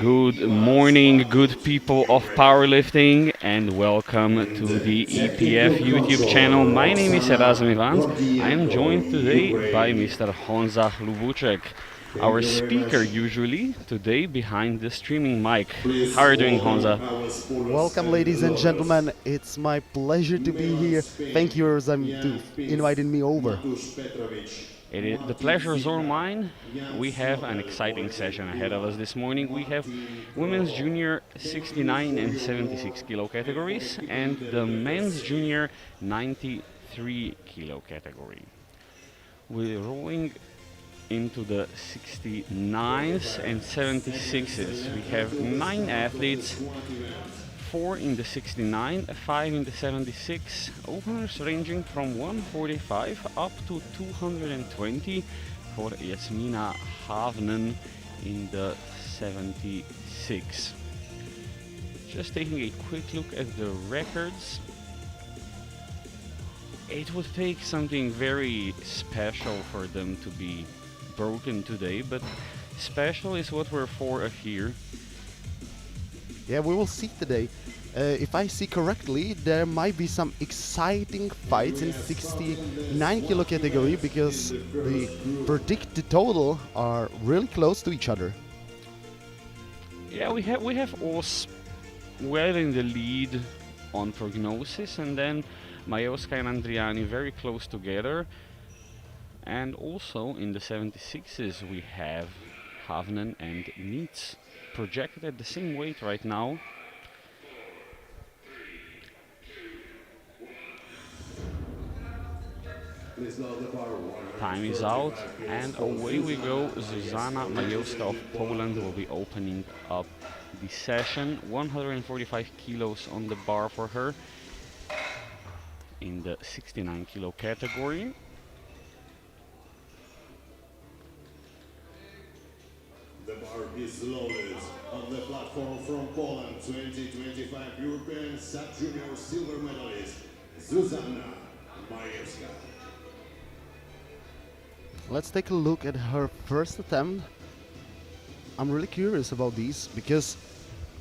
Good morning, good people of powerlifting, and welcome to the EPF YouTube channel. My name is Erasm Ivans. I am joined today by Mr. Honza Hlubuček, our speaker usually, today behind the streaming mic. How are you doing, Honza? Welcome, ladies and gentlemen. It's my pleasure to be here. Thank you, Erzam, to inviting me over. The pleasure is all mine. We have an exciting session ahead of us this morning. We have women's junior 69 and 76 kilo categories and the men's junior 93 kilo category. We're rolling into the 69s and 76s. We have 9 athletes, 4 in the 69, 5 in the 76, openers ranging from 145 up to 220 for Jasmina Havnen in the 76. Just taking a quick look at the records. It would take something very special for them to be broken today, but special is what we're for here. Yeah, we will see today. If I see correctly, there might be some exciting fights in 69 kilo category because the predicted total are really close to each other. Yeah, we have Os well in the lead on prognosis, and then Majewska and Andriani very close together. And also in the 76s we have Havnen and Neitz projected at the same weight right now. Time is out and away we go. Zuzana Majewska of Poland will be opening up the session. 145 kilos on the bar for her in the 69 kilo category. The bar is loaded on the platform from Poland, 2025 European Sub-Junior silver medalist, Zuzana Majewska. Let's take a look at her first attempt. I'm really curious about these because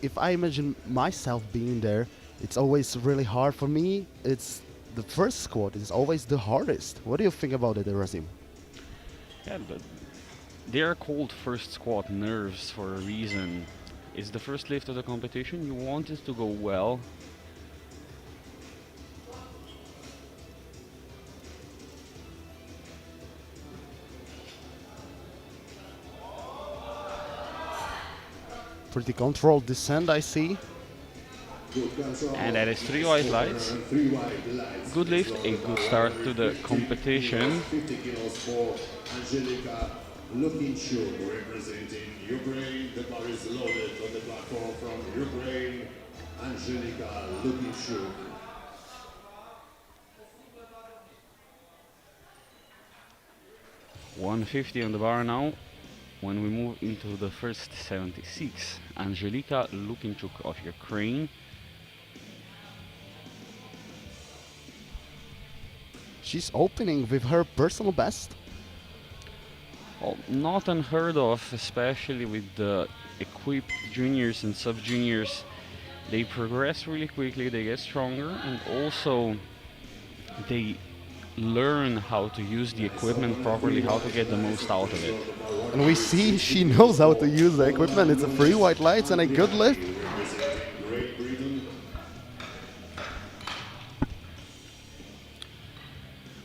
if I imagine myself being there, it's always really hard for me. It's the first squat is always the hardest. What do you think about it, Rasim? Yeah, but they are called first squat nerves for a reason. It's the first lift of the competition. You want it to go well. Pretty controlled descent, I see. And that is 3 white lights. Good lift, a good start to the competition. 50 kilos for Angelika Lukinchuk representing Ukraine. The bar is loaded on the platform from Ukraine, Angelika Lukinchuk. $150 on the bar now. When we move into the first 76, Angelika Lukinchuk of Ukraine. She's opening with her personal best. Well, not unheard of, especially with the equipped juniors and sub-juniors. They progress really quickly, they get stronger, and also they learn how to use the equipment properly, how to get the most out of it. And we see she knows how to use the equipment. It's a 3 white lights and a good lift.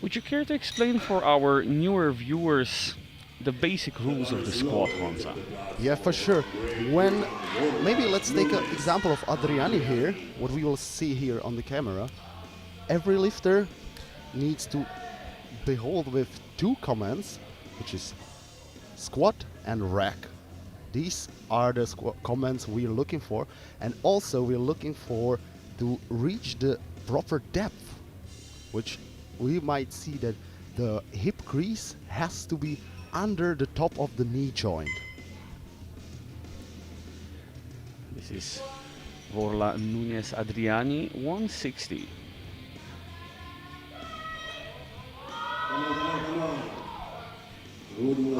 Would you care to explain for our newer viewers the basic rules of the squat, Honza? Yeah, for sure. When maybe let's take an example of Adriani here, what we will see here on the camera. Every lifter needs to behold with 2 commands, which is squat and rack. These are the commands we're looking for, and also we're looking for to reach the proper depth, which we might see that the hip crease has to be under the top of the knee joint. This is Vorla Nunez Adriani, 160.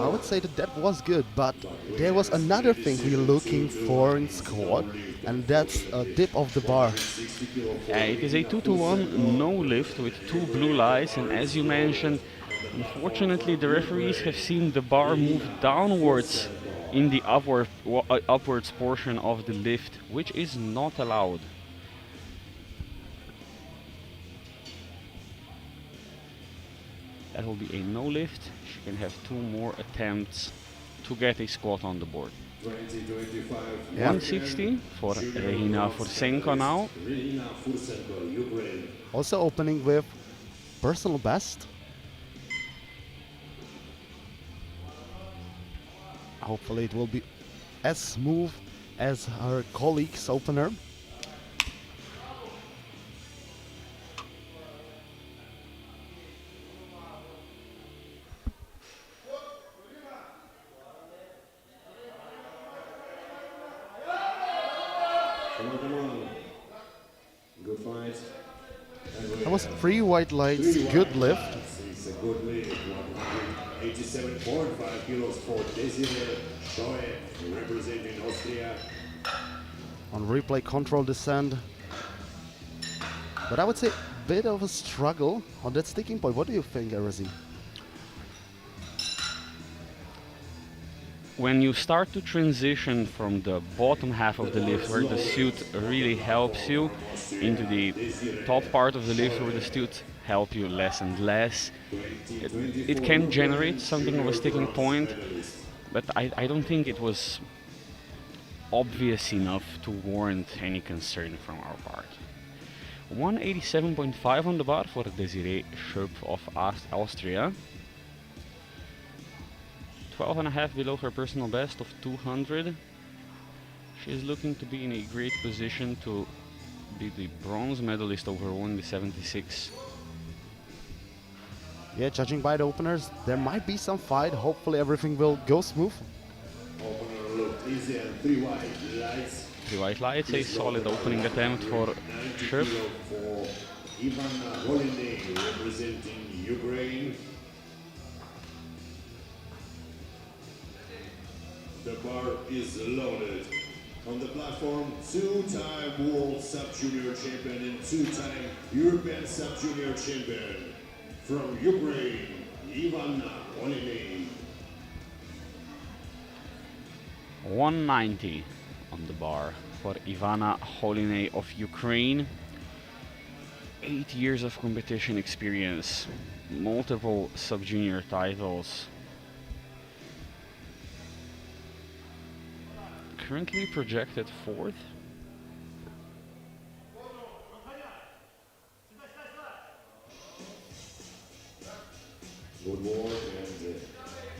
I would say the depth was good, but there was another thing we're looking for in squat, and that's a dip of the bar. It is a 2-to-1 no lift with 2 blue lights, and as you mentioned, unfortunately the referees have seen the bar move downwards in the upwards portion of the lift, which is not allowed. That will be a no lift. She can have 2 more attempts to get a squat on the board. 160 for Regina Fursenko now. Also opening with personal best. Hopefully it will be as smooth as her colleague's opener. Come on. Good fight. That was 3 white lights, good lift. It's a good lift. 187.5 kilos for Desiree Schoe, representing Austria. On replay, control descent. But I would say a bit of a struggle on that sticking point. What do you think, Erezi? When you start to transition from the bottom half of the lift where the suit really helps you into the top part of the lift where the suit help you less and less, it can generate something of a sticking point, but I don't think it was obvious enough to warrant any concern from our part. 187.5 on the bar for Desiree Schoep of Austria. 12.5 below her personal best of 200. She is looking to be in a great position to be the bronze medalist over only 76. Yeah, judging by the openers, there might be some fight. Hopefully everything will go smooth. Opener looked easy and 3 white lights. 3 white lights, a solid opening attempt for Schoep. For Ivana Holiday, representing Ukraine. The bar is loaded. On the platform, 2-time World Sub-Junior Champion and 2-time European Sub-Junior Champion. From Ukraine, Ivana Holiday. 190 on the bar for Ivana Holinay of Ukraine. 8 years of competition experience, multiple sub-junior titles. Currently projected 4th. Good work and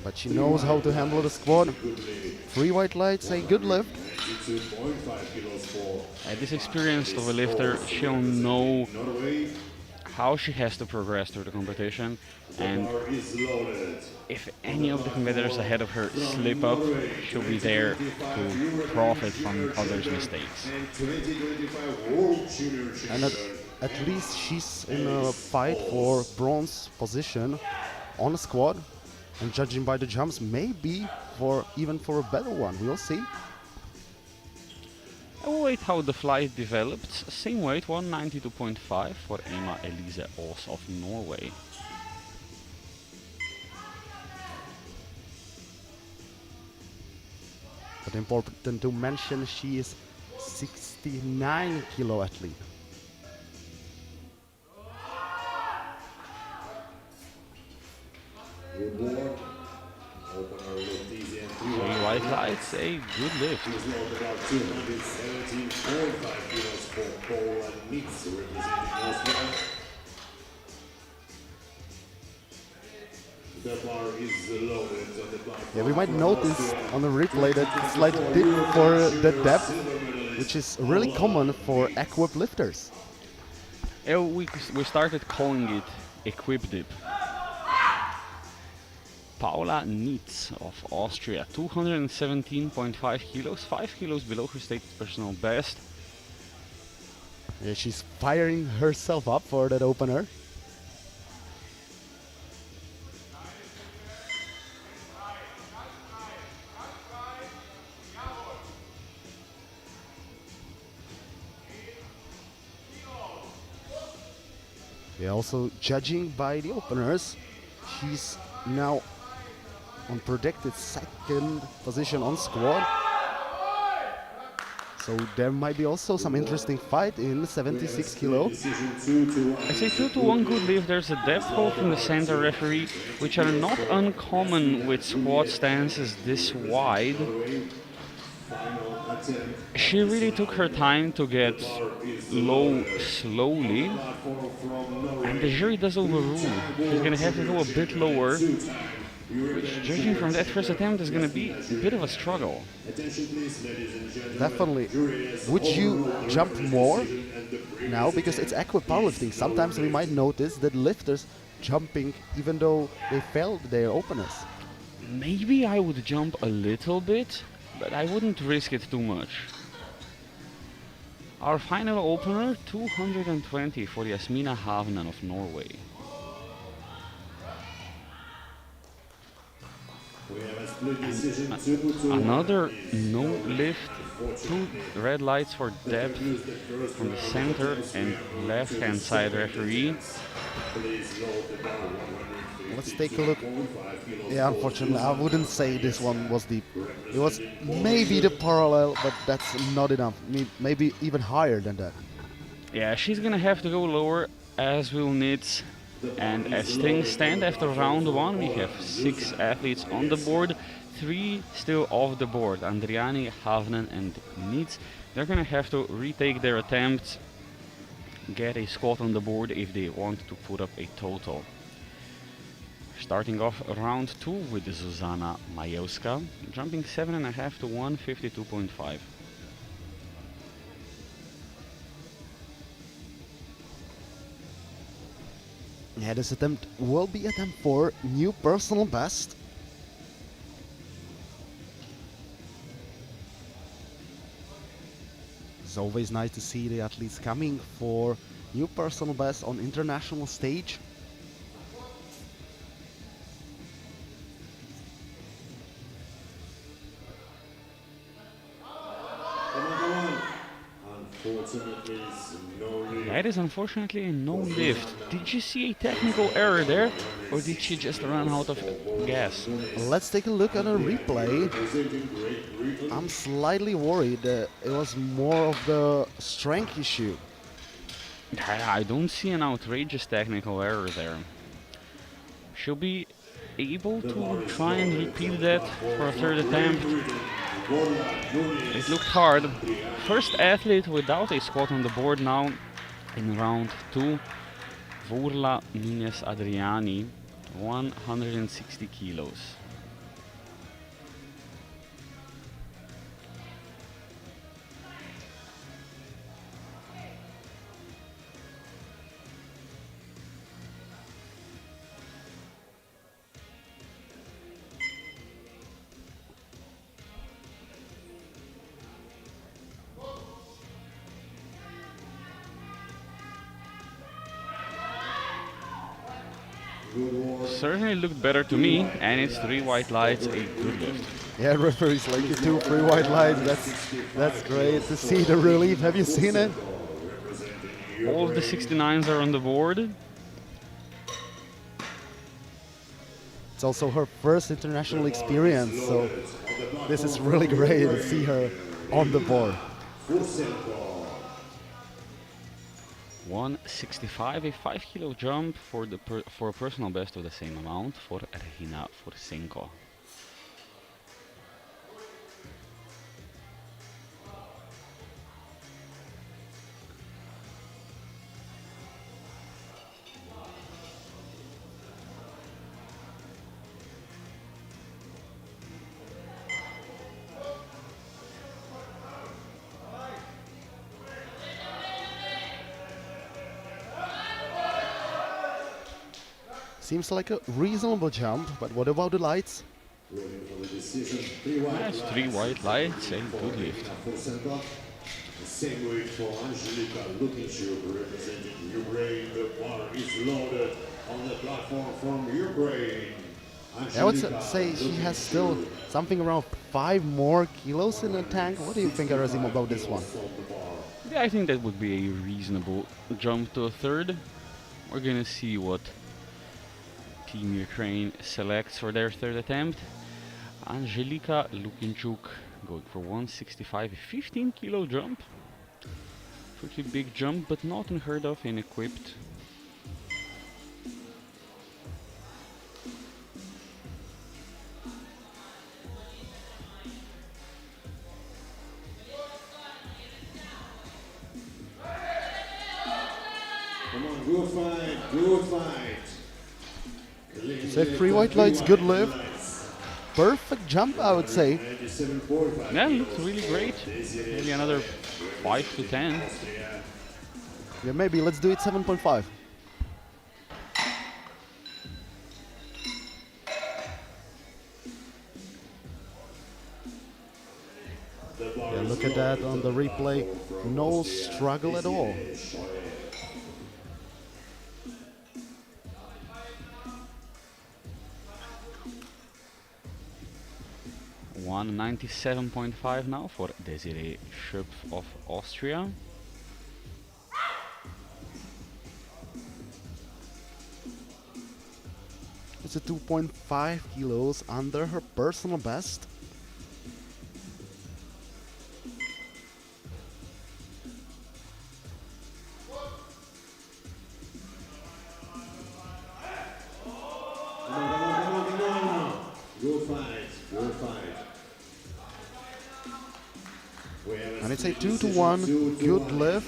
But she knows how to handle the squat. 3 white lights, a good lift. 92.5 kilos for This experience of a lifter, she'll know Norway. how she has to progress through the competition, and Bar is loaded. if any of the competitors ahead of her slip up, she'll be there to profit from others' mistakes. And 2025 World Junior And Champion. at least she's in a fight for bronze position on the squad. And judging by the jumps, maybe even for a better one. We'll see. I will wait how the flight develops. Same weight, 192.5 for Emma Elise Aas of Norway. But important to mention, she is 69 kilo athlete. Good work. Opener looked easy and 3 3 white lights, a good lift. He's loaded about 217.5 kilos for Paula Nitz, representing Austria. The bar is loaded on the platform. Yeah, we might notice on the replay that slight dip for the depth, which is really common for equip lifters. We started calling it equip dip. Paula Nitz of Austria, 217.5 kilos, 5 kilos below her stated personal best. Yeah, she's firing herself up for that opener. also judging by the openers, she's now on predicted second position on squad. So there might be also some interesting fight in 76 kilo. I say 2-to-1 good lift. There's a depth hold from the center referee, which are not uncommon with squat stances this wide. She really took her time to get low slowly, and the jury does overrule. She's gonna have to go a bit lower, which, judging from that first attempt, is gonna be a bit of a struggle. Definitely. Would you jump more now? Because it's aqua powerlifting. Sometimes we might notice that lifters jumping even though they failed their openers. Maybe I would jump a little bit, but I wouldn't risk it too much. Our final opener, 220 for Jasmina Havnen of Norway. Another no lift, 2 red lights for depth from the center and left hand side referee. Let's take a look. Yeah, unfortunately, I wouldn't say this one was deep. It was maybe the parallel, but that's not enough. Maybe even higher than that. Yeah, she's gonna have to go lower, as will Nitz. And as things stand after round 1, we have 6 athletes on the board, 3 still off the board. Andriani, Havnen and Nitz. They're gonna have to retake their attempts, get a squat on the board if they want to put up a total. Starting off round 2 with Zuzana Majewska, jumping 7.5 to 152.5. Yeah, this attempt will be attempt for new personal best. It's always nice to see the athletes coming for new personal best on international stage. That is unfortunately a no lift. Did you see a technical error there, or did she just run out of gas? Let's take a look at a replay. I'm slightly worried that it was more of the strength issue. I don't see an outrageous technical error there. She'll be able to try and repeat that for a third attempt. It looked hard. First athlete without a squat on the board now in round 2. Vorla Nunes Adriani, 160 kilos. Certainly looked better to me, and it's 3 white lights, a good lift. Yeah, referees like you 2 free white lights. That's great to see the relief. Have you seen it? All of the 69s are on the board. It's also her first international experience, so this is really great to see her on the board. 165, a 5 kilo jump for a personal best of the same amount for Regina Fursenko. Seems like a reasonable jump, but what about the lights? That's 3 white lights, a good lift. Same way for Angelika Lukinchuk representing Ukraine. The bar is loaded on the platform from Ukraine. I would say she has still something around 5 more kilos in the tank. What do you think, Arazim, about this one? Yeah, I think that would be a reasonable jump to a third. We're gonna see what Team Ukraine selects for their third attempt. Angelika Lukinchuk going for 165, 15 kilo jump. Pretty big jump, but not unheard of in equipped. Come on, good fight, good fight. Say 3 white lights, good lift. Perfect jump, I would say. Yeah, looks really great. Maybe another 5 to 10. Yeah, maybe let's do it 7.5. Yeah, look at that on the replay. No struggle at all. 197.5 now for Desiree Schöpf of Austria. It's a 2.5 kilos under her personal best. And it's a 2-to-1, good lift.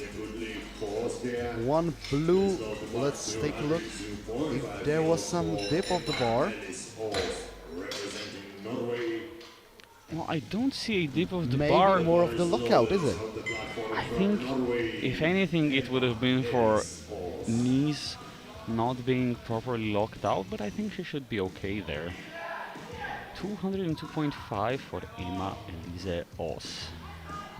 One blue, let's take a look if there was some dip of the bar. Well, I don't see a dip of the Maybe bar. more of the lockout, is it? I think, if anything, it would have been for knees not being properly locked out, but I think she should be okay there. 202.5 for Emma Elise Oss,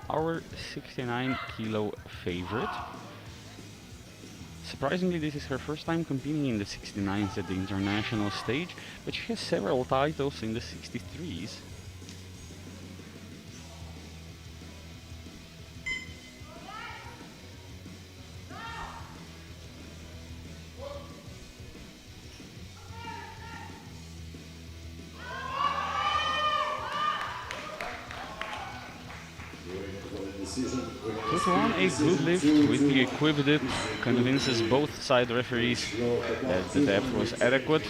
our 69 kilo favorite. Surprisingly, this is her first time competing in the 69s at the international stage, but she has several titles in the 63s. Put on a good lift with the equipped dip, convinces both side referees that the depth was adequate.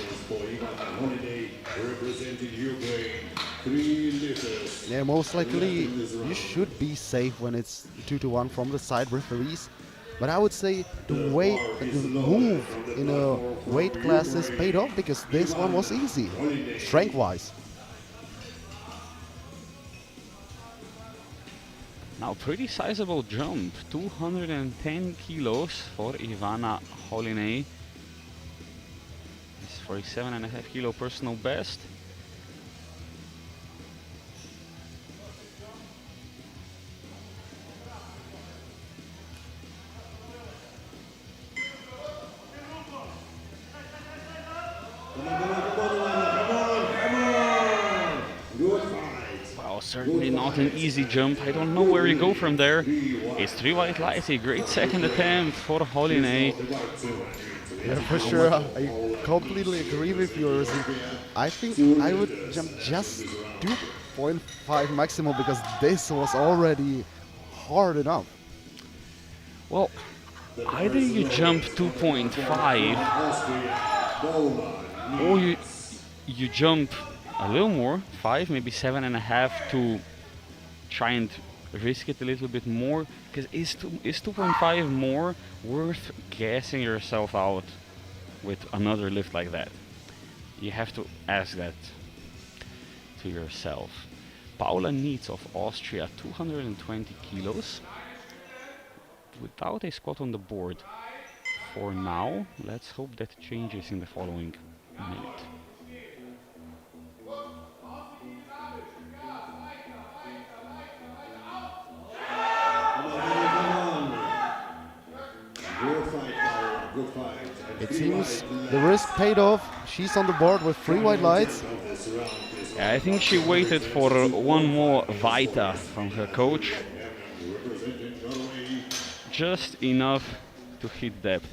Yeah, most likely you should be safe when it's 2-to-1 from the side referees. But I would say the move in a weight classes paid off because this one was easy, strength-wise. Now, pretty sizable jump, 210 kilos for Ivana Holinay. It's 47.5 kilo personal best. Certainly not an easy jump. I don't know where you go from there. It's 3 white lights, a great second attempt for Holinay. Yeah, for sure. I completely agree with yours. I think I would jump just 2.5 maximum because this was already hard enough. Well, either you jump 2.5 or you jump a little more, 5, maybe 7.5 to try and risk it a little bit more. Because is 2.5 more worth gassing yourself out with another lift like that? You have to ask that to yourself. Paula Nietz of Austria, 220 kilos, without a squat on the board for now. Let's hope that changes in the following minute. It seems the risk paid off. She's on the board with 3 white lights. Yeah, I think she waited for one more Vita from her coach. Just enough to hit depth.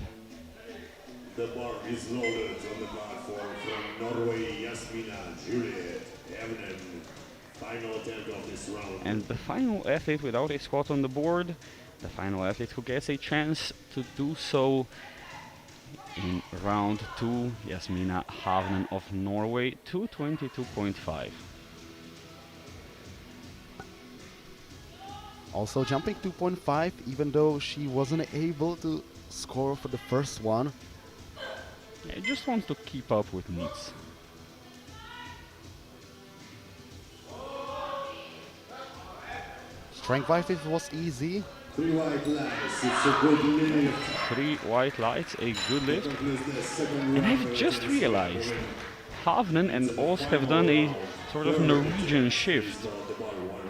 The bar is loaded on the platform from Norway, Jasmina Juliet Evnen. Final attempt of this round. And the final athlete without a squat on the board, the final athlete who gets a chance to do so in round 2, Jasmina Havnen of Norway, 222.5. Also jumping 2.5, even though she wasn't able to score for the first one. I just want to keep up with needs. Strength wise it was easy. 3 white lights, it's a good lift. 3 white lights, a good lift. The second And I've just realized Havnen and Oz have done a sort of Norwegian shift.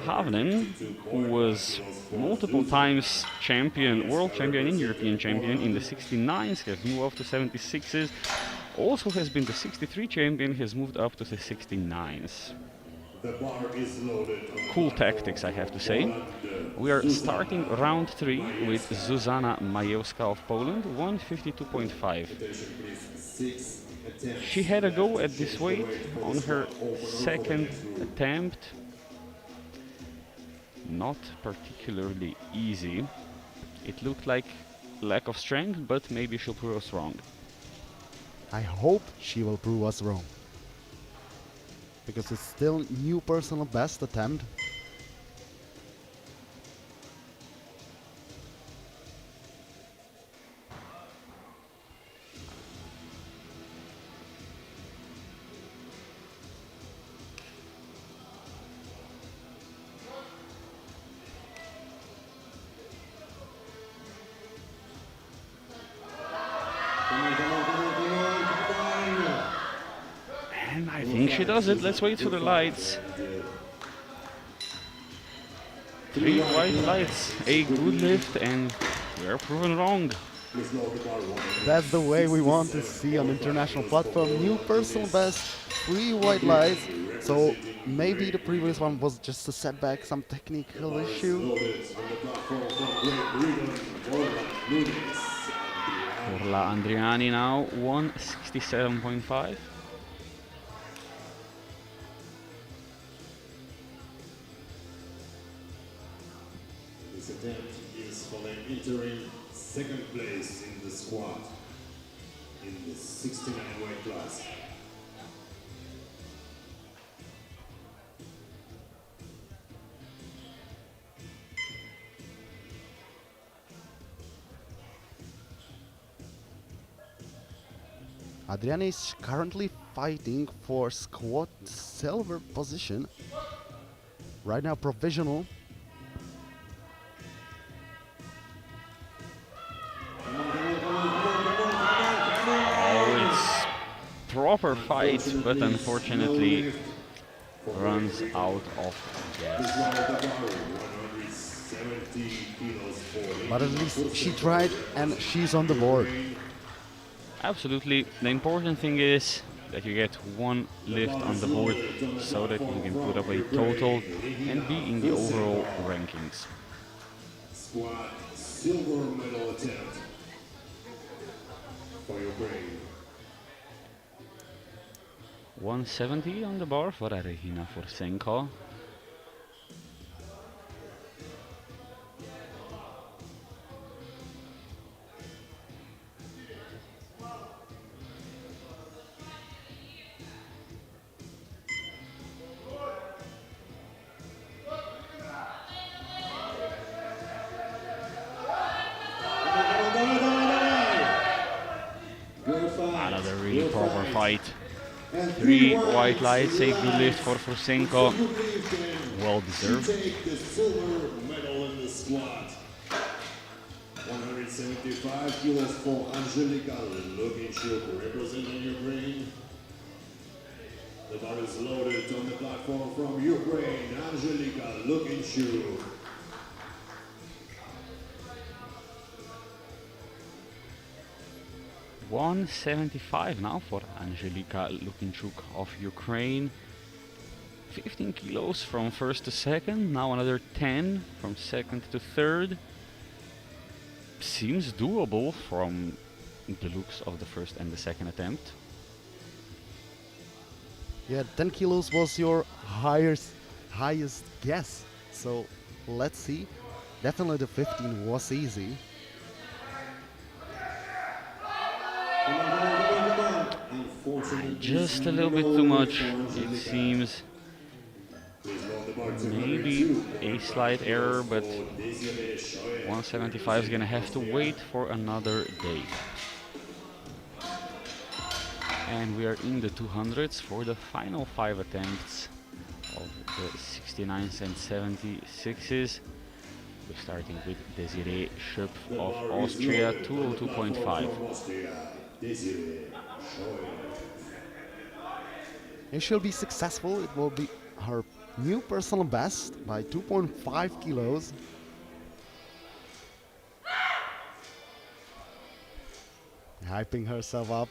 Havnen, who was multiple times champion, world champion and European champion in the 69s, has moved up to 76s. Also has been the 63 champion, has moved up to the 69s. The bar is loaded. Cool tactics, I have to say. We are starting round 3 with Zuzana Majewska of Poland, 152.5. She had a go at this weight on her second attempt. Not particularly easy. It looked like lack of strength, but maybe she'll prove us wrong. I hope she will prove us wrong. Because it's still new personal best attempt. And I think she does it. Let's wait for the lights. 3 white lights, a good lift, and we're proven wrong. That's the way we want to see on international platform. New personal best, 3 white lights. So maybe the previous one was just a setback, some technical issue. Orla Andriani now, 167.5. This attempt is for an interim second place in the squad in the 69 weight class. Adriana is currently fighting for squat silver position. Right now provisional. Oh, it's proper fight, but unfortunately runs out of gas. But at least she tried and she's on the board. Absolutely. The important thing is that you get one lift on the board so that you can put up a total and be in the overall rankings. Squad silver medal attempt for Ukraine. 170 on the bar for Regina Forsenko. Another really proper fight. 3 white lights, a good lift for Forsenko. Well deserved. Take the silver medal in the squad. 175 kilos for Angelika Lukinchuk representing Ukraine. The bar is loaded on the platform from Ukraine, Angelika Lukinchuk. $175 now for Angelika Lukinchuk of Ukraine. 15 kilos from first to second, now another 10 from second to third. Seems doable from the looks of the first and the second attempt. Yeah, 10 kilos was your highest guess. So let's see. Definitely the 15 was easy. Just a little bit too much, it seems. Maybe a slight error, but 175 is gonna have to wait for another day. And we are in the 200s for the final 5 attempts of the 69s and 76s. We're starting with Desiree Schöpf of Austria, 202.5. If she'll be successful, it will be her new personal best by 2.5 kilos. Hyping herself up.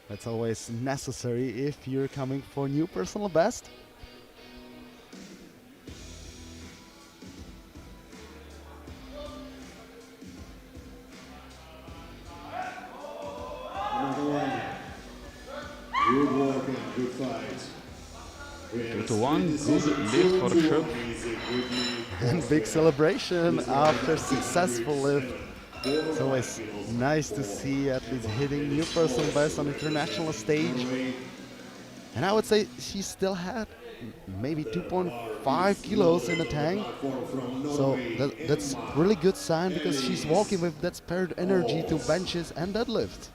That's always necessary if you're coming for new personal best. Good work and good fight. 2-1, good lift for Schöpf. And big celebration after successful lift. It's always nice to see athletes hitting new personal best on international stage. And I would say she still had maybe 2.5 kilos in the tank. So that's really good sign because she's walking with that spared energy to benches and deadlift.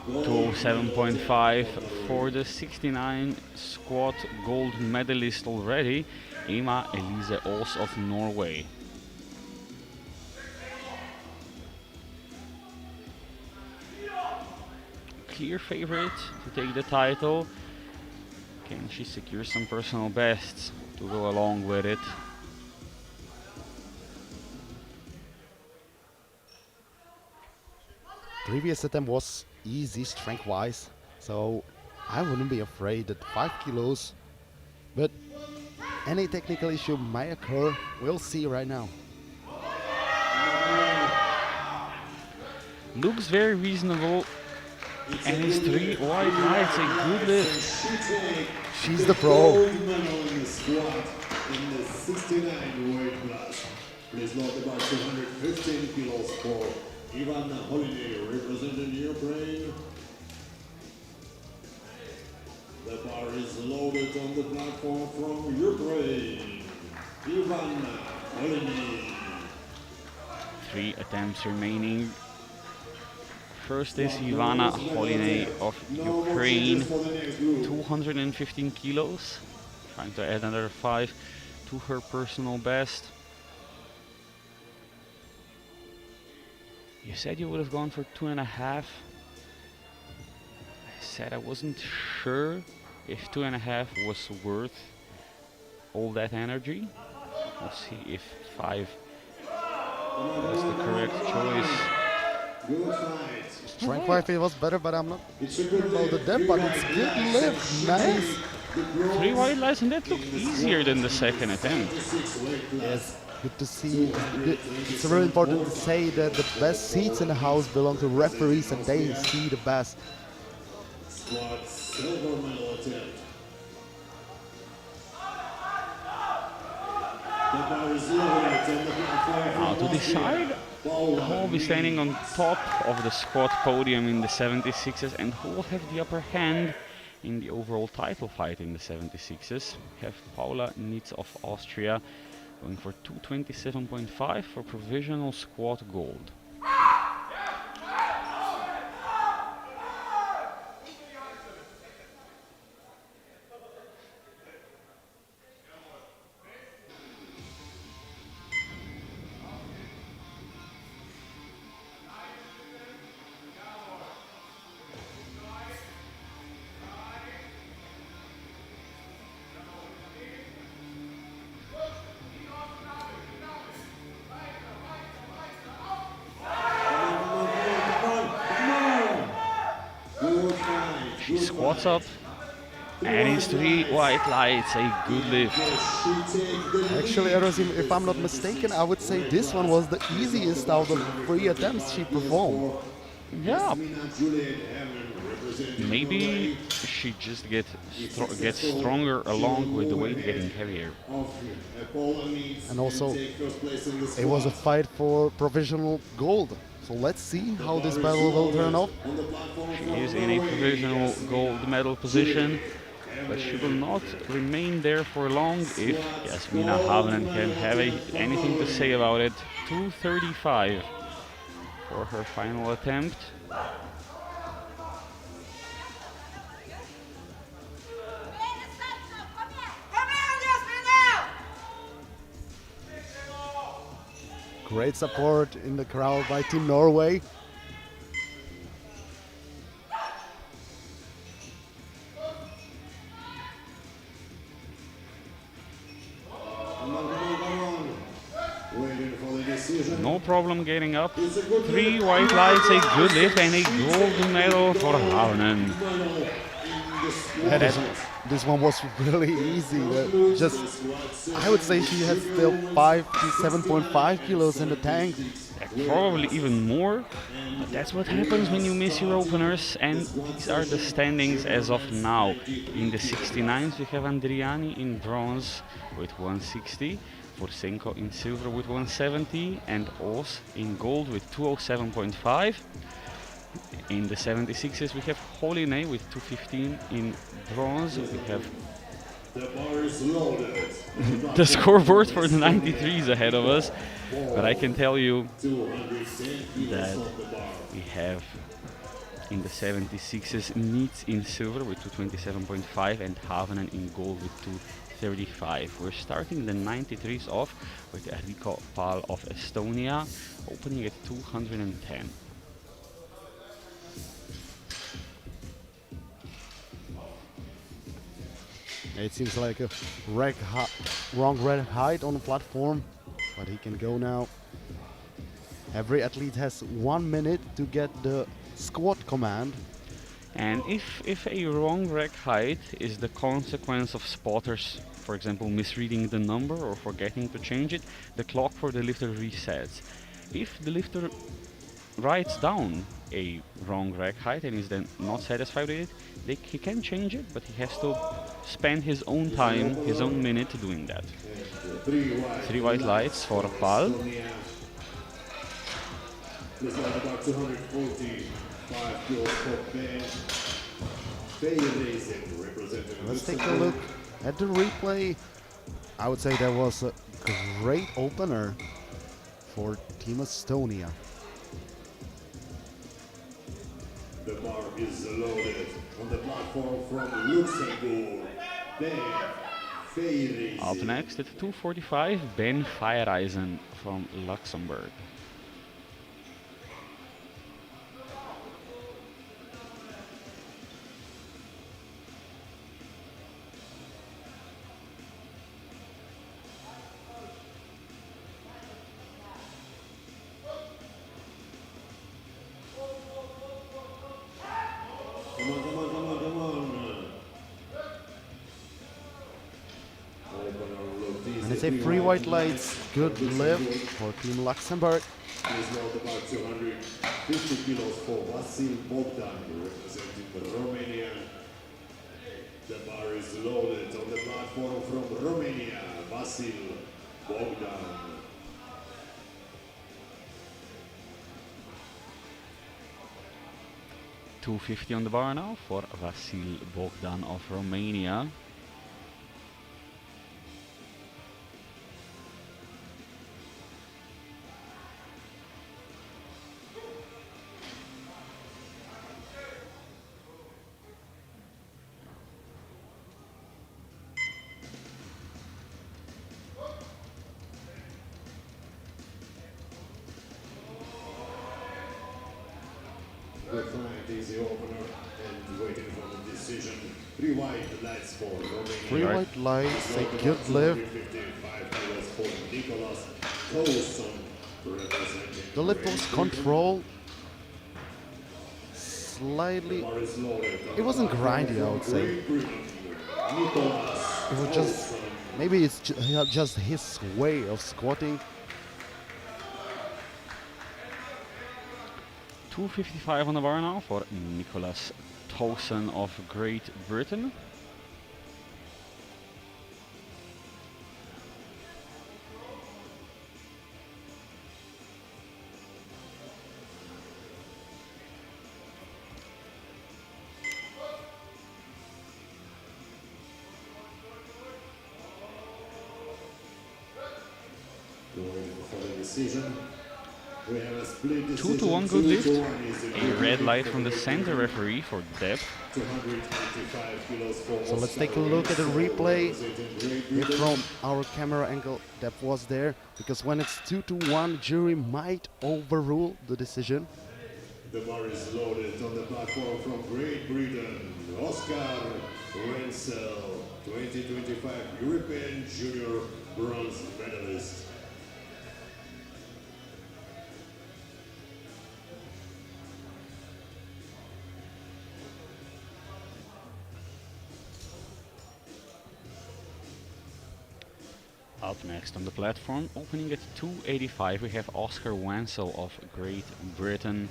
207.5 for the 69 squat gold medalist already, Emma Elise Aas of Norway. Clear favorite to take the title. Can she secure some personal bests to go along with it? Previous attempt was easy strength-wise, so I wouldn't be afraid at 5 kilos. But any technical issue might occur. We'll see right now. Looks very reasonable. And his 3 wide lights, a good lift. She's the pro. Medal in the squat in the 69 weight class. Please note about 215 kilos for Ivana Holiday representing Ukraine. The bar is loaded on the platform from Ukraine. Ivana Holiday. 3 attempts remaining. First is Ivana Holinay of Ukraine, 215 kilos, trying to add another 5 to her personal best. You said you would have gone for 2.5. I said I wasn't sure if 2.5 was worth all that energy. We'll see if 5 was the correct choice. Good fight. Strength wise it was better, but I'm not sure about the depth, but it's good lift. Nice. 3 wide lights, and that looked easier than the second attempt. Yes, good to see. It's very important to say that the best seats in the house belong to referees and they see the best. Squat silver medal attempt. The bar is loaded on the platform. Now to decide who will be standing on top of the squat podium in the 76s and who will have the upper hand in the overall title fight in the 76s. We have Paula Nitz of Austria going for 227.5 for provisional squat gold. She squats up And it's 3 white lights, a good lift. Actually, Erosim, if I'm not mistaken, I would say this one was the easiest out of 3 attempts she performed. Yeah, maybe she just gets stronger along with the weight getting heavier. And also, it was a fight for provisional gold. So let's see how this battle will turn out. She is in a provisional gold medal position, but she will not remain there for long if Jasmina Havanen can have anything to say about it. 2:35 for her final attempt. Great support in the crowd by Team Norway. No problem getting up. 3 white lights, a good lift, and a gold medal for Havanen. This one was really easy. I would say she had still 5 to 7.5 kilos in the tank. Probably even more. But that's what happens when you miss your openers. And these are the standings as of now. In the 69s, we have Andriani in bronze with 160. Forsenko in silver with 170. And Oos in gold with 207.5. In the 76s, we have Holine with 215 in bronze. We have the scoreboard for the 93s ahead of us. But I can tell you that we have in the 76s Neitz in silver with 227.5 and Havanen in gold with 235. We're starting the 93s off with Rico Pal of Estonia, opening at 210. It seems like a wrong red height on the platform, but he can go now. Every athlete has 1 minute to get the squat command. And if a wrong rack height is the consequence of spotters, for example, misreading the number or forgetting to change it, the clock for the lifter resets. If the lifter writes down a wrong rack height and is then not satisfied with it, he can change it, but he has to spend his own time, his own minute doing that. 3 white lights for Pal. Let's take a look at the replay. I would say that was a great opener for Team Estonia. The bar is loaded on the platform from Luxembourg. Up next at 2:45, Ben Feiereisen from Luxembourg. And it's a 3 white lights, good lift for Team Luxembourg. Is now about 250 kilos for Vasil Bogdan, representing Romania. The bar is loaded on the platform from Romania, Vasil Bogdan. $250 on the bar now for Vasil Bogdan of Romania. The client is the opener and waiting for the decision. 3 white lights for Romania. 3 white lights, a good lift. 55 kilos for Nicholas Coulson, representing The lift was controlled. Slightly. bar is loaded. It wasn't grindy, I would say. Nicholas It was just Olson. maybe it's just his way of squatting. 255 on the bar now for Nicholas Towson of Great Britain. Going for the decision. We have a split decision. 2-1 good lift. 2-1 is A red light from the center referee for depth. 285 kilos for So let's Oscar take a look at the Wenzel, replay. representing Great If Britain. from our camera angle that was there, because when it's 2-1, jury might overrule the decision. The bar is loaded on the platform from Great Britain. Oscar Wenzel, 2025 European Junior Bronze Medalist. Up next on the platform, opening at 285, we have Oscar Wenzel of Great Britain.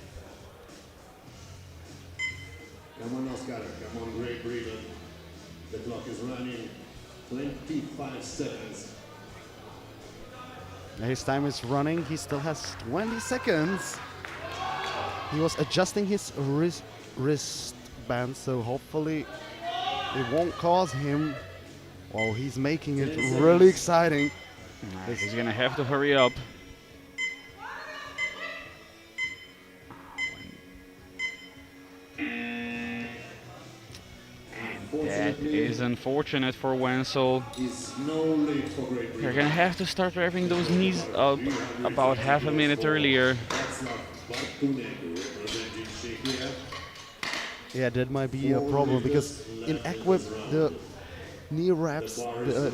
Come on, Oscar. Come on, Great Britain. The clock is running. 25 seconds. His time is running. He still has 20 seconds. He was adjusting his wristband, so hopefully it won't cause him. Oh, he's making it really exciting. He's gonna have to hurry up. That is unfortunate for Wenzel. Is no lead for Great They're Britain. gonna have to start revving those knees up about half a minute earlier. Václav Bartunek representing Czechia. Yeah, that might be a problem because in equip the knee wraps the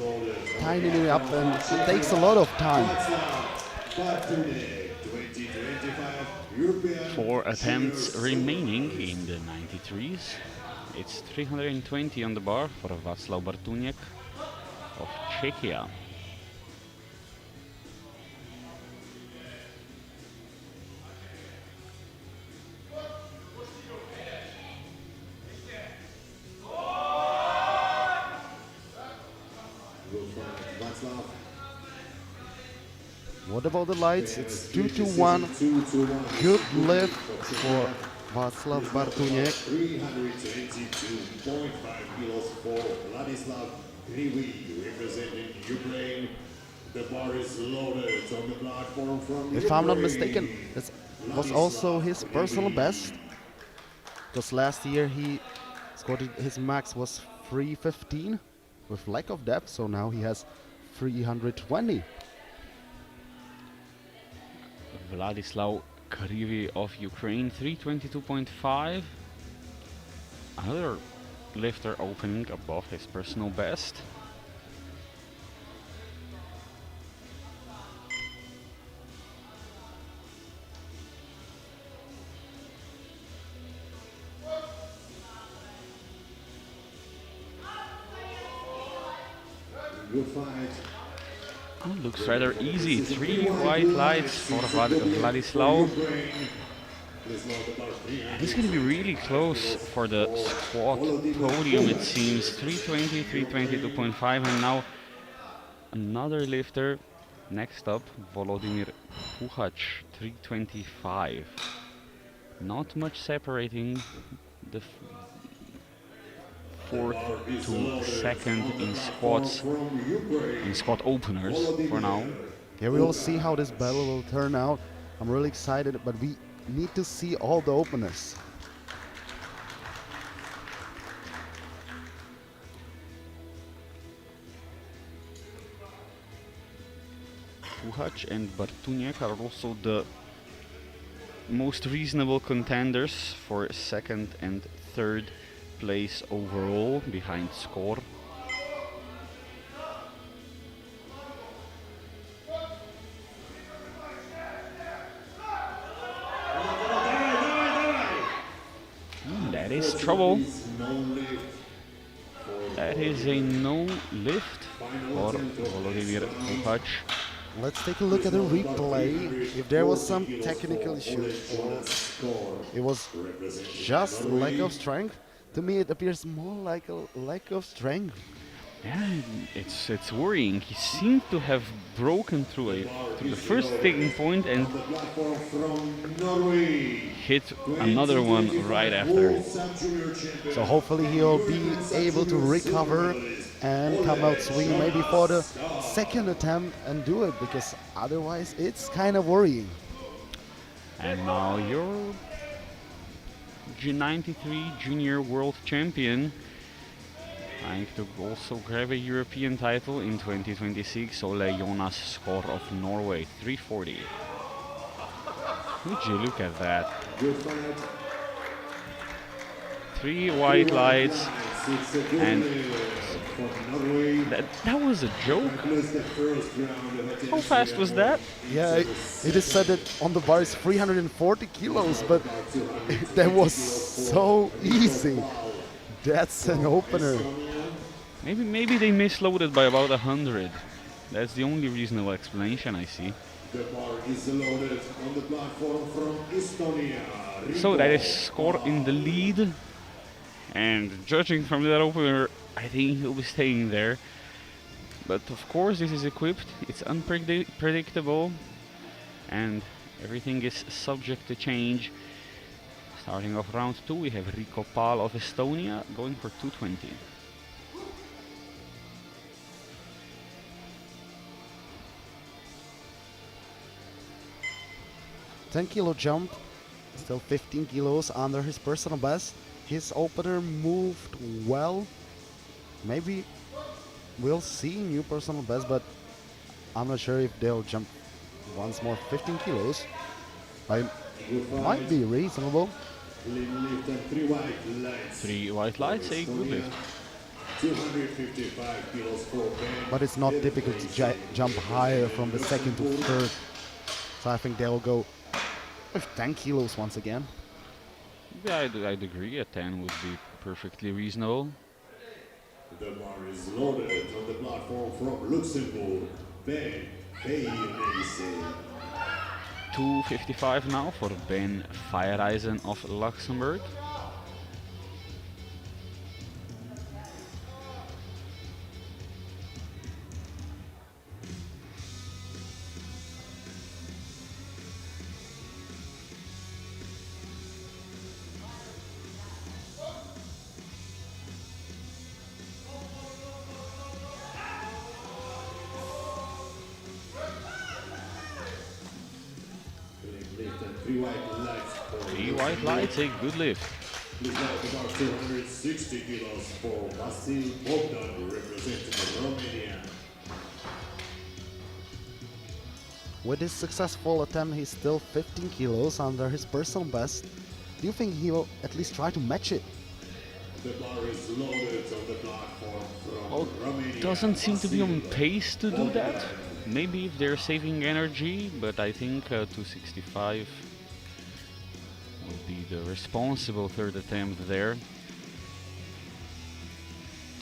tiny knee up and it takes a lot of time. Václav Bartunek, 2025 European 4 attempts Junior remaining Silver in the 93s. It's 320 on the bar for Václav Bartunek of Czechia. Good for Václav. What about the lights? It's 2-1. 2-1. Good lift for Václav Bartunek. 322.5 kilos for Vladislav Krivi, representing Ukraine. The bar is loaded on the platform from If I'm not Ukraine. mistaken, this was also his personal best. Because last year he scored his max was 315 with lack of depth, so now he has 320. Vladislav Krivi of Ukraine, 322.5. Another lifter opening above his personal best. Good fight. Oh, looks rather easy. 3 white lights for Vladislav. Ukraine. Please load the bar. It's going to be really close for the squat podium, it seems. 320, 322.5, and now another lifter. Next up, Volodymyr Puchac, 325. Not much separating the fourth to second in squats, From Ukraine. in squat openers for now. Yeah, we will see how this battle will turn out. I'm really excited, but we need to see all the openers. Puchac and Bartunek are also the most reasonable contenders for second and third place overall behind score. That is trouble. That is a no lift for Volodymyr Kukac. Let's take a look at the replay. If there was some technical issue or it was just lack of strength, to me it appears more like a lack of strength. Yeah, it's worrying. He seemed to have broken through the first taking point and On the platform from Norway, hit another one right after. World Sub-Junior Champion, So hopefully he'll be European able to Sub-Junior recover silver medalist, and come out swinging maybe for the Jonas. second attempt and do it, because otherwise it's kind of worrying. And now your G93 Junior World Champion, trying to also grab a European title in 2026, Ole Jonas score of Norway, 340. Would you look at that? Good fight. 3 white lights, It's a good and from Norway. that was a joke. Concludes the first round of attention. How fast was that? Yeah, it is said that on the bar is 340 kilos, but that was so easy. That's an opener. Maybe they misloaded by about 100. That's the only reasonable explanation I see. The bar is loaded on the platform from Estonia. So that is score in the lead, and judging from that opener, I think he'll be staying there. But of course this is equipped, it's unpredictable, and everything is subject to change. Starting off round 2, we have Rico Pal of Estonia going for 220. $10 kilo jump, still 15 kilos under his personal best. His opener moved well. Maybe we'll see new personal best, but I'm not sure if they'll jump once more 15 kilos. But it might be reasonable. Lift and 3 white lights. 3 white lights, a good lift. 255 kilos for Ben. But it's not typical to jump higher from the second to third. So I think they'll go with 10 kilos once again. Yeah, I'd agree, a 10 would be perfectly reasonable. The bar is loaded on the platform from Luxembourg. Ben Payneisen. 255 now for Ben Feyereisen of Luxembourg. Lift and 3 white lights for 3 white lights, a good lift. Please welcome about 260 kilos for Vasil Bogdan representing Romania. With this successful attempt, he's still 15 kilos under his personal best. Do you think he will at least try to match it? The bar is loaded on the platform from Well, Romania. doesn't seem to be on pace to do that. Maybe if they're saving energy, but I think 265 would be the responsible third attempt there.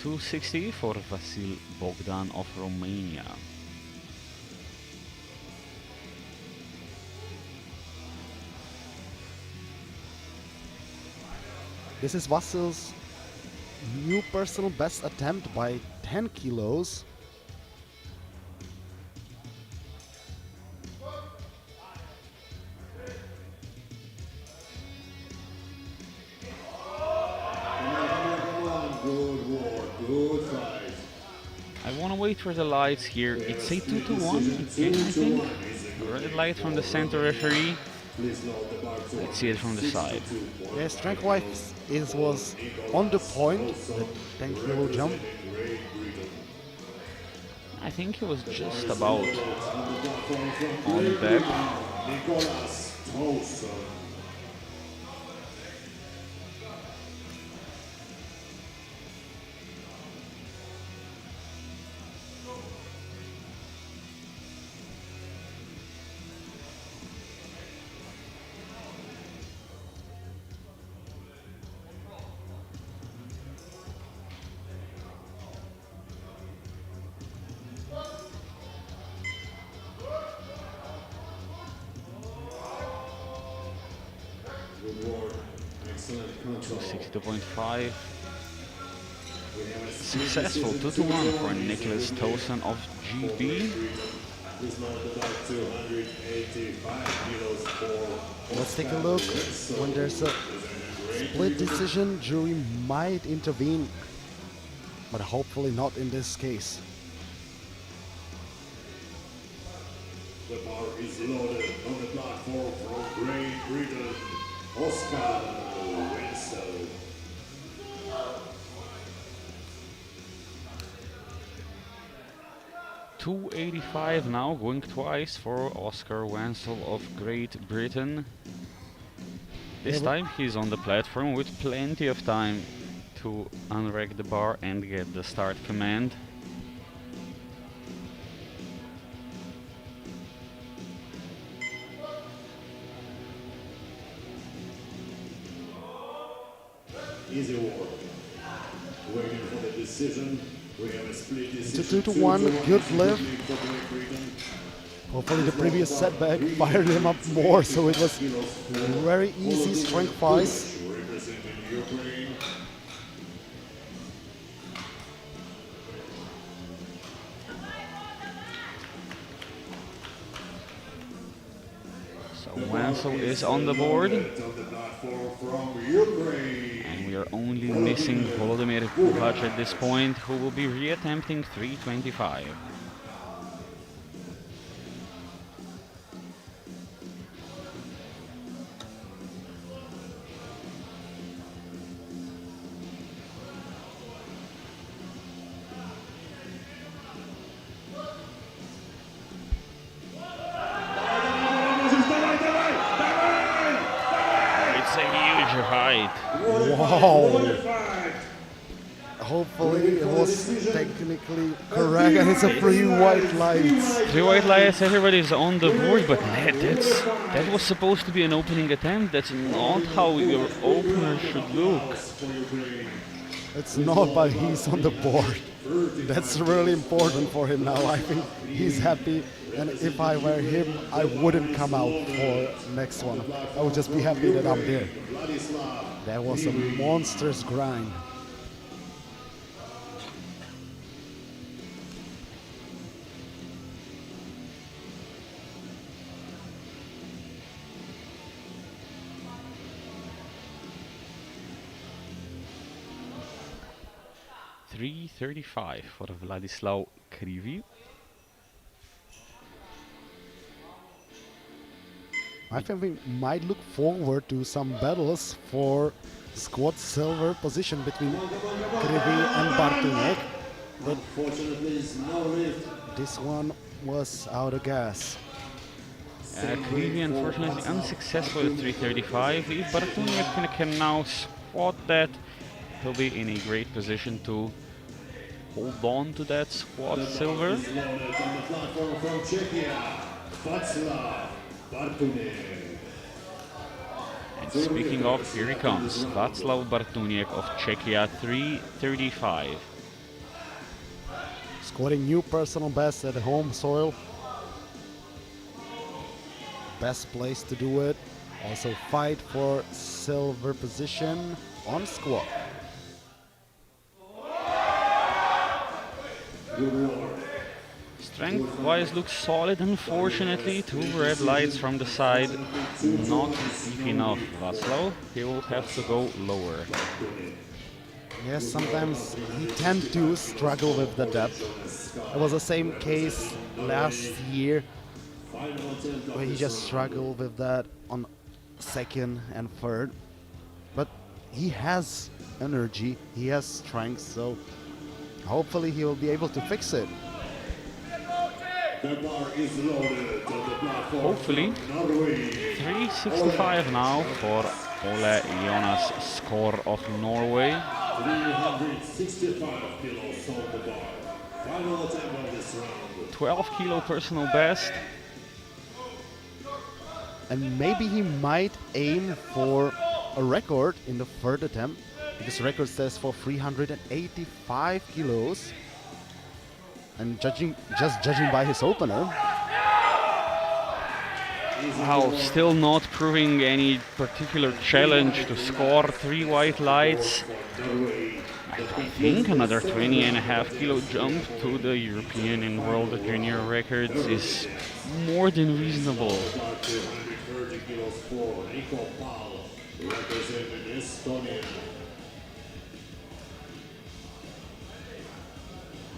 260 for Vasil Bogdan of Romania. This is Vasil's new personal best attempt by 10 kilos. Good war, good fight. I want to wait for the lights here. It's a 2-1 again, I think. Red light from the center referee. Please load the bar to Let's see it from the side. Yeah, strength-wise, it was on the point, the 10 kilo jump. Great Britain. I think he was just about On the platform from on Great back. Britain, Nicholas Towson. Excellent control. 62.5. We have a Successful 2-1 for Nicholas Tosen of GB. He's now at about 285 kilos for Let's take a look. When there's a split decision, jury might intervene, but hopefully not in this case. The bar is loaded on the platform from Great Britain, Oscar Wenzel. $285 now, going twice for Oscar Wenzel of Great Britain. This time he's on the platform with plenty of time to unrack the bar and get the start command. Easy work. Waiting for the decision. We have a split decision. It's a 2-1, good lift. Hopefully the previous setback fired him up more, so it was very easy strength fights. Representing Ukraine. So Wenzel is on the board. On the platform from Ukraine. And we are only missing Volodymyr Kuhacz at this point, who will be reattempting 325. It's a huge height. Wow! Hopefully it was technically correct and it's a free white lights. 3 white lights, everybody's on the board, but that was supposed to be an opening attempt. That's not how your opener should look. It's not, but he's on the board. That's really important for him now. I think he's happy, and if I were him, I wouldn't come out for next one. I would just be happy that I'm there. That was a monstrous grind. $335 for Vladislav Krivi. I think we might look forward to some battles for squad silver position between Krivi and Bartunek, but this one was out of gas. Krivi unfortunately unsuccessful at 335. If Bartunek can now spot that, he'll be in a great position to hold on to that squad silver. Is loaded on the platform from Czechia, Václav Bartunek. And speaking of, here he comes, Václav Bartunek of Czechia, 335. Scoring new personal best at home soil. Best place to do it. Also fight for silver position on squad. Strength-wise looks solid, unfortunately. 2 red lights from the side, not deep enough. Václav, he will have to go lower. Yes, sometimes he tends to struggle with the depth. It was the same case last year, where he just struggled with that on second and third. But he has energy, he has strength, so hopefully he will be able to fix it. The bar is loaded on the platform. Hopefully. from Norway. 365 now for Ole Jonas Skår of Norway. 365 kilos on the bar. Final attempt of this round. 12 kilo personal best. And maybe he might aim for a record in the third attempt, because record says for 385 kilos. And just judging by his opener, Wow, still not proving any particular challenge to score 3 white lights. I think another 20.5 kilo jump to the European and World Junior records is more than reasonable. 230 kilos for Nico Pal, representing Estonia.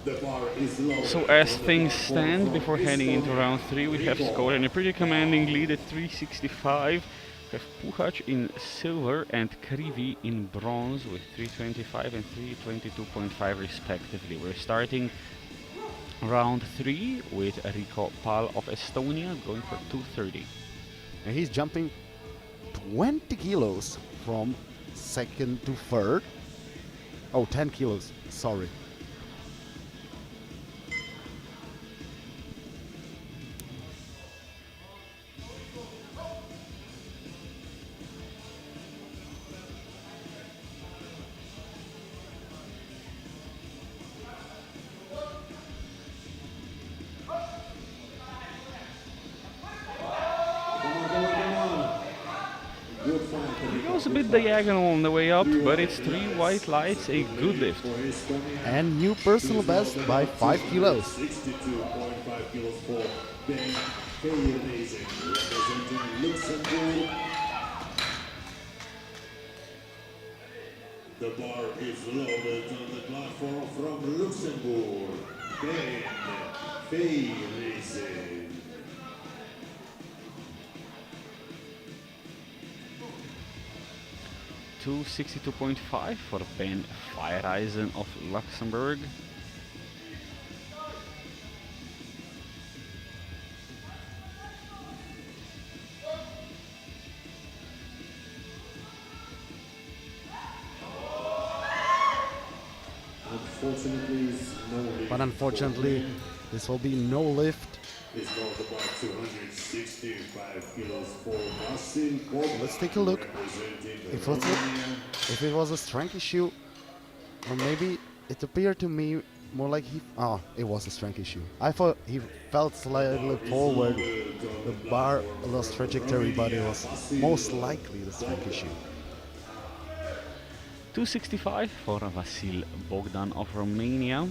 The bar is low. So as things stand before heading into round 3, we have Scott in a pretty commanding lead at 365. We have Puhac in silver and Krivi in bronze with 325 and 322.5 respectively. We're starting round 3 with Rico Pal of Estonia going for 230. And he's jumping 20 kilos from second to third. Oh, 10 kilos, sorry. He goes a bit diagonal on the way up, but it's 3 white lights, a good lift. And new personal best by 5 kilos. 62.5 kilos for Ben Feiernezen, representing Luxembourg. The bar is loaded on the platform from Luxembourg, Ben Feiernezen. 262.5 for Ben Feiereisen of Luxembourg. But unfortunately, this will be no lift. It's about 265 kilos for Vasil Koblar, Let's take a look. representing If it was a strength issue, or maybe it appeared to me more like it was a strength issue. I thought he felt slightly forward, the bar lost trajectory, but it was most likely the strength issue. 265 for Vasil Bogdan of Romania.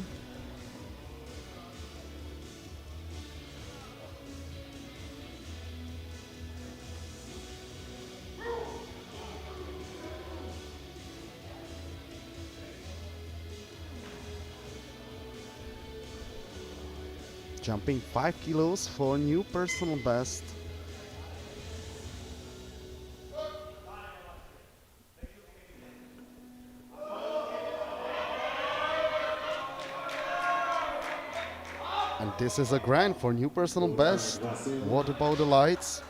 Jumping 5 kilos for new personal best. And this is a grand for new personal best. What about the lights?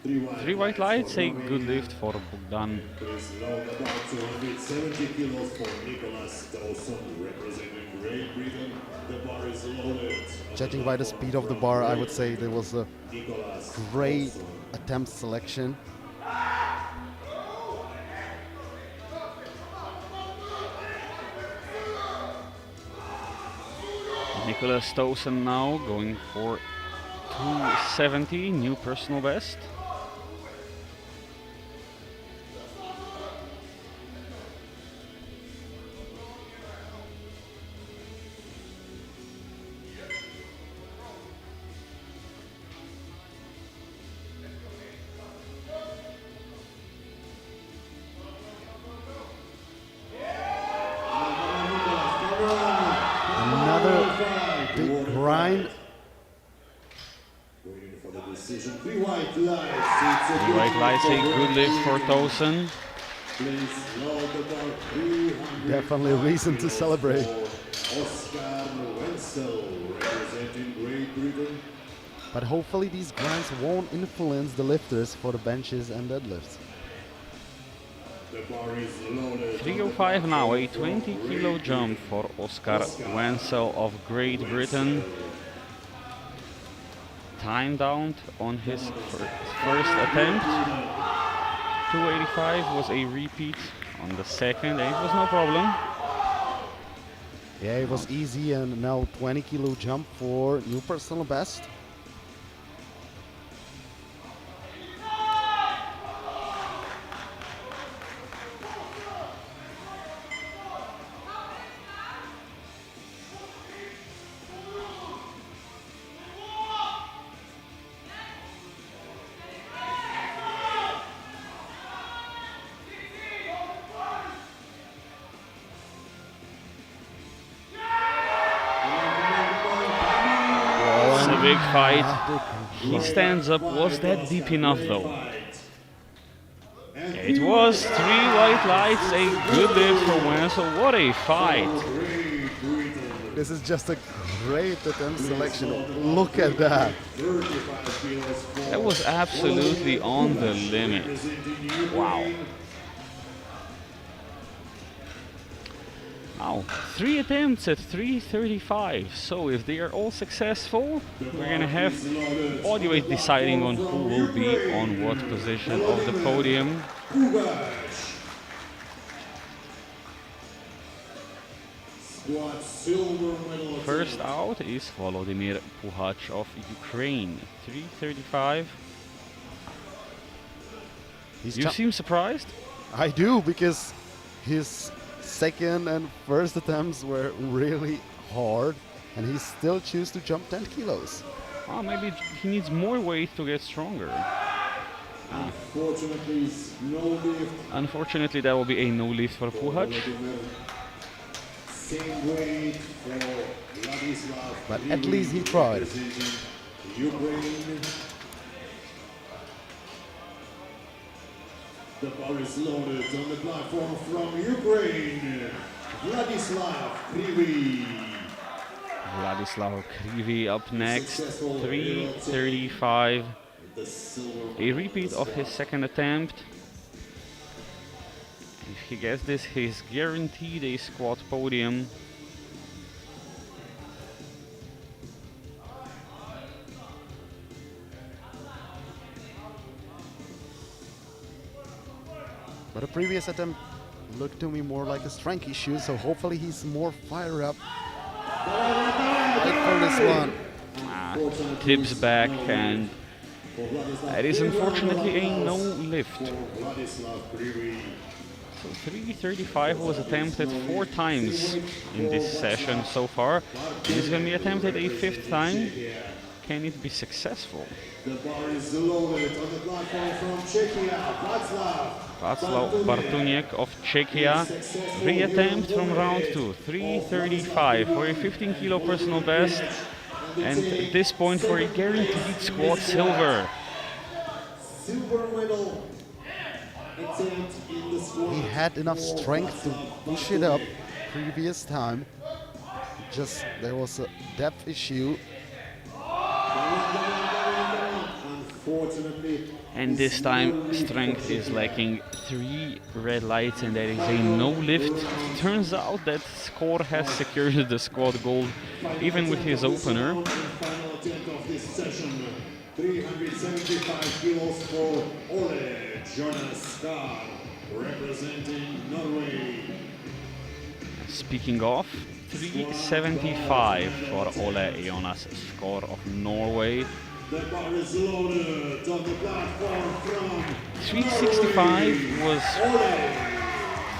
3 white lights, a good lift for Bogdan. is low about 270 kilos for Nicholas Dawson, representing Great Britain. The bar is loaded. Judging by the speed of the bar, I would say there was a Nicholas great Dawson. attempt selection. Nicholas Towson now going for 270, new personal best. Big grind. Waiting for the decision. 3 white lights. It's a 3 white lights, a good lift for Towson. Please load the bar 300. Definitely a reason to celebrate. Oscar Wenzel, representing Great Britain. But hopefully these grinds won't influence the lifters for the benches and deadlifts. The bar is loaded. 305 now, a 20 kilo jump for Oscar Wenzel of Great Britain. Time down on his first attempt. 285 was a repeat on the second, and it was no problem. Yeah, it was easy, and now 20 kilo jump for new personal best. big fight. He stands up. Was that deep enough though? It was 3 white lights, a good lift for Wenzel. What a fight! This is just a great attempt selection. Look at that. That was absolutely on the limit. Wow. Now, 3 attempts at 335. So if they are all successful, we're gonna have bodyweight deciding on who will be on what position of the podium. First out is Volodymyr Puhacz of Ukraine. 335. You seem surprised? I do, because his second and first attempts were really hard, and he still chooses to jump 10 kilos. Well, maybe he needs more weight to get stronger. Unfortunately, that will be a no lift for Puhacz. Same weight for Vladislav. But at least he tried. Ukraine. The bar is loaded on the platform from Ukraine. Vladislav Krivi. Vladislav Krivi up next, 335. A repeat of his second attempt. If he gets this, he's guaranteed a squat podium. But the previous attempt looked to me more like a strength issue, so hopefully he's more fired up. Wait for this one. Tips back, and that is unfortunately a no lift. So 335 was attempted 4 times in this session so far. It's going to be attempted a 5th time. Can it be successful? The bar is loaded on the platform from Czechia. Václav Bartuněk of Czechia. Re-attempt from round 2. 335 for a 15 kilo personal best. And at this point for a guaranteed squat silver. Silver medal. He had enough strength to push it up previous time. Just there was a depth issue. And this time strength is lacking. 3 red lights, and that is a no lift. Turns out that Skor has secured the squad gold even with his opener. 375 kilos for Ole Jonas Skar, representing Norway. Speaking of, 375 for Ole Jonas Skor of Norway. The bar is loaded on the platform from 365 was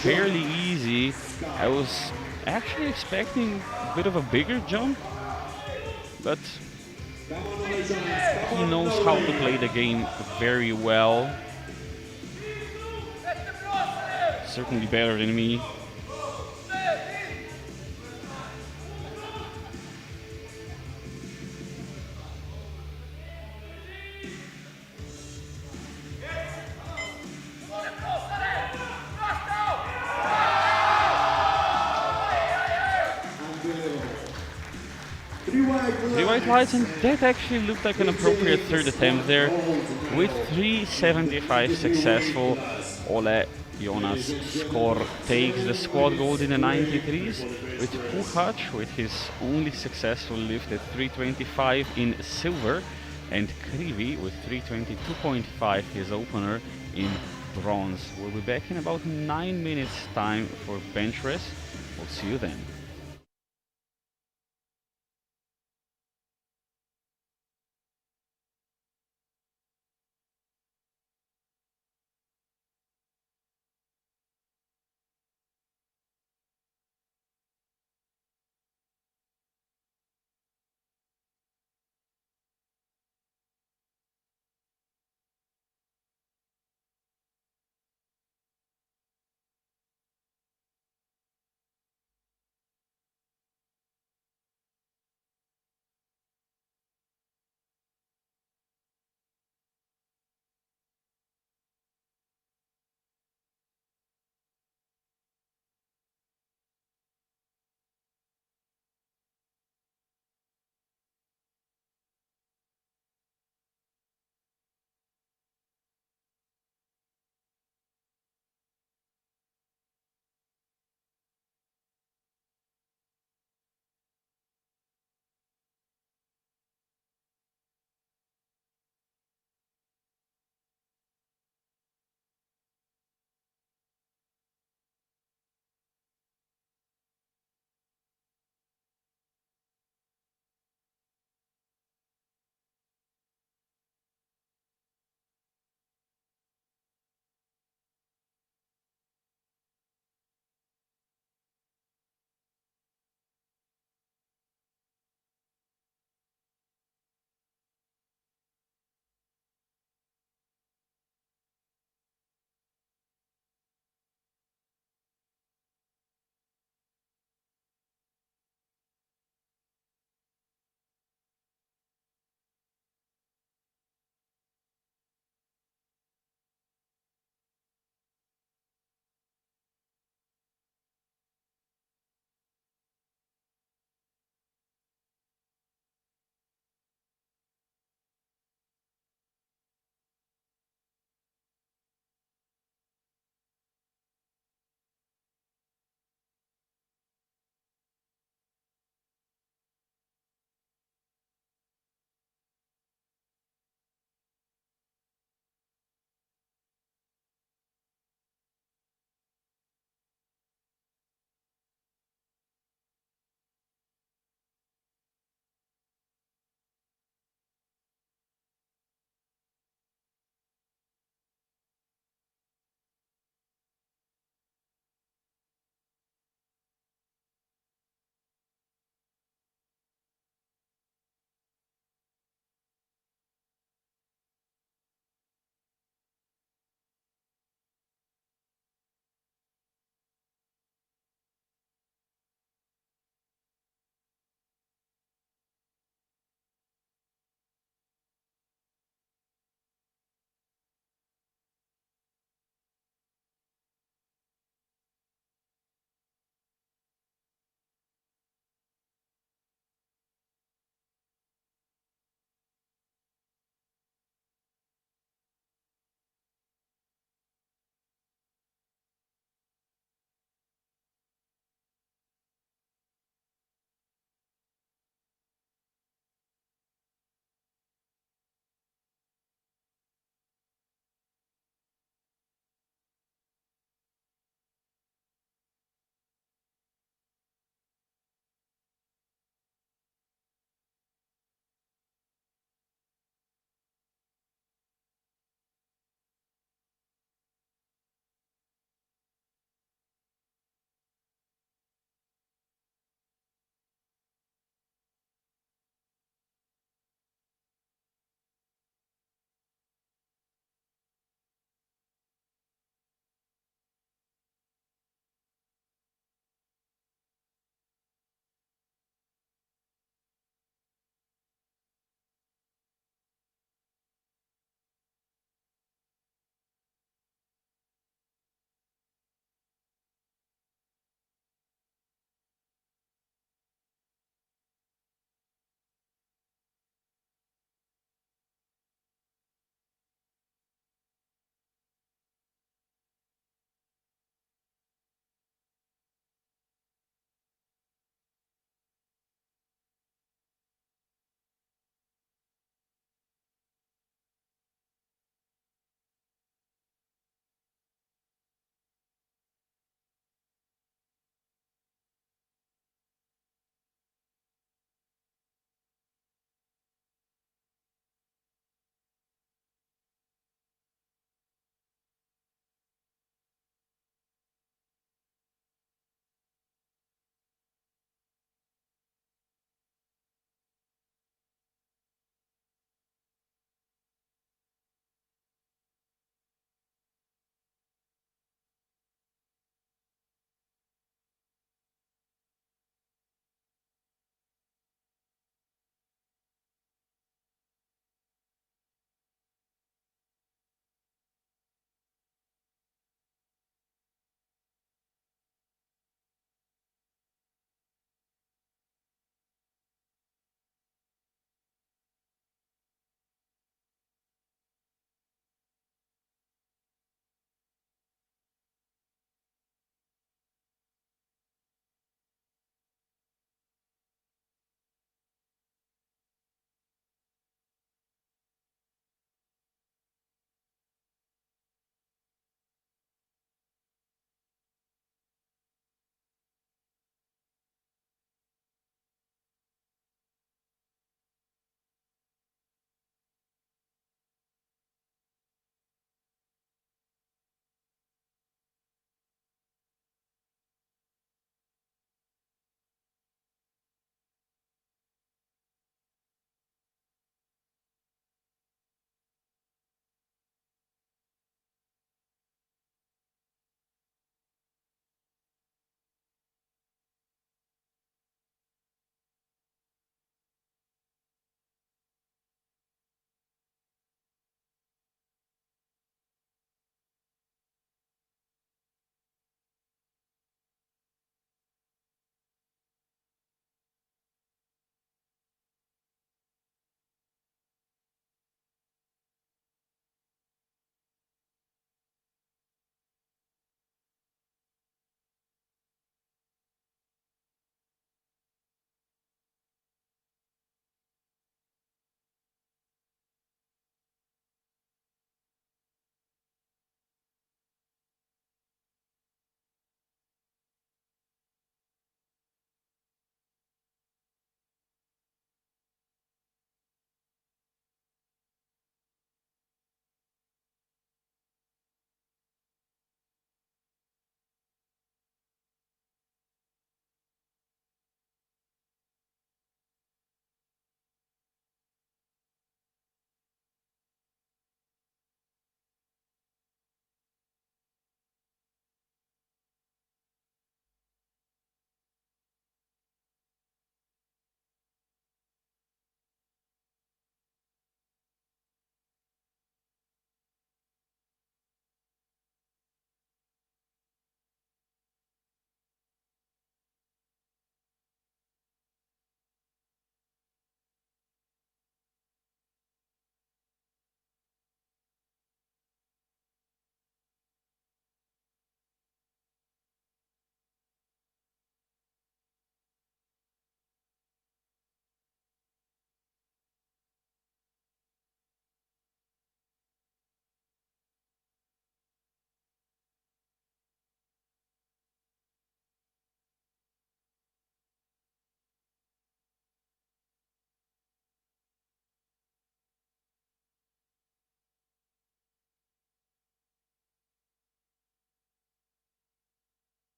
fairly easy. I was actually expecting a bit of a bigger jump, but he knows how to play the game very well. Certainly better than me. Three white lights, and that actually looked like an appropriate third attempt there. With 375 successful, Ole Jonas Skor takes the squad gold in the 93s, with Puhacz with his only successful lift at 325 in silver, and Krivi with 322.5, his opener, in bronze. We'll be back in about 9 minutes time for bench rest. We'll see you then.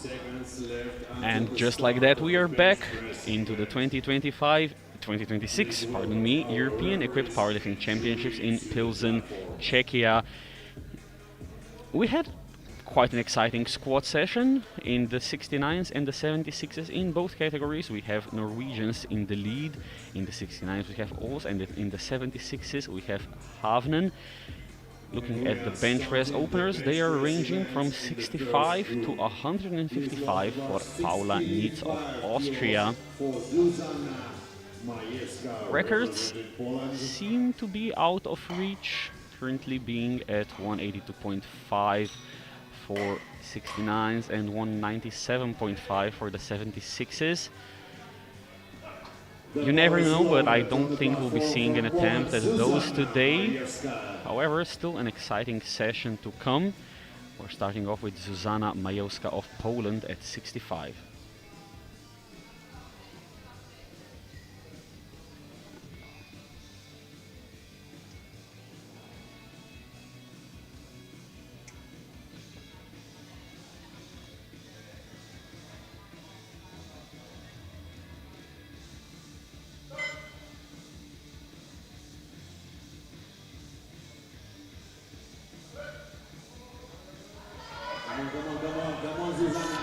seconds left. And just like that, we are back into the 2026, pardon me, European Equipped Powerlifting Championships in Pilsen, Czechia. We had quite an exciting squat session in the 69s and the 76s in both categories. We have Norwegians in the lead. In the 69s we have Ols, and in the 76s we have Havnen. Looking at the bench press openers, they are ranging from 65 to 155 for Paula Nietz of Austria. Records seem to be out of reach, currently being at 182.5 for 69s and 197.5 for the 76s. You never know, but I don't think we'll be seeing an attempt at those today. However, still an exciting session to come. We're starting off with Zuzana Majowska of Poland at 65.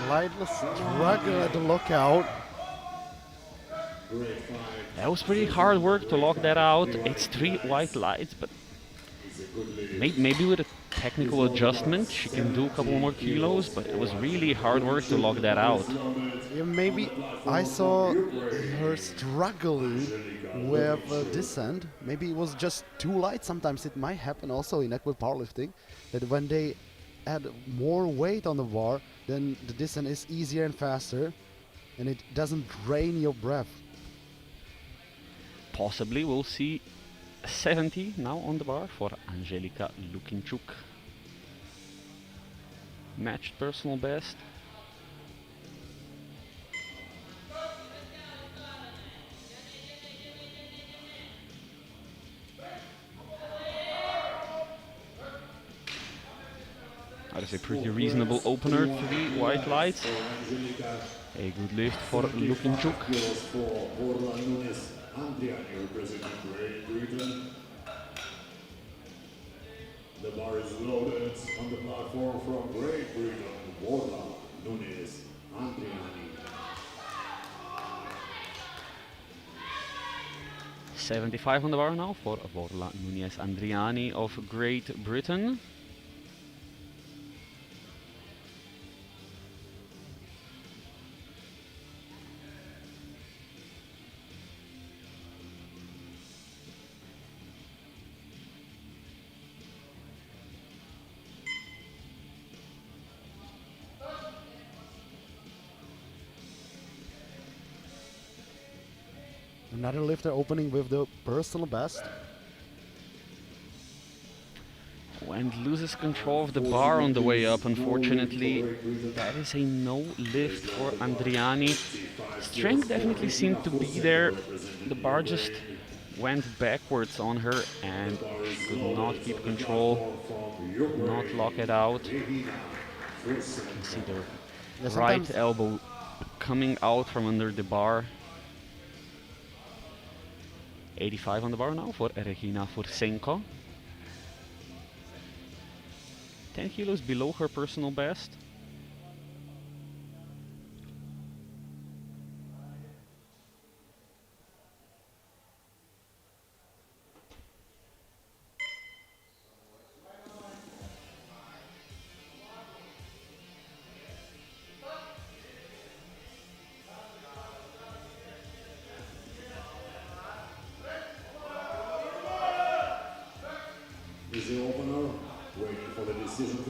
Slightly struggle at the lockout. That was pretty hard work to lock that out. It's 3 white lights, but maybe with a technical adjustment she can do a couple more kilos, but it was really hard work to lock that out. Yeah, maybe I saw her struggling with descent. Maybe it was just too light. Sometimes it might happen also in equine powerlifting that when they add more weight on the bar, then the descent is easier and faster, and it doesn't drain your breath. Possibly we'll see 70 now on the bar for Angelika Lukinchuk. Matched personal best. That is a pretty reasonable opener to the white lights. A good lift for Lukinchuk. The bar is loaded on the platform from Great Britain, Borla, Nunes, Andriani. 75 on the bar now for Borla Nunes Andriani of Great Britain. Another lifter opening with the personal best. And loses control of the bar on the way up, unfortunately. That is a no lift for Andriani. Strength definitely seemed to be there. The bar just went backwards on her and she could not keep control, not lock it out. You can see the right elbow coming out from under the bar. 85 on the bar now for Regina Fursenko. 10 kilos below her personal best.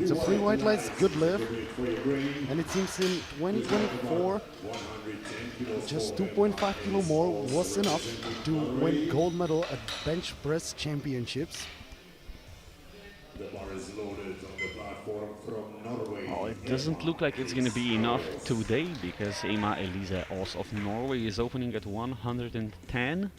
So 3 white lights, good lift, and it seems in 2024 just 2.5 kilo more was enough to win gold medal at bench press championships. The bar is loaded on the platform from Norway. Oh, it doesn't look like it's gonna be enough today because Emma Elise Aas of Norway is opening at 110.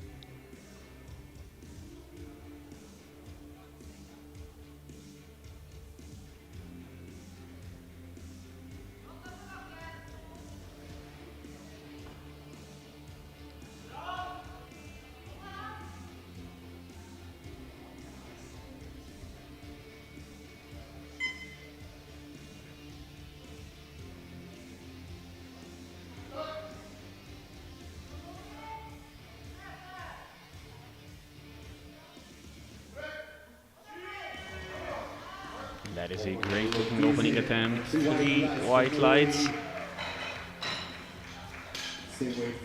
That is a great looking opening attempt. 3 white lights.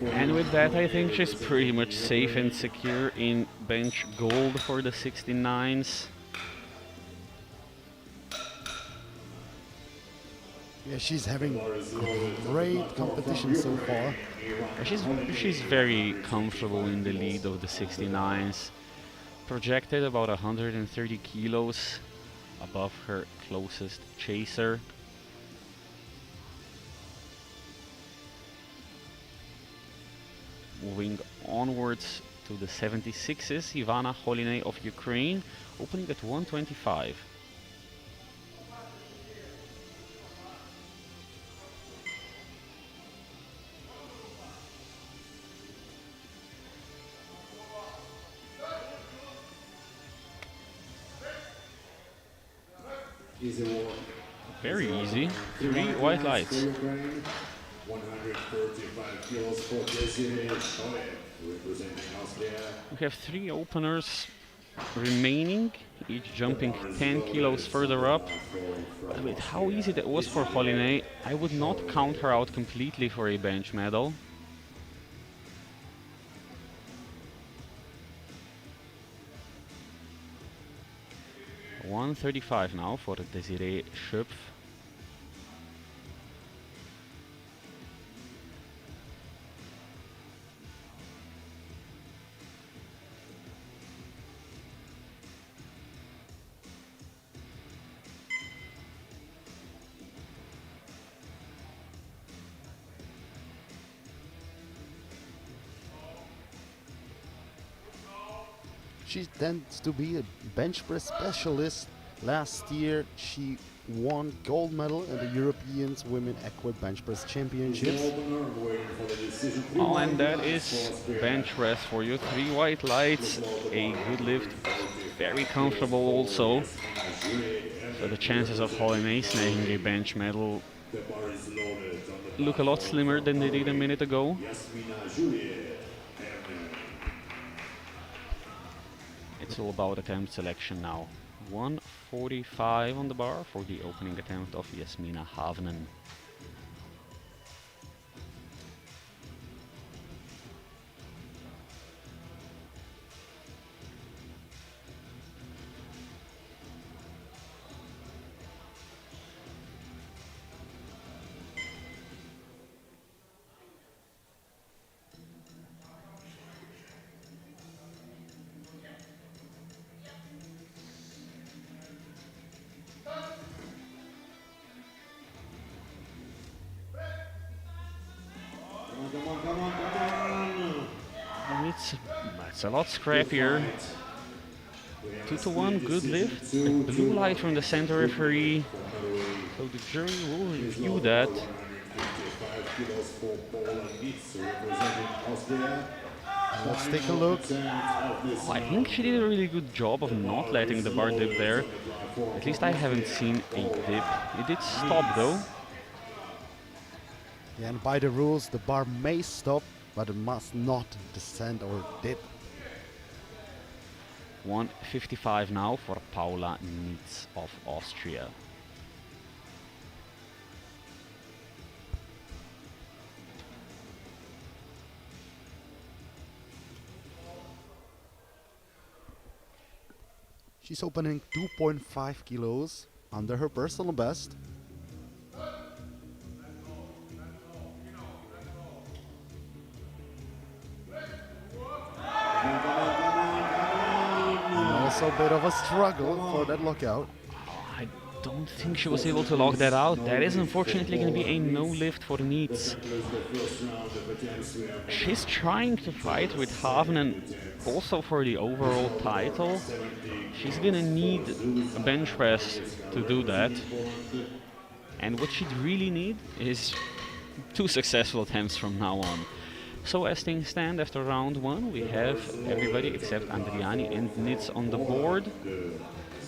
And with that, I think she's pretty much safe and secure in bench gold for the 69s. Yeah, she's having great competition so far. She's very comfortable in the lead of the 69s. Projected about 130 kilos above her closest chaser. Moving onwards to the 76s, Ivana Holinay of Ukraine, opening at 125. Very easy. 3 white lights. 135 kilos for Desiree Schoeff, representing Austria. We have 3 openers remaining, each jumping 10 kilos further up. But with how easy that was for Holinay, I would not count her out completely for a bench medal. $135 now for Desiree Schoeff. She tends to be a bench press specialist. Last year she won gold medal in the European Women Equip Bench Press Championships. Oh, and that is bench press for you. 3 white lights, a good lift, very comfortable also. So the chances of Holinay snagging a bench medal look a lot slimmer than they did a minute ago. It's all about attempt selection now. 145 on the bar for the opening attempt of Jasmina Havnen. It's a lot scrappier. 2-1, good lift. A blue light from the center referee. So the jury will review that. Let's take a look. Oh, I think she did a really good job of not letting the bar dip there. At least I haven't seen a dip. It did stop though. Yeah, and by the rules, the bar may stop, but it must not descend or dip. 155 now for Paula Nietz of Austria. She's opening 2.5 kilos under her personal best. Also a bit of a struggle for that lockout. I don't think she was able to lock that out. That is unfortunately going to be a no lift for Nietz. She's trying to fight with Havnen also for the overall title. She's going to need a bench press to do that. And what she'd really need is 2 successful attempts from now on. So as things stand after round 1, we have everybody except Andriani and Nietz on the board.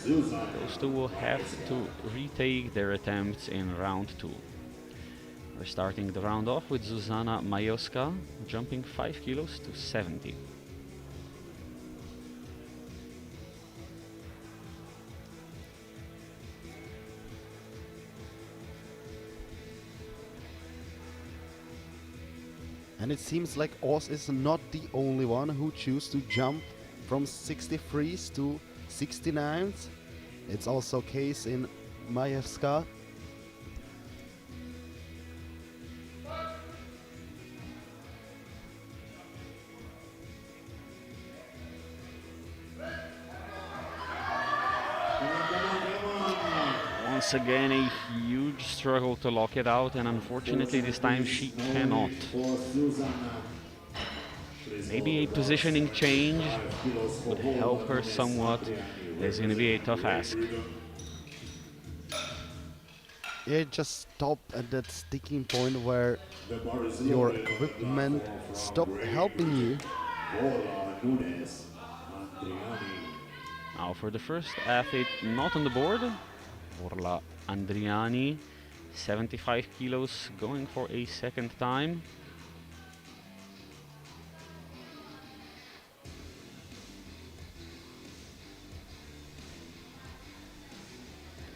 Those two will have to retake their attempts in round 2. We're starting the round off with Zuzana Majowska, jumping 5 kilos to 70. And it seems like Oz is not the only one who chooses to jump from 63s to 69s. It's also case in Majewska. Once again, a huge struggle to lock it out, and unfortunately this time she cannot. Maybe a positioning change would help her somewhat. It's going to be a tough ask. Yeah, just stop at that sticking point where your equipment stop helping you. Now for the first athlete not on the board, Orla Andriani, 75 kilos, going for a second time.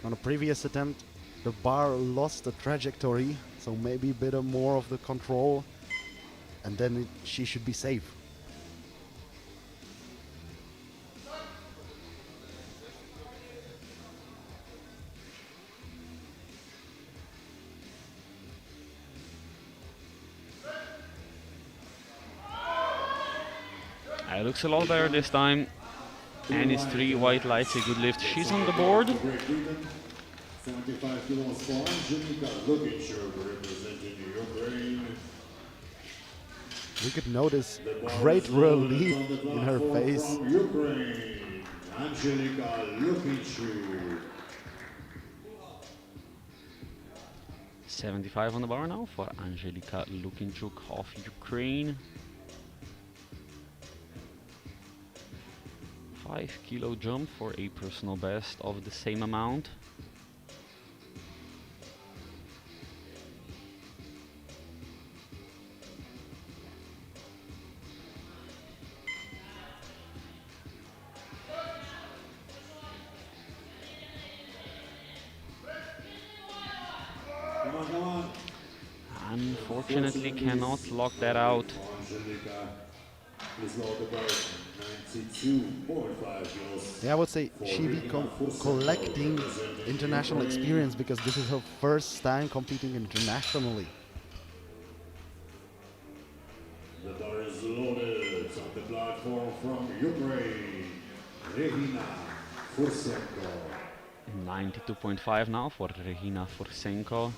On a previous attempt, the bar lost the trajectory, so maybe a bit more of the control, and then she should be safe. It looks a lot better this time. And it's 3 white lights, a good lift. She's on the board. 75 kilos for Angelika Lukic, representing Ukraine. We could notice great relief in her face. Ukraine, Angelika Lukic. 75 on the bar now for Angelika Lukinchuk of Ukraine. 5-kilo jump for a personal best of the same amount. Unfortunately cannot lock that out. Yeah, I would say she be collecting international experience because this is her first time competing internationally. The bar is loaded on the platform from Ukraine, Regina Fursenko. 92.5 now for Regina Fursenko.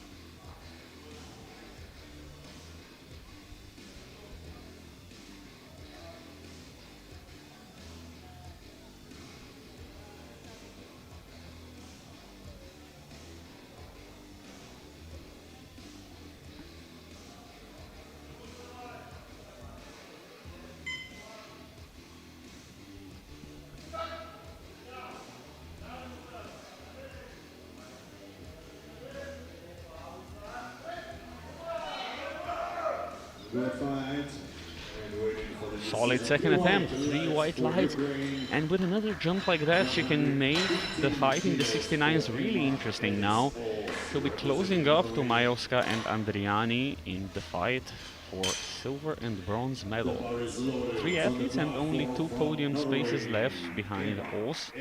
Solid second attempt, 3 white lights, and with another jump like that she can make the fight in the 69s really interesting now. She'll be closing up to Majewska and Andriani in the fight for silver and bronze medal. 3 athletes and only 2 podium spaces left behind Oz.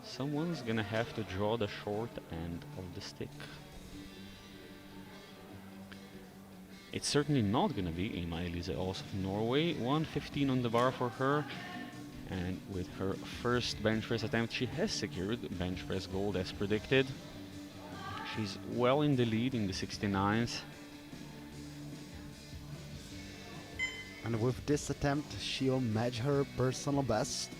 Someone's gonna have to draw the short end of the stick. It's certainly not going to be a Maja-Lise Aas of Norway. 115 on the bar for her. And with her first bench press attempt, she has secured bench press gold as predicted. She's well in the lead in the 69s. And with this attempt, she'll match her personal best.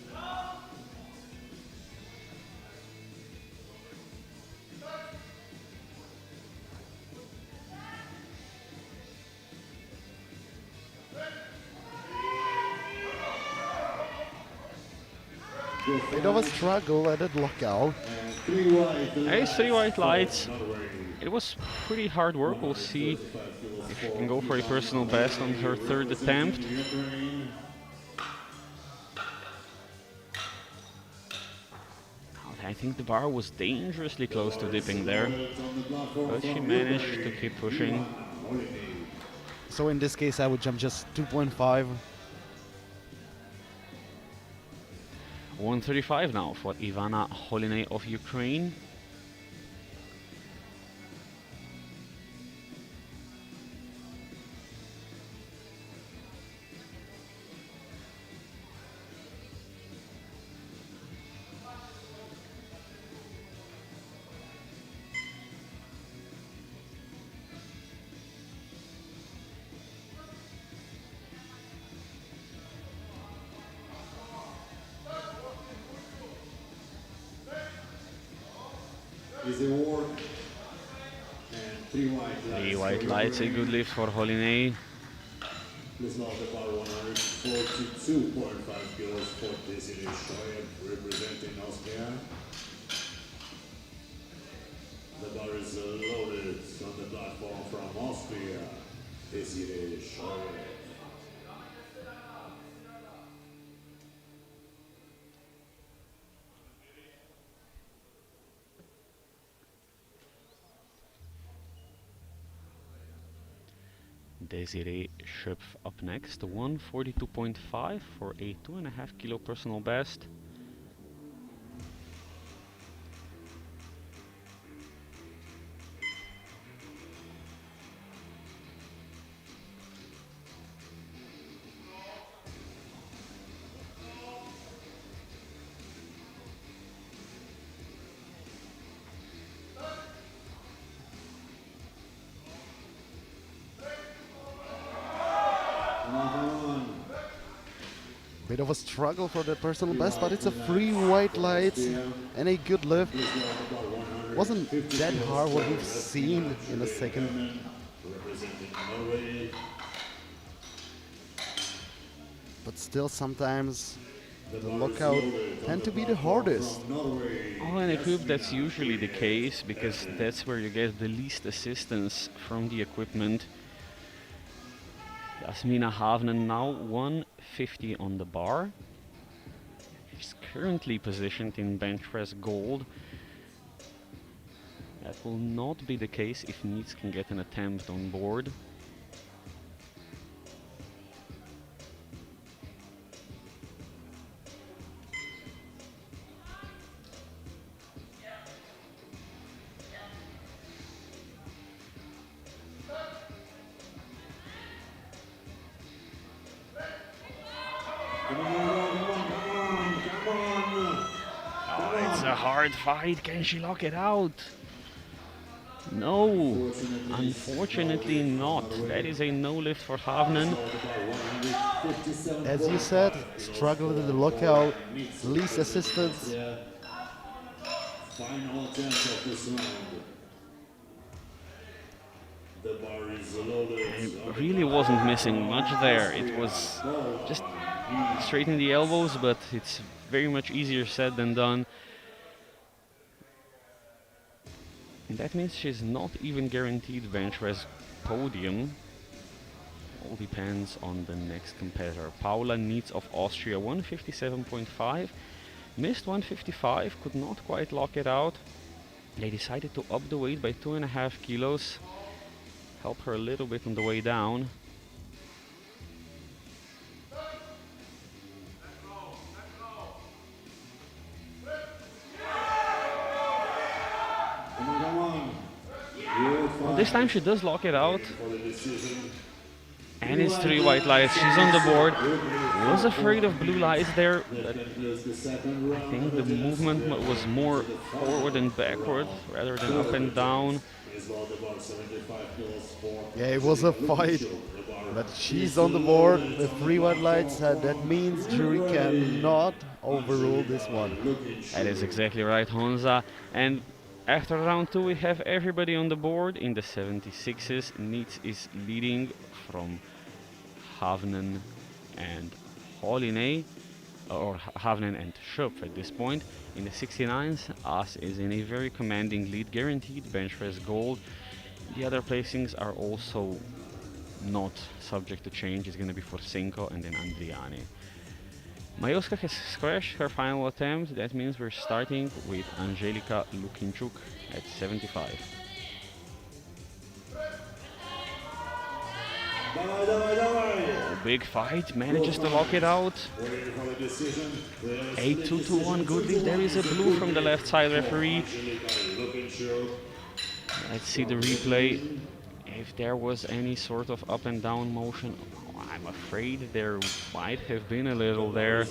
Bit of a struggle at that lockout. Ace 3 white lights. It was pretty hard work. We'll see if she can go for a personal best on her third attempt. I think the bar was dangerously close to dipping there, but she managed to keep pushing. So in this case, I would jump just 2.5. 135 now for Ivana Holinay of Ukraine. Easy work. And 3 white lights. 3 white lights, a good lift for Holinay. Please note the bar 142.5 kilos for Desiree Scheuer, representing Austria. The bar is loaded on the platform from Austria, Desiree Scheuer. Desiree Schöpf up next, 142.5 for a 2.5 kilo personal best. Bit of a struggle for the personal best, but it's a 3 white lights and a good lift. Wasn't that hard what we've seen in a second. But still sometimes the lockout tend to be the hardest. Oh, and I hope that's usually the case, because that's where you get the least assistance from the equipment. Jasmina Havnen now 150 on the bar. She's currently positioned in bench press gold. That will not be the case if Nietz can get an attempt on board. It's a hard fight. Can she lock it out? No, unfortunately not. That is a no lift for Havnen. As you said, struggle with the lockout, least assistance. Final attempt of this round. The bar is loaded. I really wasn't missing much there. It was just straighten the elbows, but it's very much easier said than done. And that means she's not even guaranteed bench press podium. All depends on the next competitor. Paula Nietz of Austria, 157.5. Missed 155, could not quite lock it out. They decided to up the weight by 2.5 kilos. Help her a little bit on the way down. Well, this time she does lock it out. And it's 3 white lights. She's on the board. Was afraid of blue lights there, but I think the movement was more forward and backward rather than up and down. Yeah, it was a fight, but she's on the board with 3 white lights. That means jury cannot overrule this one. That is exactly right, Honza. And after round 2, we have everybody on the board in the 76s. Nietz is leading from Havnen and Holinay, or Havnen and Schöpf at this point. In the 69s, As is in a very commanding lead, guaranteed bench press gold. The other placings are also not subject to change. It's going to be for Senko and then Andriani. Majoska has crashed her final attempt. That means we're starting with Angelika Lukinchuk at 75. Oh, big fight, manages to lock it out. 8-2 to 1, good lead. There is a blue from the left side referee. Let's see the replay. If there was any sort of up and down motion, I'm afraid there might have been a little there.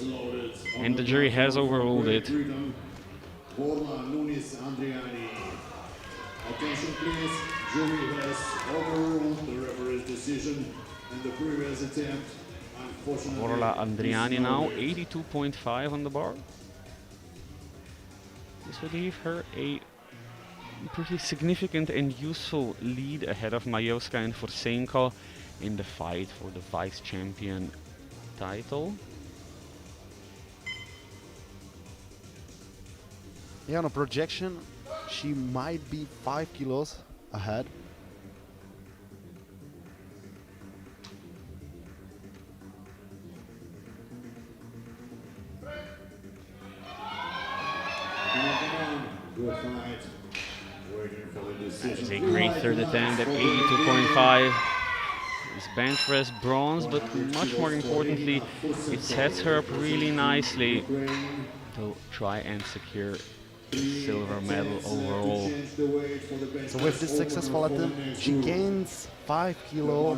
And the jury has overruled it. Attention please, jury has overruled the referee's decision and the previous attempt. Borla Andriani now, 82.5 on the bar. This would give her a pretty significant and useful lead ahead of Majewska and Forsenko in the fight for the vice champion title. Yeah, on a projection, she might be 5 kilos ahead. Good fight. Waiting for the decision. That is a great third attempt at 82.5. It's bench press bronze, but much more importantly, it sets her up really nicely to try and secure the silver medal overall. So with this successful attempt, she gains 5 kilo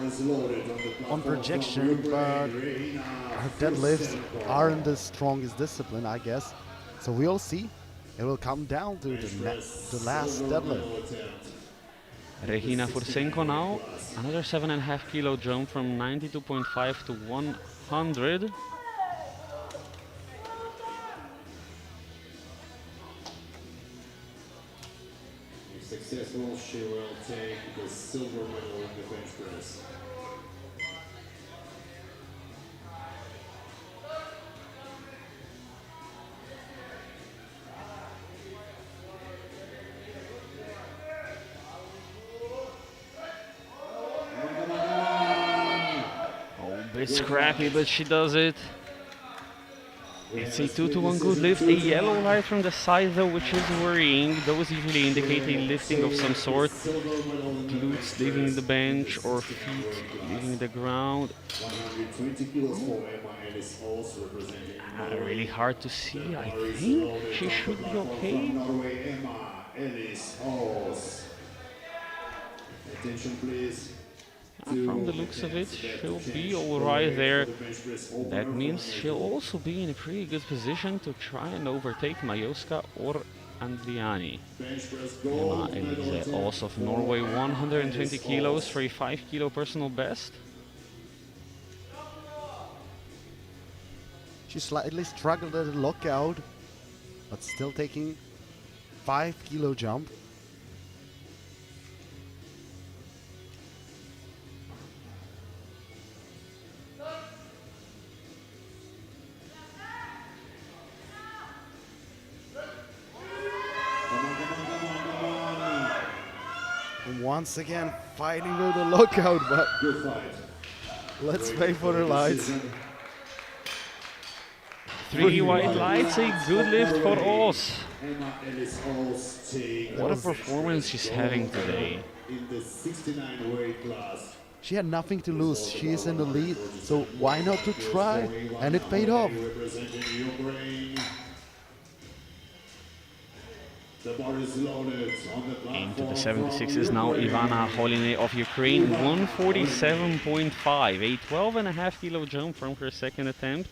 on projection, but her deadlifts aren't the strongest discipline, I guess. So we'll see. It will come down to the last deadlift. Regina Forsenko now, another 7.5 kilo jump from 92.5 to 100. If successful, she will take the silver medal in the bench press. Bit scrappy, but she does it. It's a 2 to 1 good lift. A yellow light from the side though, which is worrying. Those usually indicate a lifting of some sort. Glutes leaving the bench or feet leaving the ground. 120 kilos for Emma Ellis Halls representing really hard to see. I think she should be okay. Norway, Emma Ellis Halls. Attention please. From the looks of it, she'll be alright there. That means she'll also be in a pretty good position to try and overtake Majewska or Andriani. Emma Elise, also of Norway, 120 kilos for a 5 kilo personal best. She slightly struggled at the lockout, but still taking 5 kilo jump. Once again fighting with the lockout, but let's wait for the lights. 3 white lights, a good lift for Oz. What a performance she's having today. In the 69 weight class. She had nothing to lose. She is in the lead, so why not to try? And it paid off. The bar is loaded on the platform. Into the 76s now Ivana Holinay of Ukraine, 147.5, a 12.5 kilo jump from her second attempt.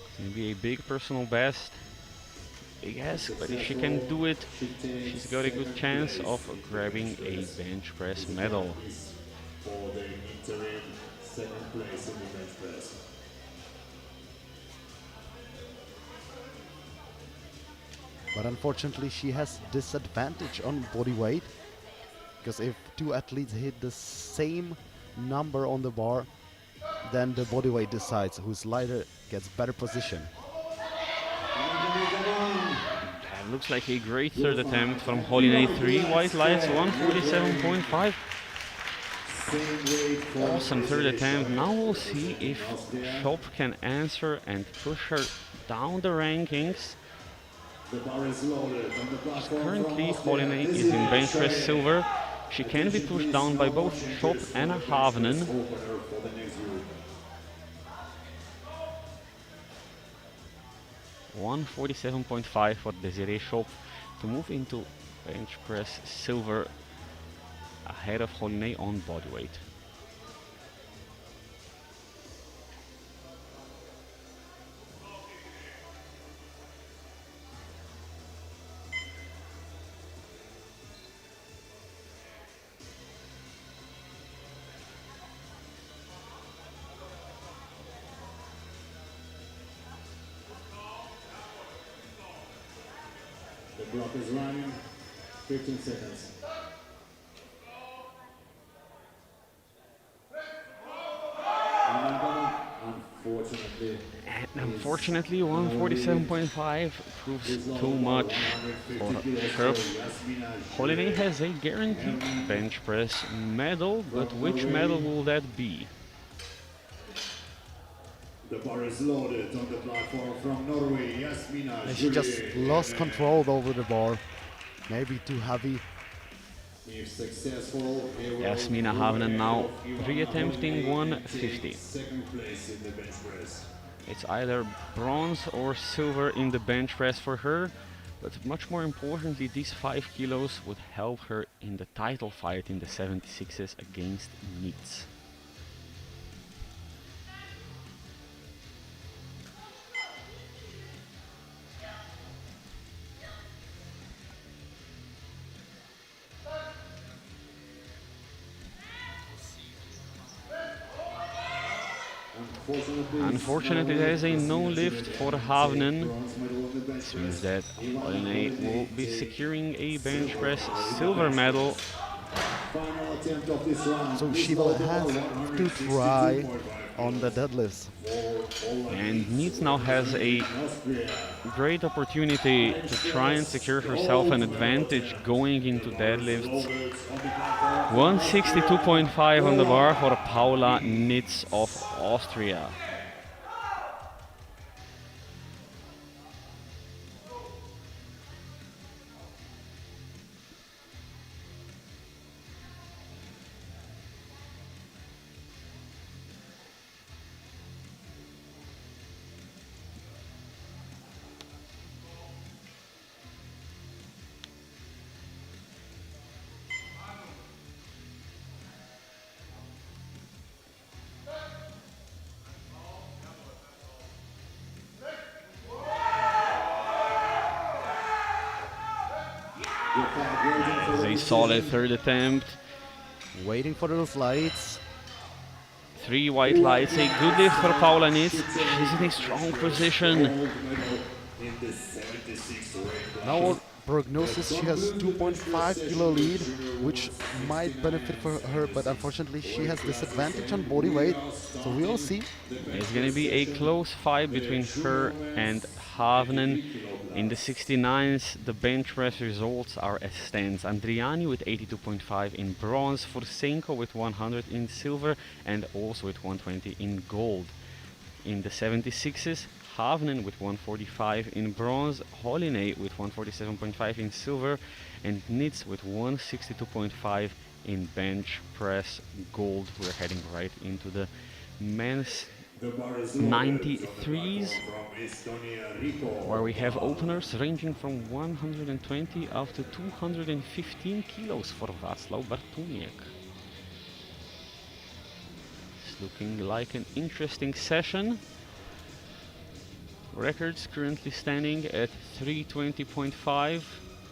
It's going to be a big personal best. Big ask, but if she can do it, she's got a good chance of grabbing a bench press medal. For the interim second place in the bench press. But unfortunately, she has disadvantage on body weight, because if two athletes hit the same number on the bar, then the body weight decides who's lighter gets better position. That looks like a great third attempt from Holinay. 3 white lights, 147.5. Awesome third attempt. Now we'll see if Shop can answer and push her down the rankings. The bar is loaded on the platform. Currently, Holinay is in bench press silver. She can be pushed down by both Schopp and Havnen. Opener for the next group. 147.5 for Desiree Schopp to move into bench press silver ahead of Holinay on bodyweight. The clock is running. 15 seconds. Unfortunately, And unfortunately, 147.5 proves too much for Schopp. Holinay has a guaranteed bench press medal, but which medal will that be? the bar is loaded on the platform from Norway, Jasmina And she just lost control over the bar. Maybe too heavy. If successful, Jasmina Havnen now re-attempting 150. second place in the bench press. It's either bronze or silver in the bench press for her, but much more importantly, these 5 kilos would help her in the title fight in the 76s against Nitz. Unfortunately, there is a no lift for Havnen. This means that Holinay will be securing a bench press silver medal. Final attempt of this round. So she will have to try on the deadlifts. And Nitz now has a great opportunity to try and secure herself an advantage going into deadlifts. 162.5 on the bar for Paula Nitz of Austria. This is a solid third attempt. Waiting for those lights. 3 white lights, a good lift for Paula Nitz. She's in a strong position. In the 76 weight Now our prognosis, she has 2.5 kilo lead, which might benefit for her, but unfortunately she has disadvantage on body weight. So we'll see. It's going to be a close fight between her and Havnen. In the 69s, the bench press results are as stands. Andriani with 82.5 in bronze, Fursenko with 100 in silver, and also with 120 in gold. In the 76s, Havnen with 145 in bronze, Holinay with 147.5 in silver, and Nitz with 162.5 in bench press gold. We're heading right into the men's 93s, where we have openers ranging from 120 up to 215 kilos for Václav Bartuniek. It's looking like an interesting session. Records currently standing at 320.5,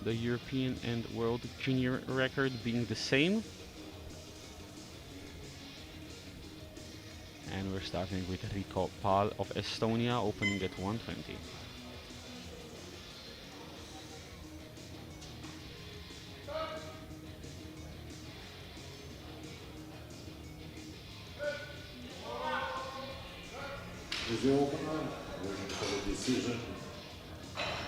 the European and World Junior record being the same. And we're starting with Rico Pal of Estonia, opening at 120. is the opener. Waiting for the decision.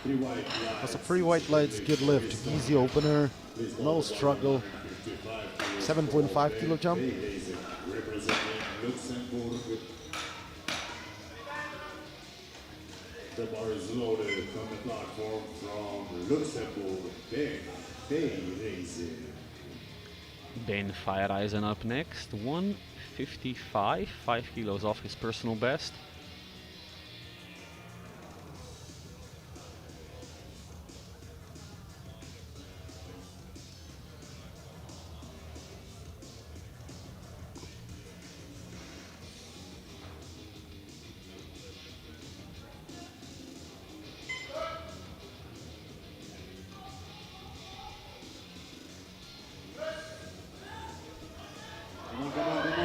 3 white lights. Also 3 white lights, good lift, easy opener, no struggle. 7.5 kilo jump. Representing Luxembourg. The bar is loaded on the platform from Luxembourg. Bay Racing. Ben Feiereisen up next, 155, 5 kilos off his personal best.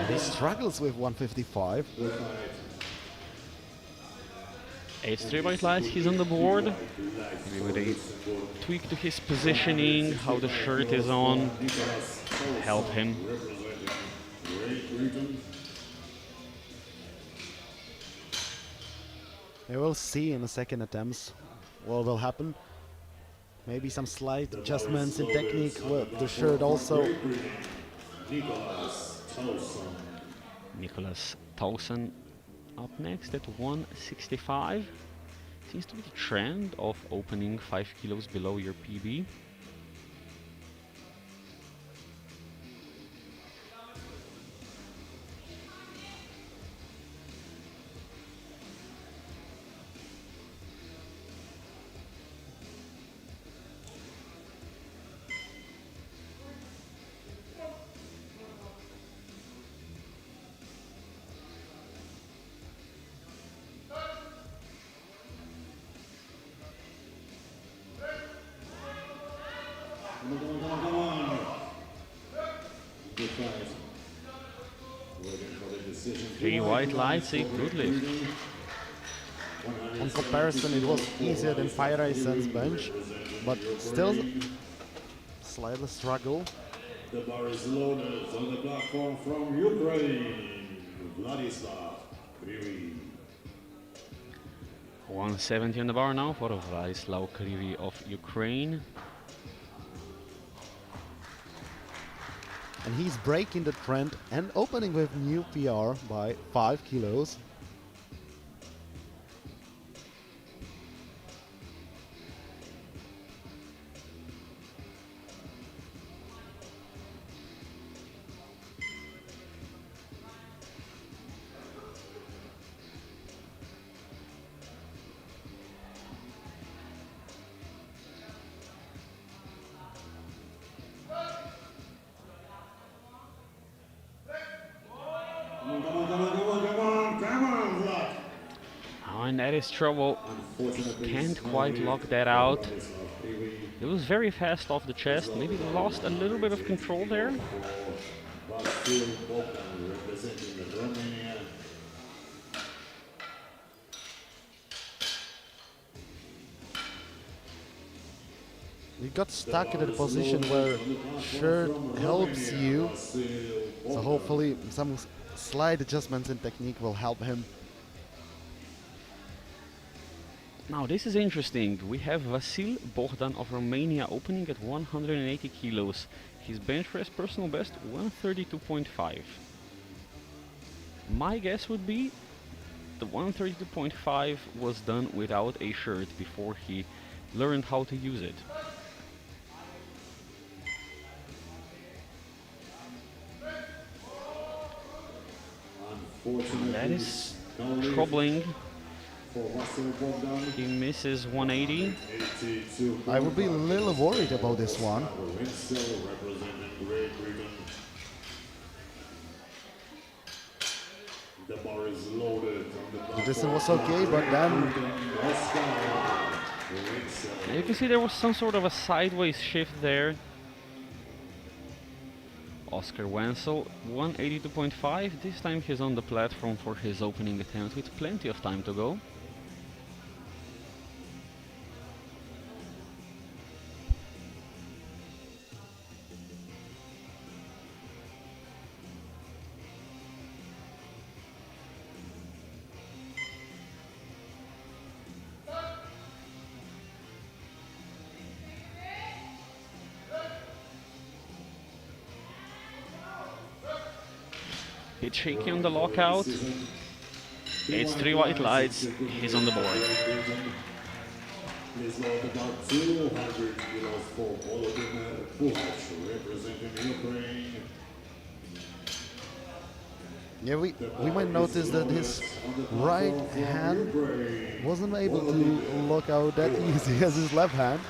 He struggles with 155. It's 3 white lights, he's on the board. Maybe with a tweak to his positioning, how the shirt is on, help him. We will see in the second attempts what will happen. Maybe some slight adjustments in technique with the shirt also. Nicholas Nicholas Towson up next at 165. Seems to be the trend of opening 5 kilos below your PB. Come on. Good fight. Waiting for the decision. 3 white lights, a good lift. On comparison, it was easier than Feiereisen's bench, but still slightly struggle. The bar is loaded on the platform from Ukraine, Vladislav Krivi. 170 on the bar now for Vladislav Krivi of Ukraine. And he's breaking the trend and opening with new PR by 5 kilos. And that is trouble. Can't quite lock that out. It was very fast off the chest. Maybe lost a little bit of control there. You got stuck in a position where shirt helps you. So hopefully some slight adjustments in technique will help him. Now this is interesting. We have Vasil Bogdan of Romania opening at 180 kilos. His bench press personal best 132.5. My guess would be the 132.5 was done without a shirt before he learned how to use it. That is troubling. He misses 180. I would be a little worried about this one. The bar is loaded. The distance was okay, but then You can see there was some sort of a sideways shift there. Oscar Wenzel, 182.5. This time he's on the platform for his opening attempt with plenty of time to go. Bit shaky on the lockout. It's 3 white lights. He's on the board. Please load about 200 kilos for Volodymyr Puhach, representing Ukraine. Yeah, we might notice that his right hand wasn't able to look out that easy as his left hand.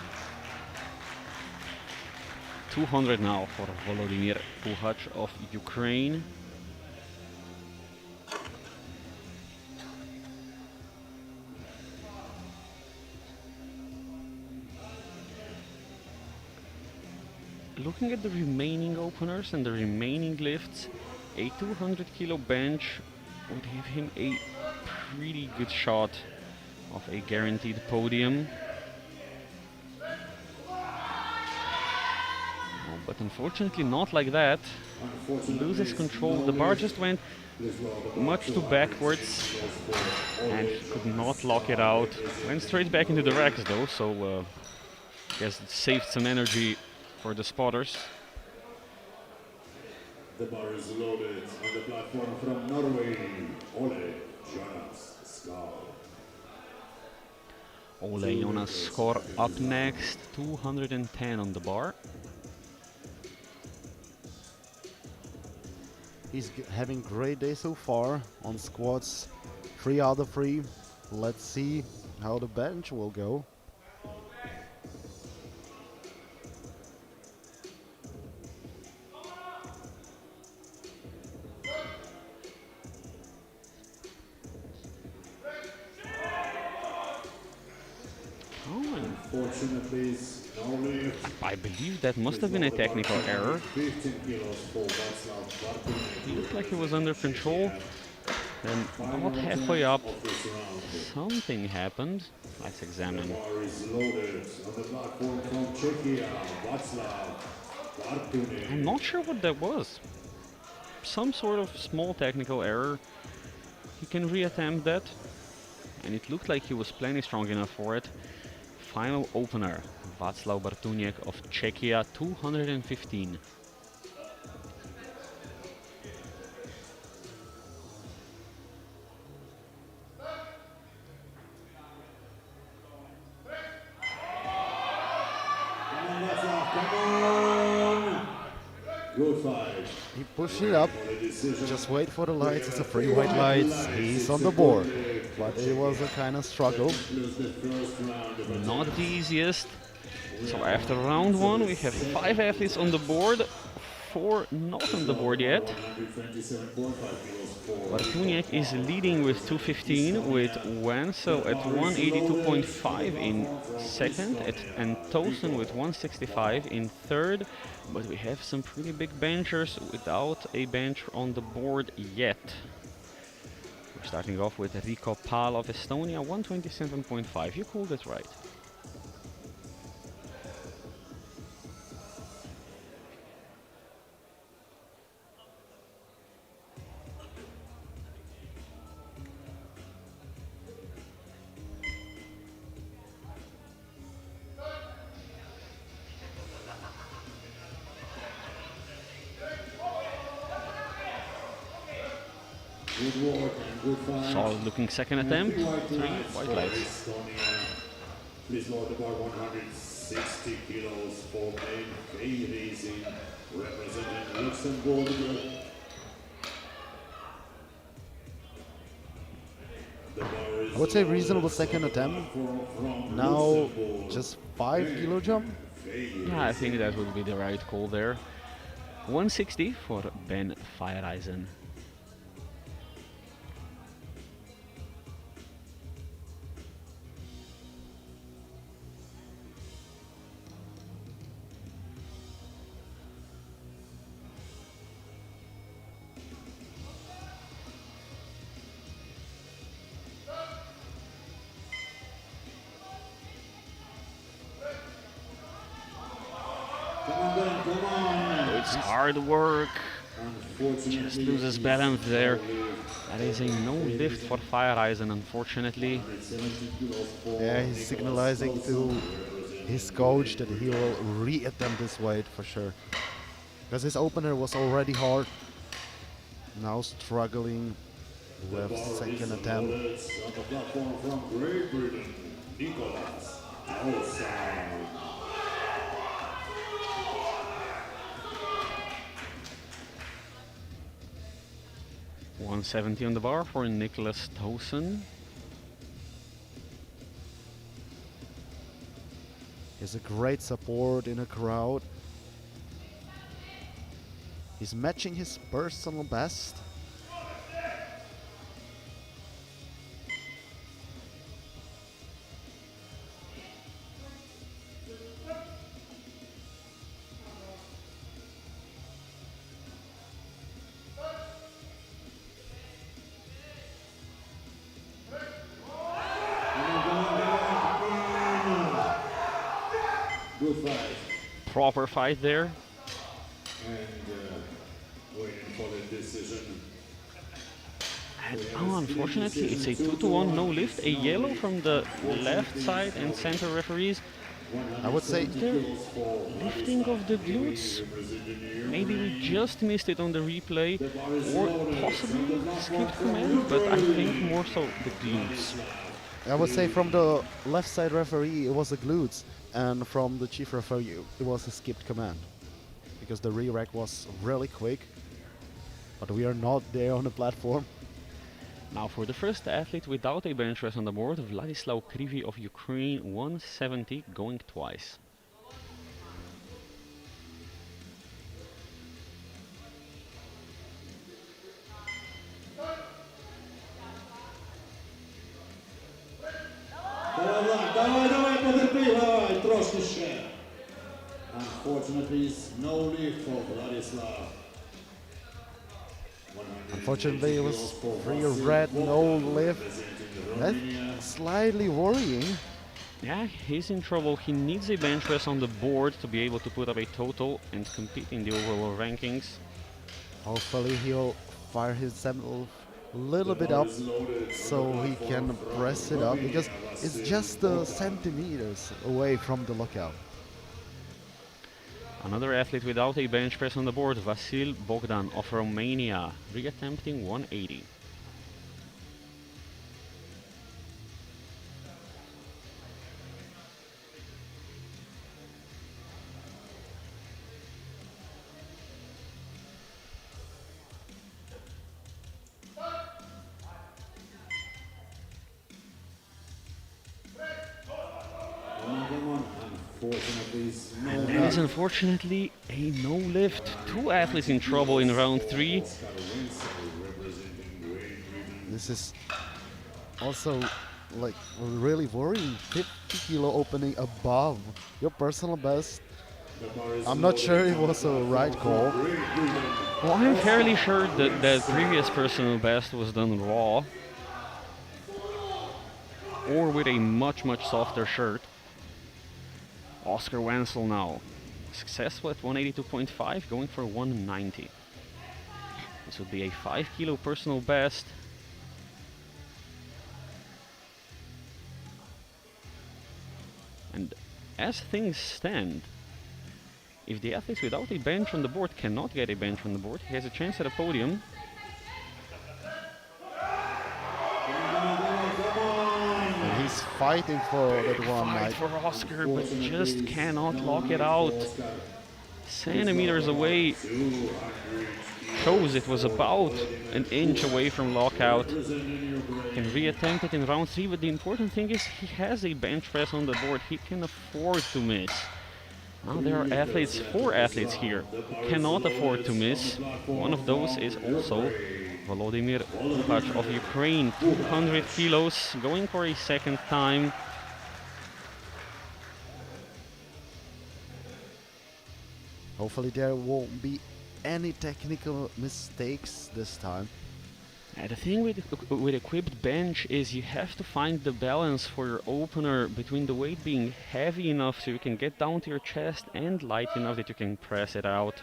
200 now for Volodymyr Puhach of Ukraine. Looking at the remaining openers and the remaining lifts, a 200 kilo bench would give him a pretty good shot of a guaranteed podium. Oh, but unfortunately not like that. Loses control. The bar just went much too backwards and he could not lock it out. Went straight back into the racks though, so I guess it saved some energy for the spotters. The bar is loaded on the platform from Norway, Ole Jonas Skar. Ole Jonas Skar up next, 210 on the bar. He's having great day so far on squats, 3 out of 3. Let's see how the bench will go. Unfortunately, no lift. I believe that must have been a technical error. 15 kilos for Václav Bartunek. He looked like he was under control. Then about halfway up, Of this round. something happened. Let's examine. The bar is loaded on the platform from Czechia, Václav Bartunek. I'm not sure what that was. Some sort of small technical error. He can reattempt that. And it looked like he was plenty strong enough for it. Final opener, Václav Bartunek of Czechia, 215. Come on, Václav, come on! Good fight. He pushed it up. For the decision. Just wait for the lights. It's a 3 white lights. He's on the board. But it was a kind of struggle. Lose the first round of attack. Not the easiest. So after round 1, we have 5 athletes on the board, 4 not on the board yet. 127.5 kilos for Bartunek is leading with 215, with Wenzel at 182.5 in second, and Tosen with 165 in third. But we have some pretty big benchers without a bench on the board yet. We're starting off with Rico Pal of Estonia, 127.5. You called it right. good work and good fight. Solid looking second attempt. 3 white for lights. Estonia. Please load the bar 160 kilos for NK Racing, representing Luxembourg. The bar is I would say reasonable second attempt. from Now Luxembourg. just 5 kilo jump. Yeah, I think that would be the right call there. 160 for Ben Feiereisen. Come on, Ben, come on. It's hard work. Unfortunately, Just loses balance there. That is a no lift for Feiereisen, unfortunately. 70 kilos for Yeah, he's signalizing to his coach that he will reattempt this weight for sure. Because his opener was already hard. Now struggling with second attempt. On the platform from Great Britain, Nicholas outside. 170 on the bar for Nicholas Towson. He's a great support in a crowd. He's matching his personal best. Good fight. Proper fight there. And waiting for the decision. And, oh, unfortunately, it's a 2-to-1 no lift. A yellow from the left side and center referees. I would say There, lifting of the glutes. Maybe we just missed it on the replay, or possibly skipped command, but I think more so the glutes. I would say from the left side referee it was the glutes, and from the chief referee it was a skipped command, because the re-rack was really quick, but we are not there on the platform. Now for the first athlete without a bench press on the board, Vladislav Krivi of Ukraine, 170, going twice. Давай, потерпи, давай, трошки ще. Unfortunately, it's no lift for Vladislav. Unfortunately it was free red, no lift. That's slightly worrying. Yeah, he's in trouble. He needs a bench press on the board to be able to put up a total and compete in the overall rankings. Hopefully he'll fire himself a little bit up so he can press it up, because it's just centimeters away from the lockout. Another athlete without a bench press on the board, Vasil Bogdan of Romania, reattempting 180. And that is unfortunately a no lift. Two athletes in trouble in round 3. This is also like really worrying. 50 kilo opening above your personal best. I'm not sure it was a right call. Well, I'm fairly sure that the previous personal best was done raw, or with a much softer shirt. Oscar Wenzel now, successful at 182.5, going for 190. This would be a 5 kilo personal best. And as things stand, if the athletes without a bench on the board cannot get a bench on the board, he has a chance at a podium. And he's fighting for that one Fight night. for Oscar, but just cannot lock it out. Centimeters away. Shows it was about an inch away from lockout. Can reattempt it in round 3, but the important thing is he has a bench press on the board. He can afford to miss. Now there are athletes, 4 athletes here, who cannot afford to miss. One of those is also Volodymyr Puchacz of Ukraine, 200 kilos, going for a second time. Hopefully there won't be any technical mistakes this time. The thing with equipped bench is you have to find the balance for your opener between the weight being heavy enough so you can get down to your chest and light enough that you can press it out.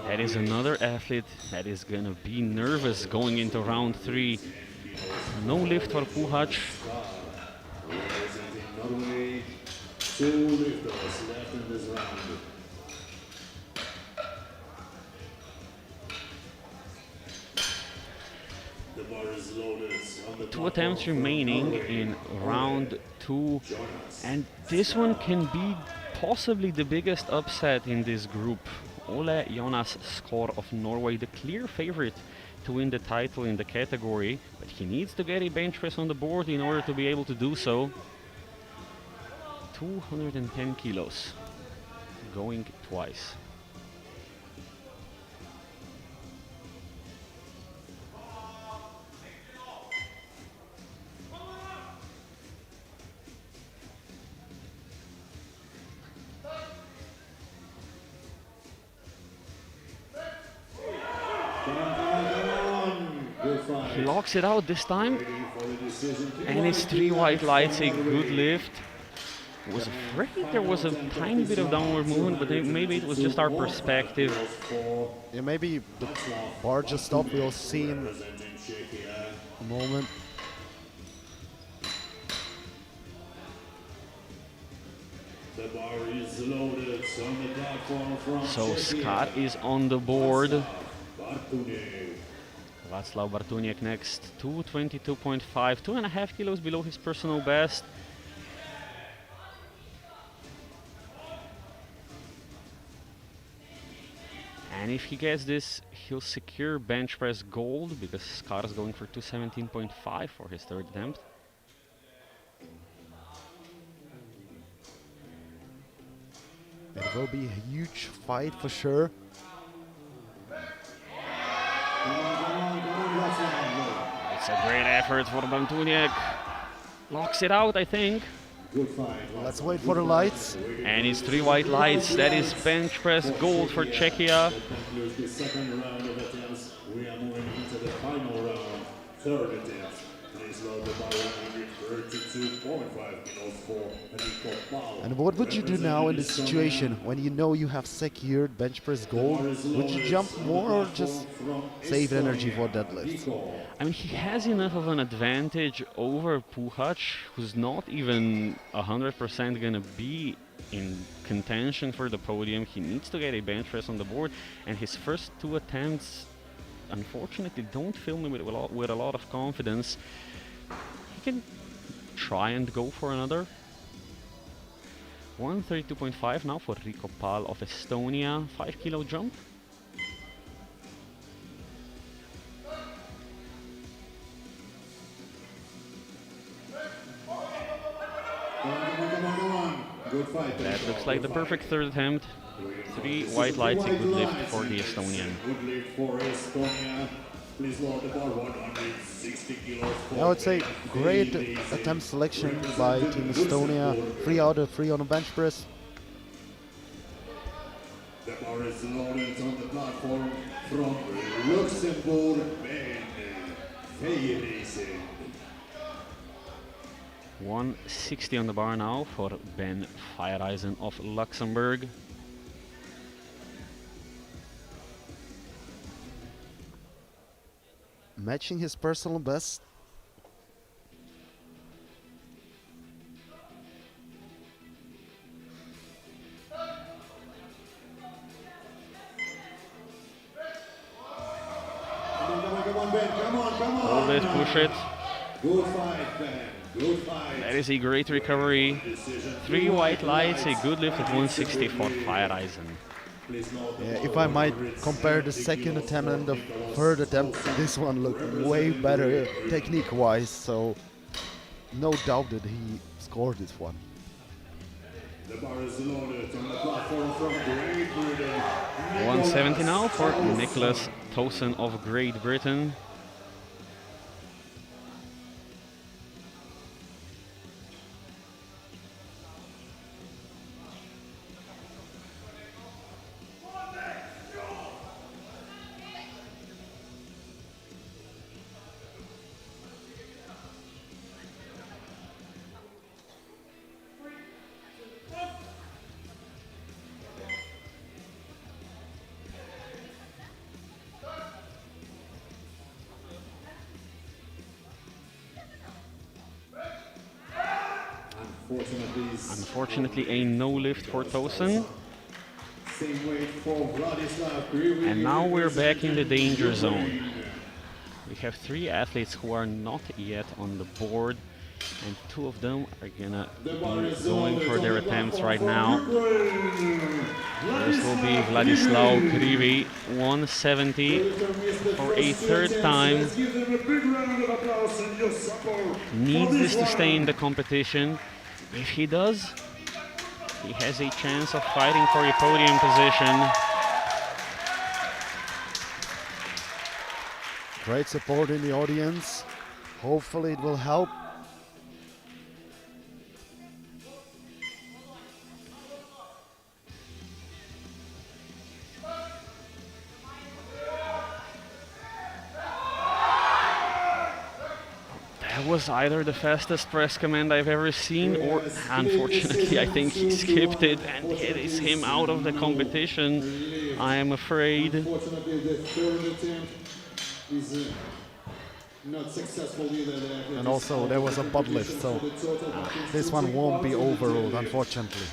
That is another athlete that is gonna be nervous going into round 3. No lift for Puchacz. Norway, 2 lifters left in this round. The bar is loaded on the 2 attempts remaining in round 2, and this one can be possibly the biggest upset in this group. Ole Jonas Skår of Norway, the clear favorite to win the title in the category, but he needs to get a bench press on the board in order to be able to do so. 210 kilos, going twice. He locks it out this time, and it's 3 white lights, a good lift. I was afraid there was a tiny bit of downward movement, but maybe it was just our perspective. Yeah, maybe the bar just stopped. We'll see in a moment. The bar is loaded on the platform from So Scott is on the board. Bartunek. Václav Bartunek next, 222.5, 2.5 kilos below his personal best. And if he gets this, he'll secure bench press gold because Scott is going for 217.5 for his third attempt. It will be a huge fight for sure. It's a great effort for Bartunek. Locks it out, I think. Good fight. Let's wait for the lights. And it's 3 white lights. That is bench press gold for Czechia. Concludes the second round of attempts. We are moving into the final round, third attempt. Please load the bar 132.5 kilos for Rico Paul. And what would you do now in this situation when you know you have secured bench press gold? Would you jump more or just save energy for deadlift? I mean, he has enough of an advantage over Puhac, who's not even 100% gonna be in contention for the podium. He needs to get a bench press on the board, and his first 2 attempts, unfortunately, don't fill me with a lot of confidence. He can try and go for another. 132.5 now for Rico Pal of Estonia, 5 kilo jump. Good fight. That looks like the perfect third attempt. 3 white lights, a good lift for the Estonian. Good lift for Estonia. Please load the bar 160 kilos. I would say great attempt selection by Team Estonia. 3 out of 3 on the bench press. The bar is loaded on the platform from Luxembourg, Ben Feyereisen. 160 on the bar now for Ben Feyereisen of Luxembourg. Matching his personal best. Come on, Ben. Come on. Hold it, push it. Good fight, Ben. Good fight. That is a great recovery. 3 white lights, a good lift at 160 for Feyereisen. Yeah, if I might compare the second attempt and the third attempt, this one looked way better technique-wise, so no doubt that he scored this one. The bar is loaded on the platform from Great Britain. 170 now for Nicholas Towson of Great Britain. Unfortunately, a no lift for Towson. Same weight for Vladislav. And now we're back in the danger zone. We have 3 athletes who are not yet on the board. And two of them are gonna be going for their attempts right now. First will be Vladislav Krivi, 170 for a third time. Needs this to stay in the competition. If he does, he has a chance of fighting for a podium position. Great support in the audience. Hopefully it will help. That was either the fastest press command I've ever seen, or unfortunately I think he skipped it and it is him out of the competition, I am afraid. Unfortunately, the third attempt is not successful either. And also there was a butt lift, so this one won't be overruled, unfortunately.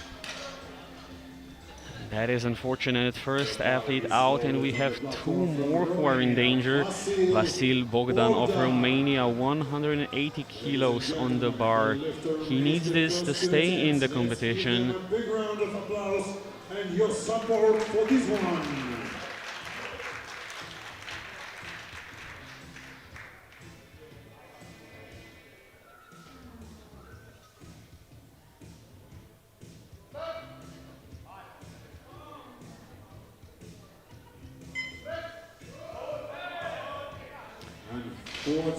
That is unfortunate. First athlete out, and we have two more who are in danger. Vasil Bogdan of Romania, 180 kilos on the bar. He needs this to stay in the competition. A big round of applause and your support for this one.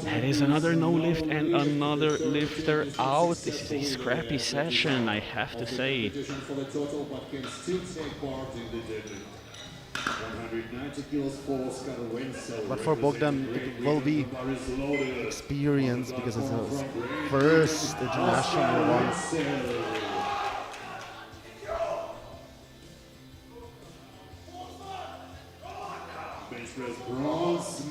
That is another no lift and another lifter out. This is a scrappy session, I have to say. For the total, but can still take part in the deadlift. 190 kilos for Oscar Wenzel. But for Bogdan it will be experience because it's his first international one.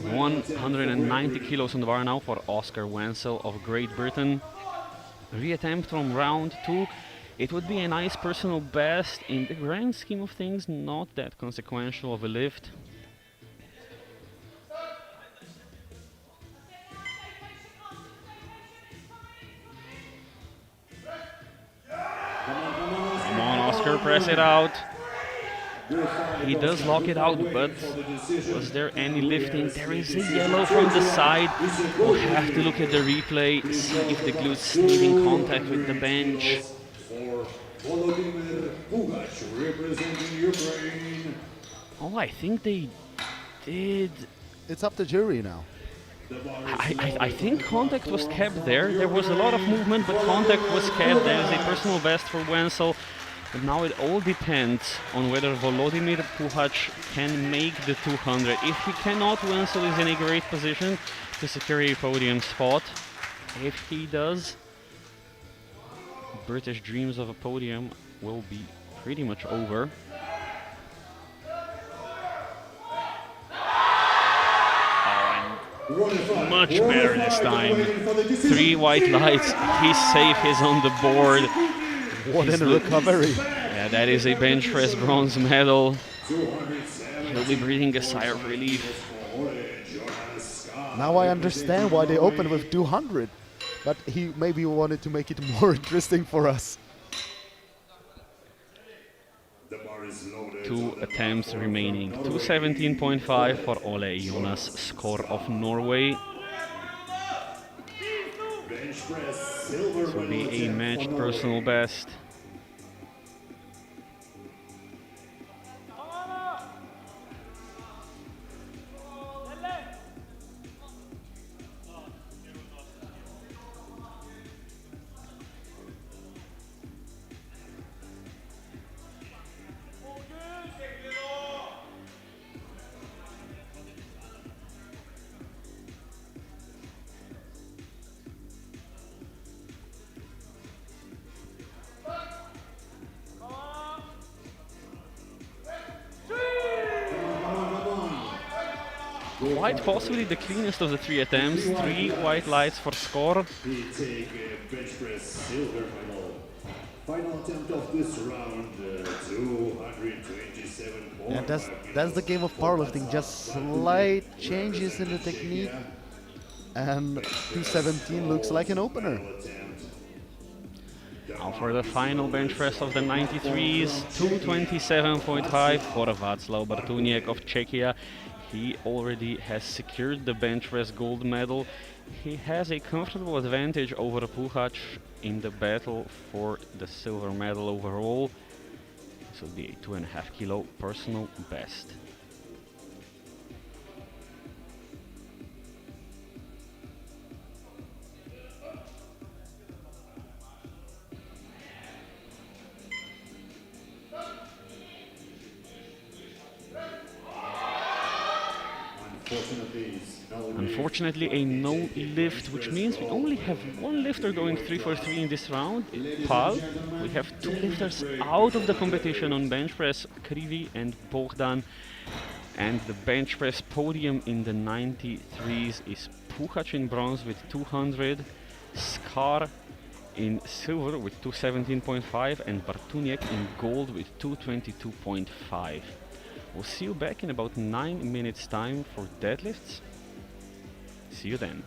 190 kilos on the bar now for Oscar Wenzel of Great Britain. Reattempt from round 2. It would be a nice personal best. In the grand scheme of things, not that consequential of a lift. Come on, Oscar, press it out. He does lock it out, but was there any lifting? There is a yellow from the side. We'll have to look at the replay, see if the glutes stayed in contact with the bench. Oh, I think they did. It's up to jury now. I think contact was kept there. There was a lot of movement, but contact was kept. There is a personal best for Wenzel. But now it all depends on whether Volodymyr Puhac can make the 200. If he cannot, Wenzel is in a great position to secure a podium spot. If he does, British dreams of a podium will be pretty much over. Much better this time. 3 white lights, he's safe, he's on the board. What a recovery. Yeah, that is a bench press bronze medal. He'll be breathing a sigh of relief. Now I understand why they opened with 200, but he maybe wanted to make it more interesting for us. 2 attempts remaining. 217.5 for Ole Jonas, score of Norway. This will be a matched personal best. Quite possibly the cleanest of the 3 attempts. 3 white lights for score. We take a bench press silver medal. Final attempt of this round, 227. And that's the game of powerlifting, just slight changes in the technique and 217 looks like an opener. Now for the final bench press of the 93s, 227.5 for Václav Bartuniek of Czechia. He already has secured the bench press gold medal. He has a comfortable advantage over Puchac in the battle for the silver medal overall. This will be a 2.5 kilo personal best. Unfortunately, a no lift, which means we only have one lifter going 3 for 3 in this round, Pal. We have two lifters out of the competition on bench press, Krivi and Bogdan. And the bench press podium in the 93s is Puchac in bronze with 200, Skar in silver with 217.5, and Bartuniek in gold with 222.5. We'll see you back in about 9 minutes time for deadlifts. See you then.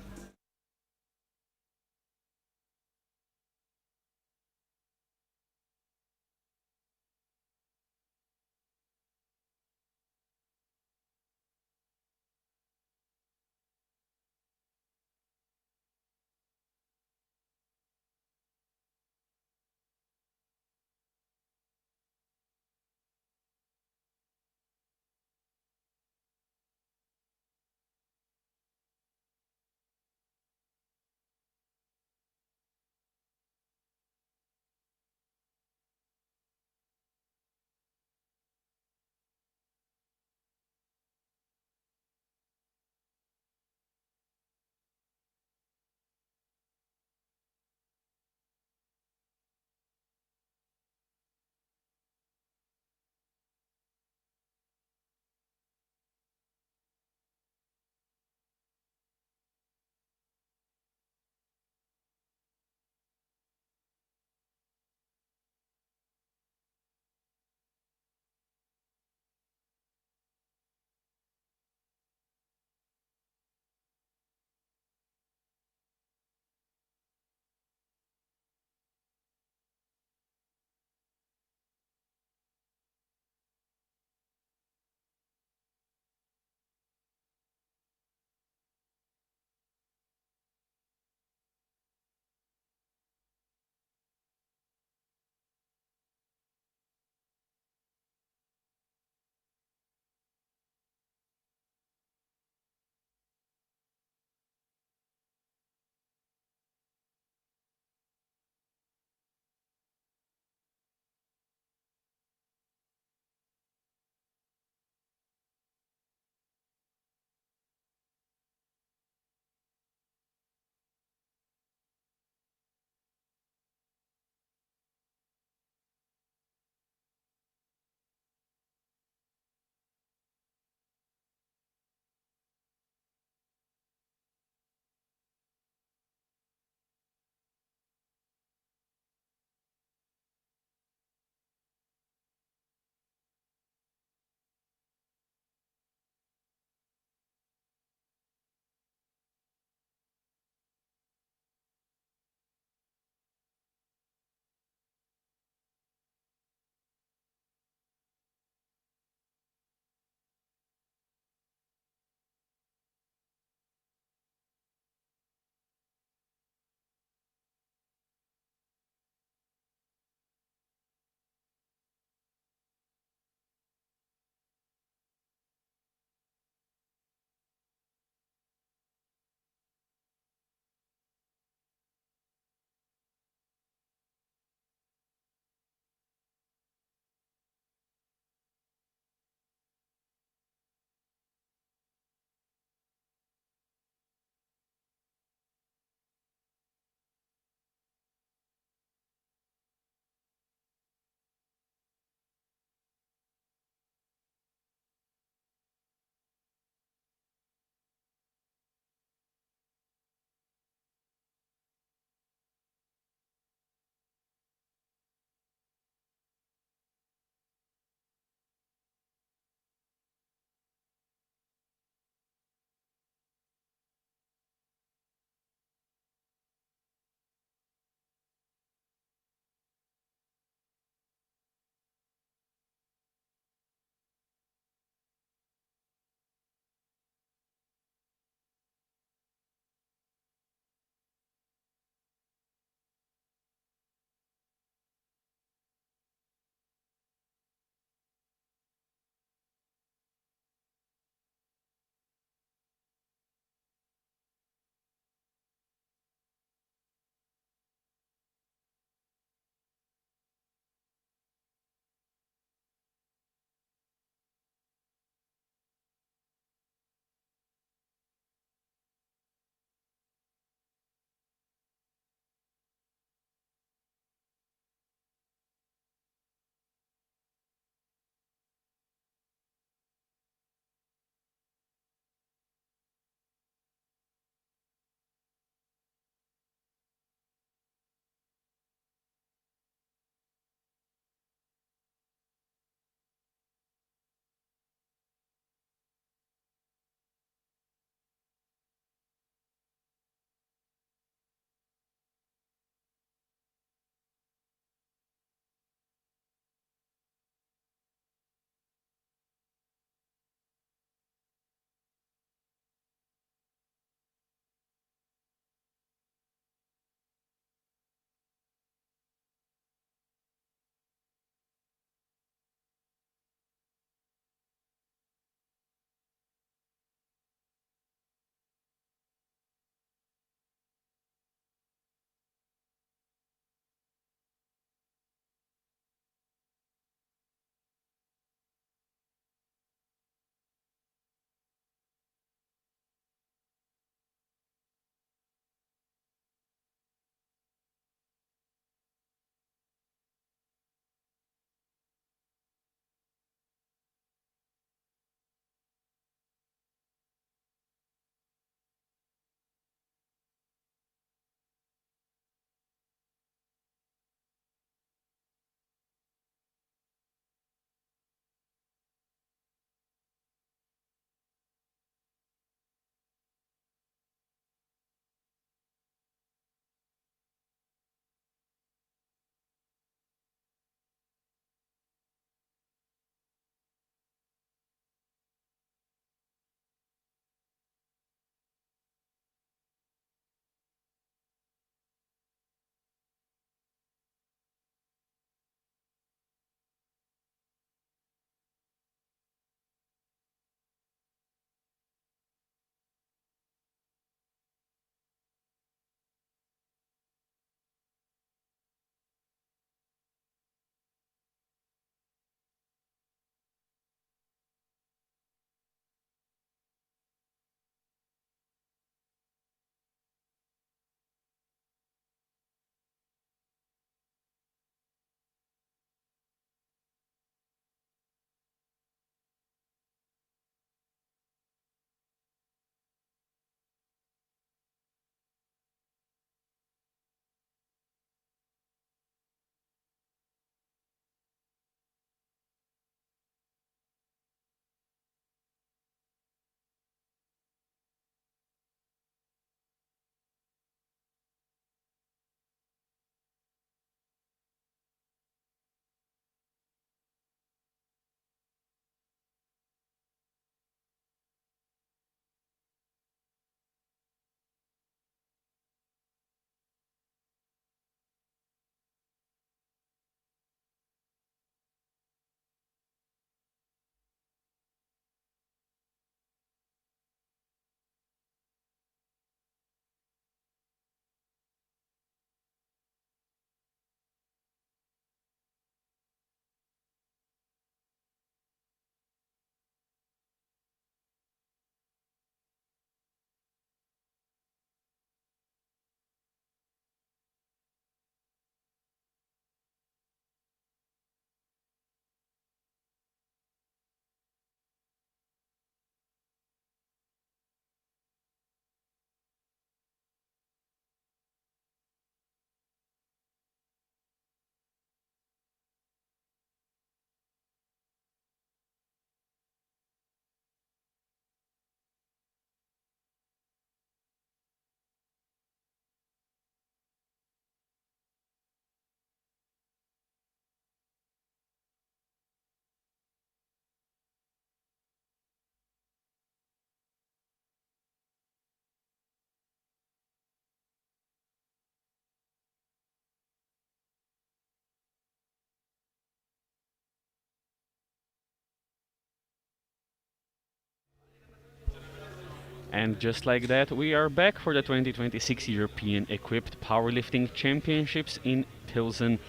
And just like that, we are back for the 2026 European Equipped Powerlifting Championships in Pilsen,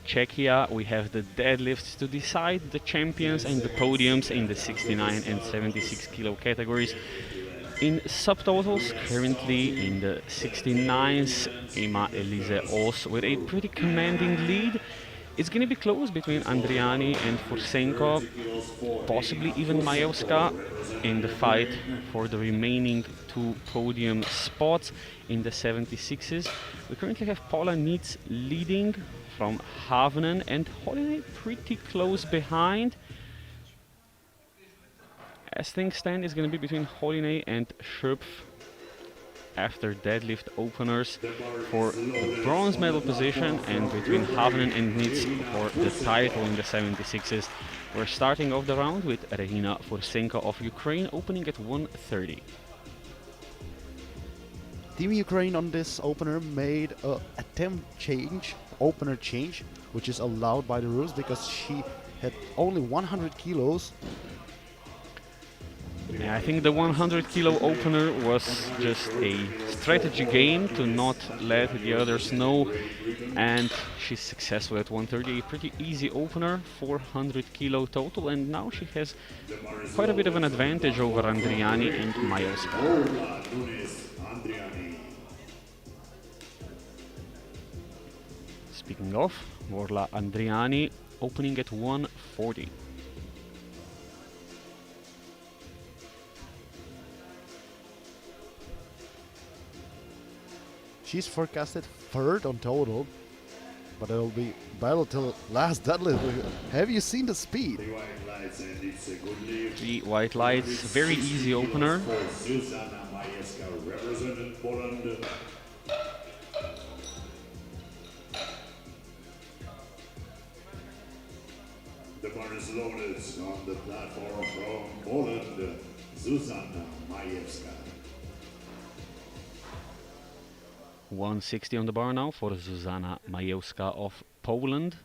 Czechia. We have the deadlifts to decide the champions and the podiums in the 69 and 76 kilo categories. In subtotals, currently in the 69s, Emma Elise Os with a pretty commanding lead. It's going to be close between Andriani and Fursenko, possibly even Majewska in the fight for the remaining two podium spots in the 76s. We currently have Paula Nietz leading from Havnen and Holiday pretty close behind. As things stand, it's going to be between Holiday and Schöpf after deadlift openers for the bronze medal position, and between Havnen and Nitz for the title in the 76s. We're starting off the round with Regina Fursenko of Ukraine opening at 130. Team Ukraine on this opener made a opener change, which is allowed by the rules because she had only 100 kilos. Yeah, I think the 100 kilo opener was just a strategy game to not let the others know, and she's successful at 130, a pretty easy opener, 400 kilo total, and now she has quite a bit of an advantage over Andriani and Majewska. Speaking of, Vorla Andriani opening at 140. She's forecasted third on total, but it'll be battle till last deadlift. Have you seen the speed? The white lights, very easy opener. The bar is loaded on the platform from Poland, Zuzanna Majewska. 160 on the bar now for Zuzanna Majewska of Poland.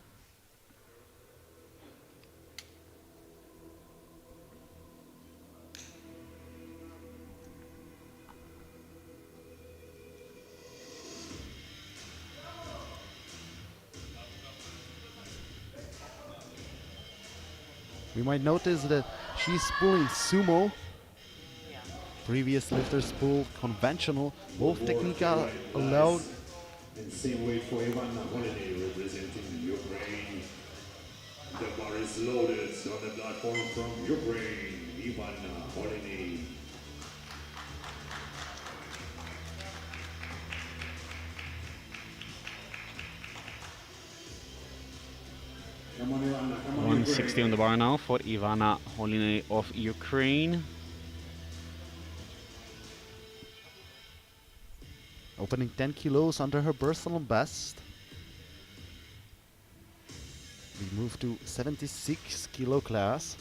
We might notice that she's pulling sumo. Previous lifters pulled conventional. Both techniques are allowed. And same way for Ivana Holiday representing Ukraine. The bar is loaded on the platform from Ukraine, Ivana Holiday. Come on, Ivana, come on, 160 on the bar now for Ivana Holinay of Ukraine. Opening 10 kilos under her personal best. We move to 76 kilo class.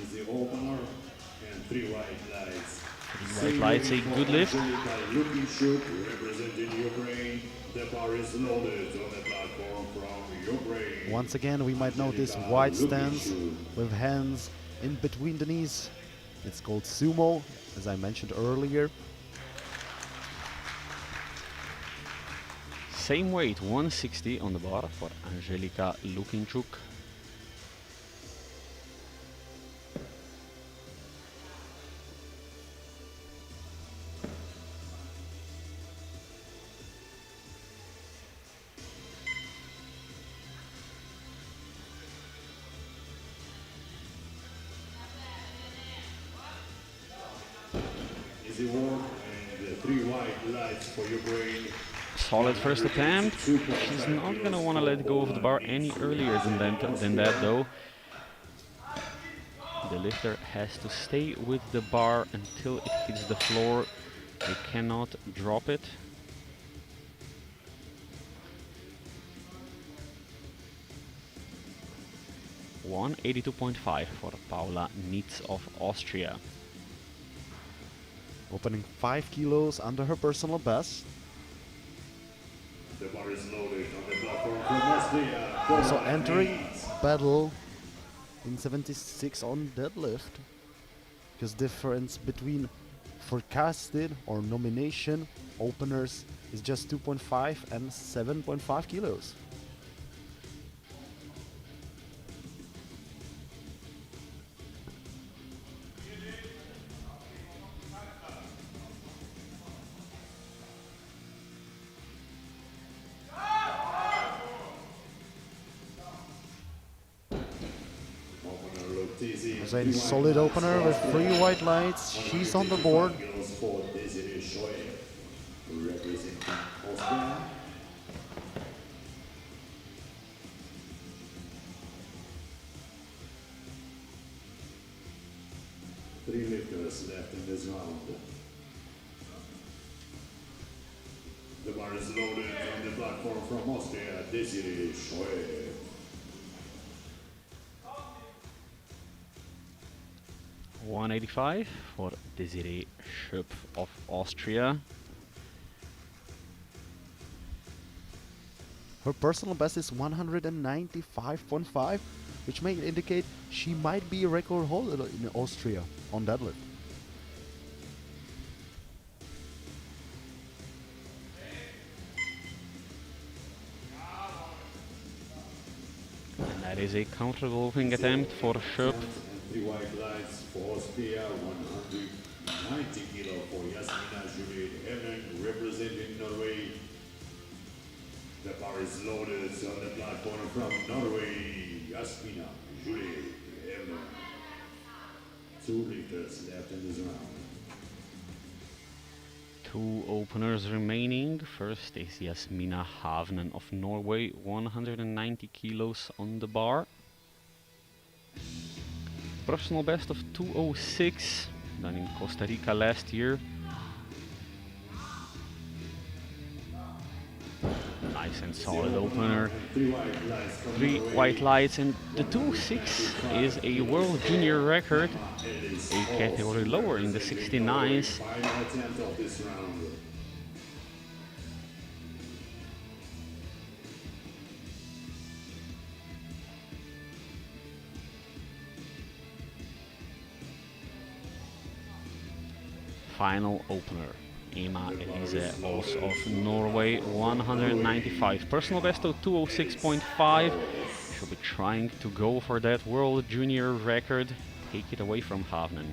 Is the opener and 3 white lights. White lights, a good lift. Looking shook representing Ukraine. The bar is loaded on the platform from Ukraine. Once again, we might notice wide stance with hands in between the knees. It's called sumo, as I mentioned earlier. Same weight, 160 on the bar for Angelika Lukinchuk. Easy work and 3 white lights for Ukraine. Solid first attempt. She's not gonna want to let go of the bar any earlier than that though. The lifter has to stay with the bar until it hits the floor. They cannot drop it. $182.5 for Paula Nietz of Austria. Opening 5 kilos under her personal best. The bar is loaded on the platform from Austria. So entering battle in 76 on deadlift. Because difference between forecasted or nomination openers is just 2.5 and 7.5 kilos. Opener looked easy. Zayn solid opener with 3 white lights. She's on the board. Kilos for Desiree Schoe, representing Austria. Three lifters left in this round. The bar is loaded on the platform from Austria, Desiree Schoe. $185 for Desiree Schöpf of Austria. Her personal best is 195.5, which may indicate she might be a record holder in Austria on deadlift. And that is a comfortable wing attempt for Schöpf. Three white lights for Austria, 190 kilo for Jasmina Juliet Hemmen, representing Norway. The bar is loaded on the platform from Norway, Jasmina Juliet Hemmen. 2 lifters left in this round. 2 openers remaining. First is Jasmina Havnen of Norway, 190 kilos on the bar. Personal best of 206, done in Costa Rica last year. Nice and solid opener. 3 white lights, and the 206 is a world junior record, a category lower in the 69s. Final attempt of this round. Final opener. Emma Elise, also of Norway, 195. Personal best of 206.5. She'll be trying to go for that world junior record, take it away from Havnen.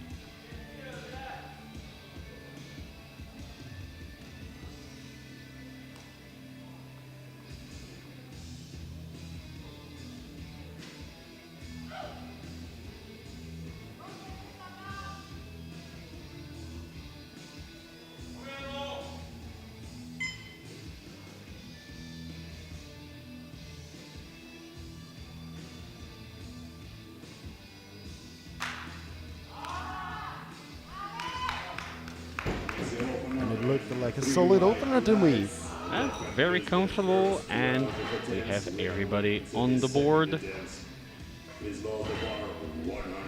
And it looked like a solid opener to me. Very comfortable, and we have everybody on the board.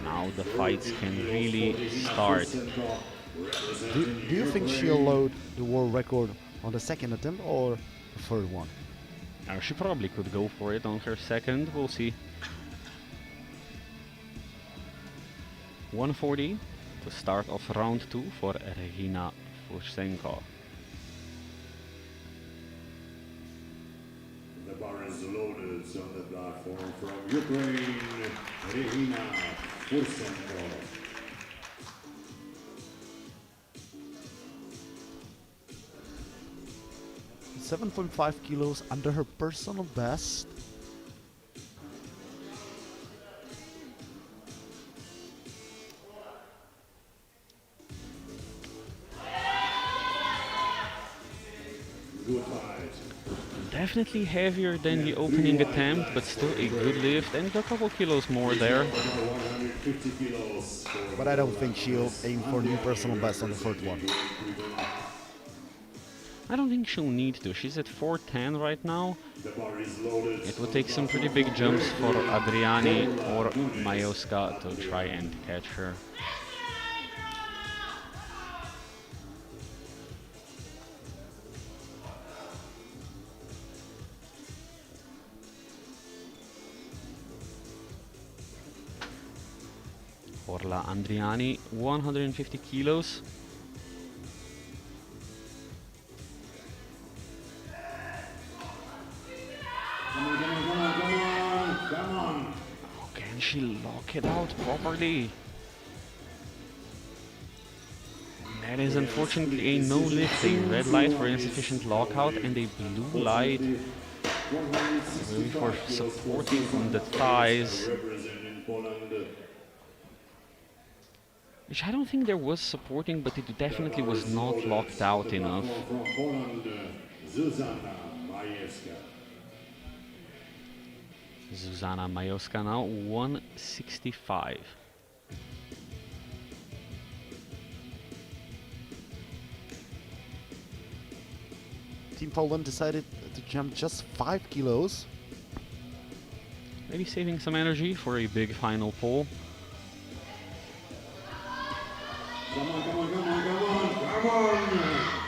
Now the fights can really start. Do you think she'll load the world record on the second attempt or the third one? She probably could go for it on her second, we'll see. 140 to start of round 2 for Regina Fursenko. The bar is loaded on the platform from Ukraine, Regina Fursenko. Seven 7.5 kilos under her personal best. Good fight. Definitely heavier than the opening attempt, but still a good lift, and a couple kilos more there. 150 kilos. But I don't think she'll aim for new personal best on the third one. I don't think she'll need to. She's at 410 right now. The bar is loaded. It would take some pretty big jumps for Adriani or Majoska to try and catch her. for La Andriani, 150 kilos. Come on. Oh, can she lock it out properly? That is unfortunately a no lifting. Red light for insufficient lockout and a blue light really for supporting on the thighs. Which I don't think there was supporting, but it definitely was not locked out enough. Zuzana Majowska now 165. Team Poland decided to jump just 5 kilos. Maybe saving some energy for a big final pull. Come on, come on, come on, come on, come on!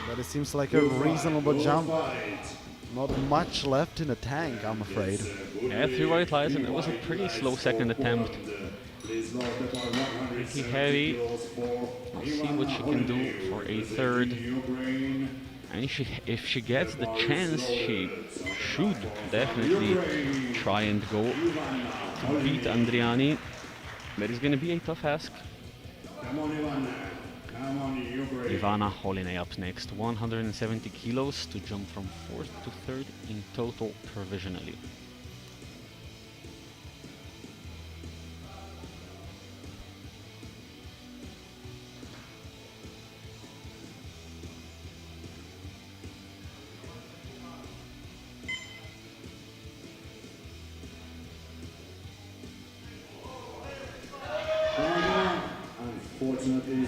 But it seems like a reasonable jump. Not much left in the tank, I'm afraid. Yeah, 3 white lights, and it was a pretty slow second attempt. Pretty heavy. We'll see what she can do for a third. And if she gets the chance, she should definitely try and go to beat Andriani. But it's going to be a tough ask. Come on, Ivana. Come on, Ivana Holinay up next, 170 kilos to jump from 4th to 3rd in total provisionally.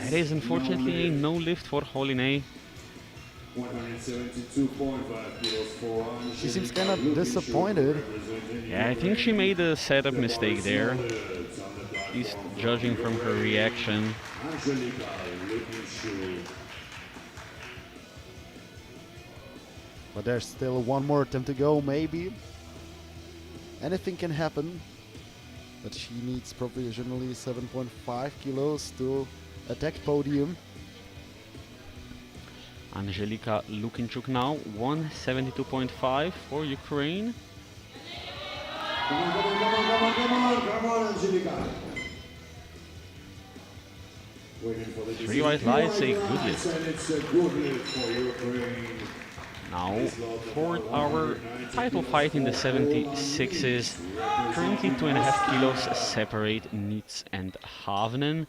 It is unfortunately no lift for Holinay. 172.5 kilos for She seems kind of disappointed. Yeah, I think she made a setup mistake there. At least judging from her reaction. But there's still one more attempt to go, maybe. Anything can happen. But she needs provisionally 7.5 kilos to attack podium. Angelika Lukinchuk now, 172.5 for Ukraine. Come on, come on, come on, come on, come on, come on, Angelica. Waiting for the 3 white lights, a good lift. And it's a good lift for Ukraine. Now for our title fight in the 76s. Currently 2.5 kilos separate Nitz and Havnen.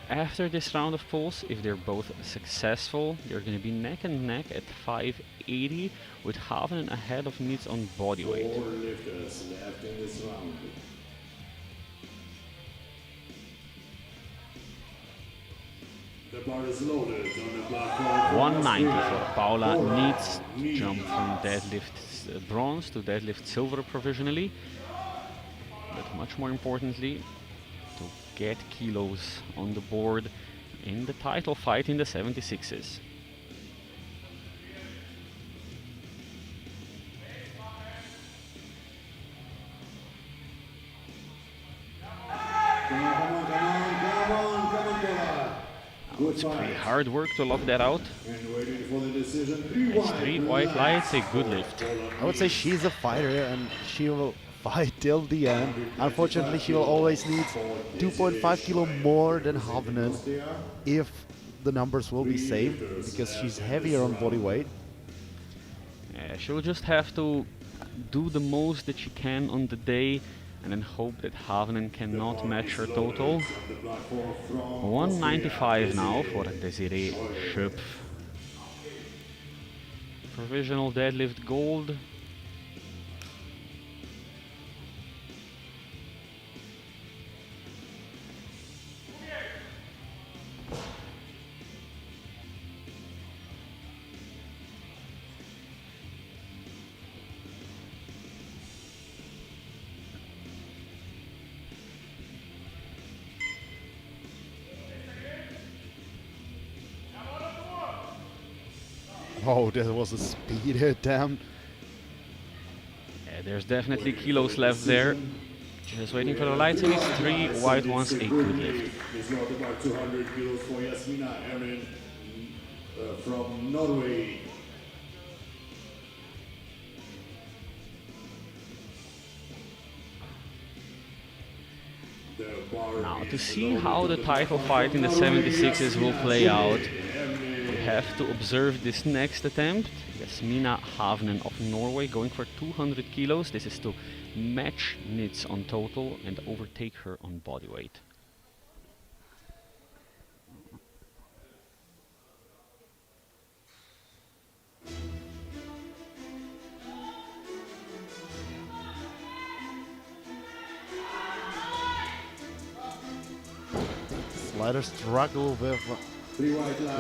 After this round of pulls, if they're both successful, they're going to be neck and neck at 580 with Havnen ahead of Nitz on bodyweight. 4 lifters left in this round. The bar is loaded on the platform. 190 for Paula Nitz to jump from deadlift bronze to deadlift silver provisionally. But much more importantly, to get kilos on the board in the title fight in the 76s. Come on, come on, come on, come on, come on, Paula. Good It's pretty fight. hard work to lock that out. And waiting for the decision. 3 It's 3 white lights, a good lift. I would say she's a fighter and she will fight till the end. Unfortunately, she will always need 2.5 kilo more than Havnen if the numbers will be saved, because she's heavier on body weight. Yeah, she'll just have to do the most that she can on the day and then hope that Havnen cannot match her total. 195 now for Desiree Schöpf. Provisional deadlift gold. Oh, there was a speed attempt. Yeah, there's definitely kilos left there. Just waiting for the lights, and it's 3 white ones, a good lift. It's not about 200 kilos for Yasmina Erin from Norway. Now, to see how the title fight in the 76s will play out, we have to observe this next attempt. Yasmina Havnen of Norway going for 200 kilos. This is to match Nits on total and overtake her on body weight. Slider struggle with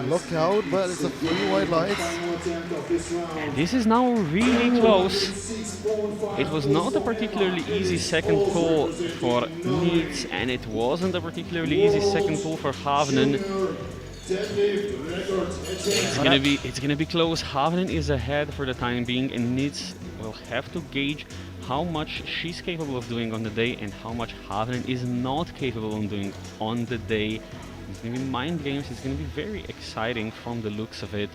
lookout, but it's a 3 white lights. And this is now really close. It was not a particularly easy second pull for Nits, and it wasn't a particularly easy second pull for Havnen. It's gonna be close. Havnen is ahead for the time being, and Nits will have to gauge how much she's capable of doing on the day and how much Havnen is not capable of doing on the day. It's going to be mind games. It's going to be very exciting from the looks of it.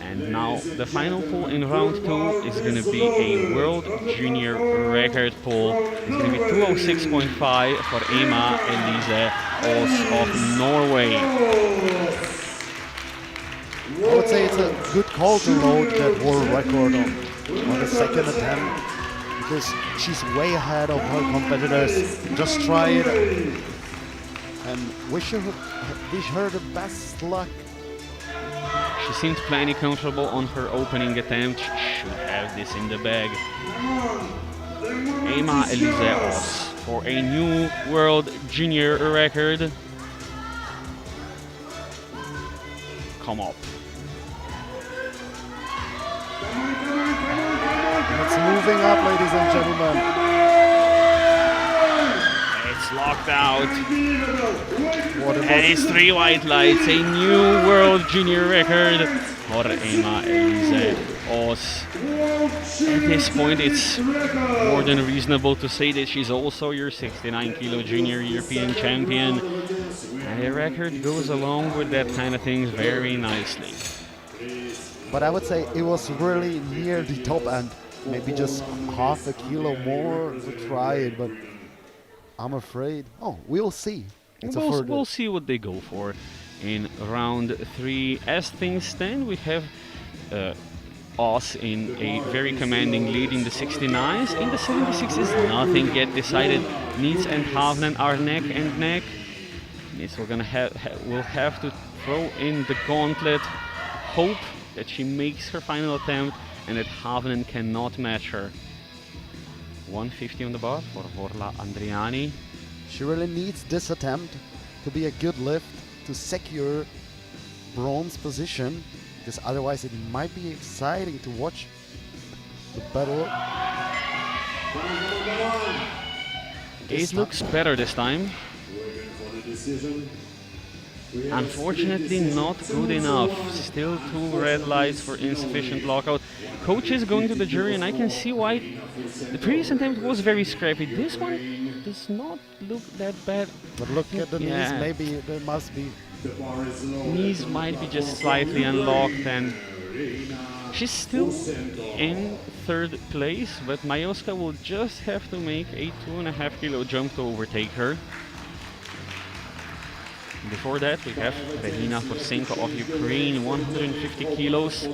And now the final pull in round 2 is going to be a World Junior record pull. It's going to be 206.5 for Emma Elise Aas of Norway. I would say it's a good call to load that world record on the second attempt, because she's way ahead of her competitors. Just try it and wish her the best luck. She seemed plenty comfortable on her opening attempt. She should have this in the bag. Emma Elise Aas for a new World Junior record. Come up. It's moving up, ladies and gentlemen. It's locked out. And it's 3 white lights. A new World Junior record for Emma Elise Aas. At this point, it's more than reasonable to say that she's also your 69 kilo junior European champion. And the record goes along with that kind of things very nicely. But I would say it was really near the top end. Maybe just half a kilo more to try it, but I'm afraid. Oh, we'll see. We'll see what they go for in round 3. As things stand, we have Aas in a very commanding lead in the 69s. In the 76s, nothing yet decided. Nits and Havnen are neck and neck. Nits will have to throw in the gauntlet, hope that she makes her final attempt and that Havnen cannot match her. 150 on the bar for Vorla Andriani. She really needs this attempt to be a good lift to secure bronze position, because otherwise it might be exciting to watch the battle. It looks better this time. Unfortunately, not good enough. Still 2 red lights for insufficient lockout. Coach is going to the jury, and I can see why. The previous attempt was very scrappy. This one does not look that bad. But look at the knees, maybe there must be. Knees might be just slightly unlocked, and she's still in 3rd place, but Majoska will just have to make a 2.5 kilo jump to overtake her. Before that, we have Regina Porsenko of Ukraine, 150 kilos.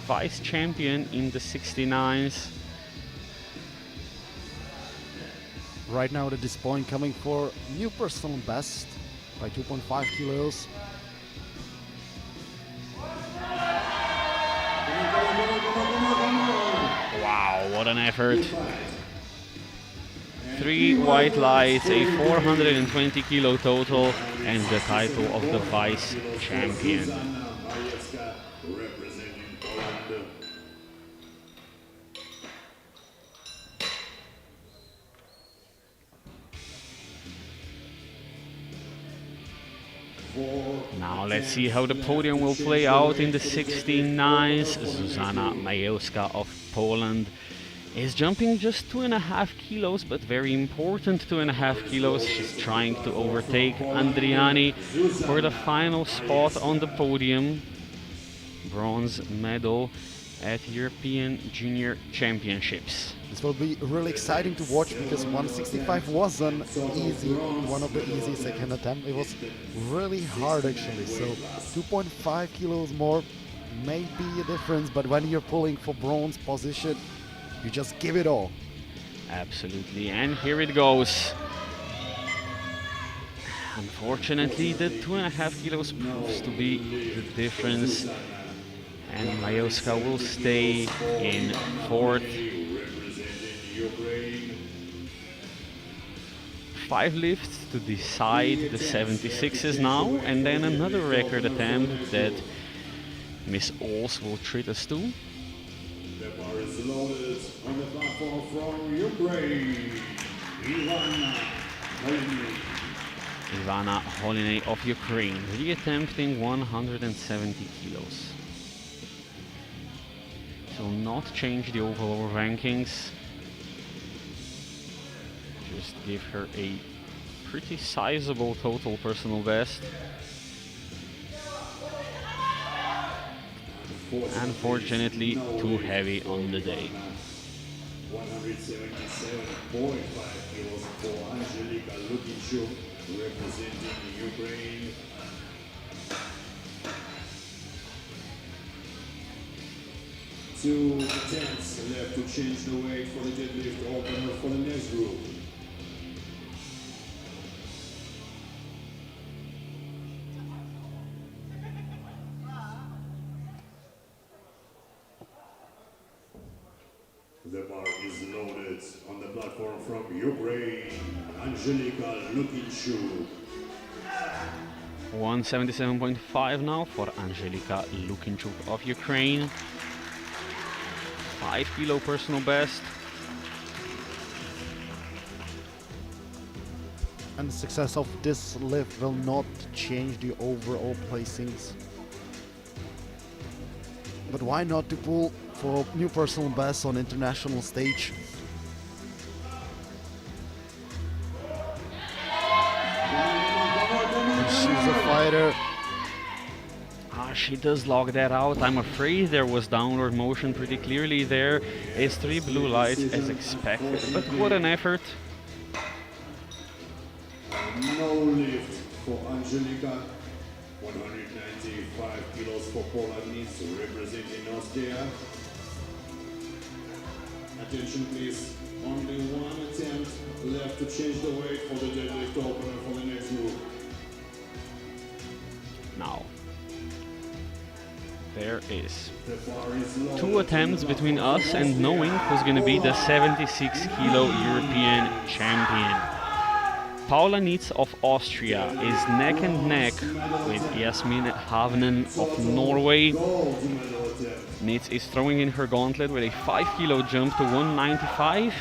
Vice champion in the 69s. Right now, the disappoint coming for new personal best by 2.5 kilos. Wow, what an effort. 3 white lights, a 420 kilo total, and the title of the vice champion. Now let's see how the podium will play out in the 69s. Zuzana Majewska of Poland is jumping just 2.5 kilos, but very important 2.5 kilos. She's trying to overtake Andriani for the final spot on the podium. Bronze medal at European Junior Championships. This will be really exciting to watch because 165 wasn't easy, one of the easy second attempt. It was really hard actually, so 2.5 kilos more may be a difference, but when you're pulling for bronze position, you just give it all. Absolutely, and here it goes. Unfortunately, the 2.5 kilos proves to be the difference, and Majoska will stay in fourth. 5 lifts to decide the 76s now, and then another record attempt that Miss Ols will treat us to. The bar is loaded on the platform from Ukraine. Ivana Holinay of Ukraine, re-attempting 170 kilos. It will not change the overall rankings. Just give her a pretty sizable total personal best. Unfortunately, too heavy on the day. 177.5 kilos for Angelika Lukinchuk, representing Ukraine. Two attempts left to change the weight for the deadlift opener for the next group. The bar is loaded on the platform from Ukraine, Angelika Lukinchuk. 177.5 now for Angelika Lukinchuk of Ukraine. 5 kilo personal best. And the success of this lift will not change the overall placings. But why not to pull for new personal best on international stage? And she's a fighter. She does log that out. I'm afraid there was downward motion pretty clearly there. It's 3 blue lights as expected, but what an effort. No lift for Angelika. 195 kilos for Poland, representing Austria. Attention please, only one attempt left to change the weight for the deadlift opener for the next group. Now, there is The bar is low. 2 attempts between us and knowing who's going to be the 76 kilo European champion. Paula Nitz of Austria is neck and neck with Jasmin Havnen of Norway. Gold medal attempt. Nitz is throwing in her gauntlet with a 5 kilo jump to 195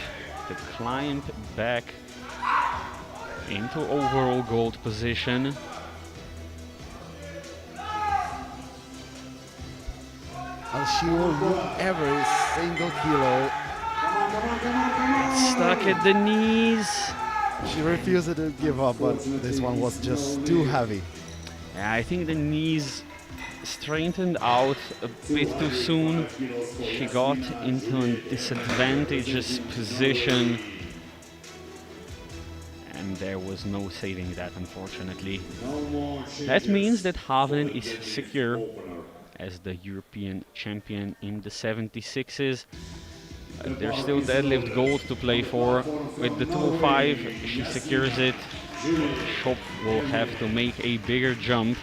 to climb back into overall gold position. And she will move every single kilo. Stuck at the knees. She refused to give up, but this one was just too heavy. Yeah, I think the knees straightened out a bit too soon. She got into a disadvantageous position, and there was no saving that, unfortunately. That means that Havnen is secure as the European champion in the 76s. There's still deadlift gold to play for. With the 205, she secures it. Shop will have to make a bigger jump.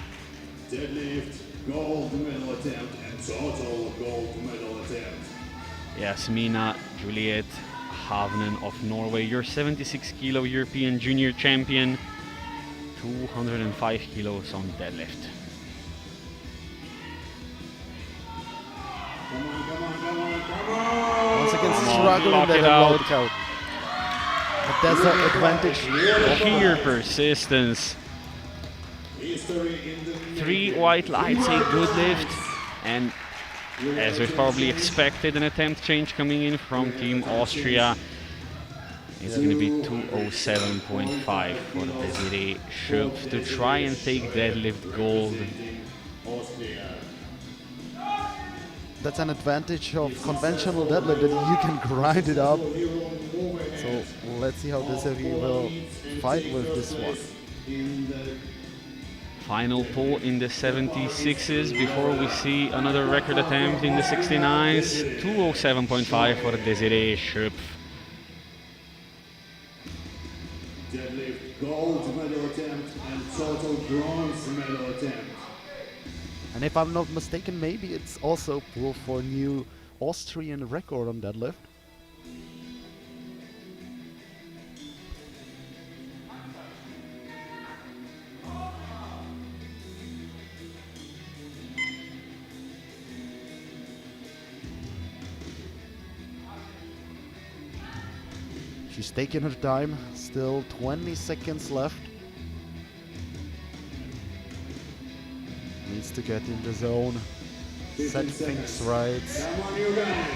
Deadlift, gold medal attempt, and total gold medal attempt. Jasmina Juliet Havnen of Norway, your 76 kilo European junior champion. 205 kilos on deadlift. Come on, come on, come on, come on! Once again, Come on, struggling lock with it the out. load count. But that's an advantage. Sheer persistence. History in the 3 white lights, a good lift, and as we've probably expected, an attempt change coming in from Team Austria. It's going to be 207.5 for Desiree Schöpf to try and take deadlift gold. That's an advantage of conventional deadlift, that you can grind it up. So let's see how Desiree will fight with this one. Final pull in the 76s before we see another record attempt in the 69s. 207.5 for Desiree Schöpf. Deadlift gold medal attempt and total bronze medal attempt. And if I'm not mistaken, maybe it's also pull for new Austrian record on deadlift. She's taking her time, still 20 seconds left. Needs to get in the zone, set things right. Come on, you guys.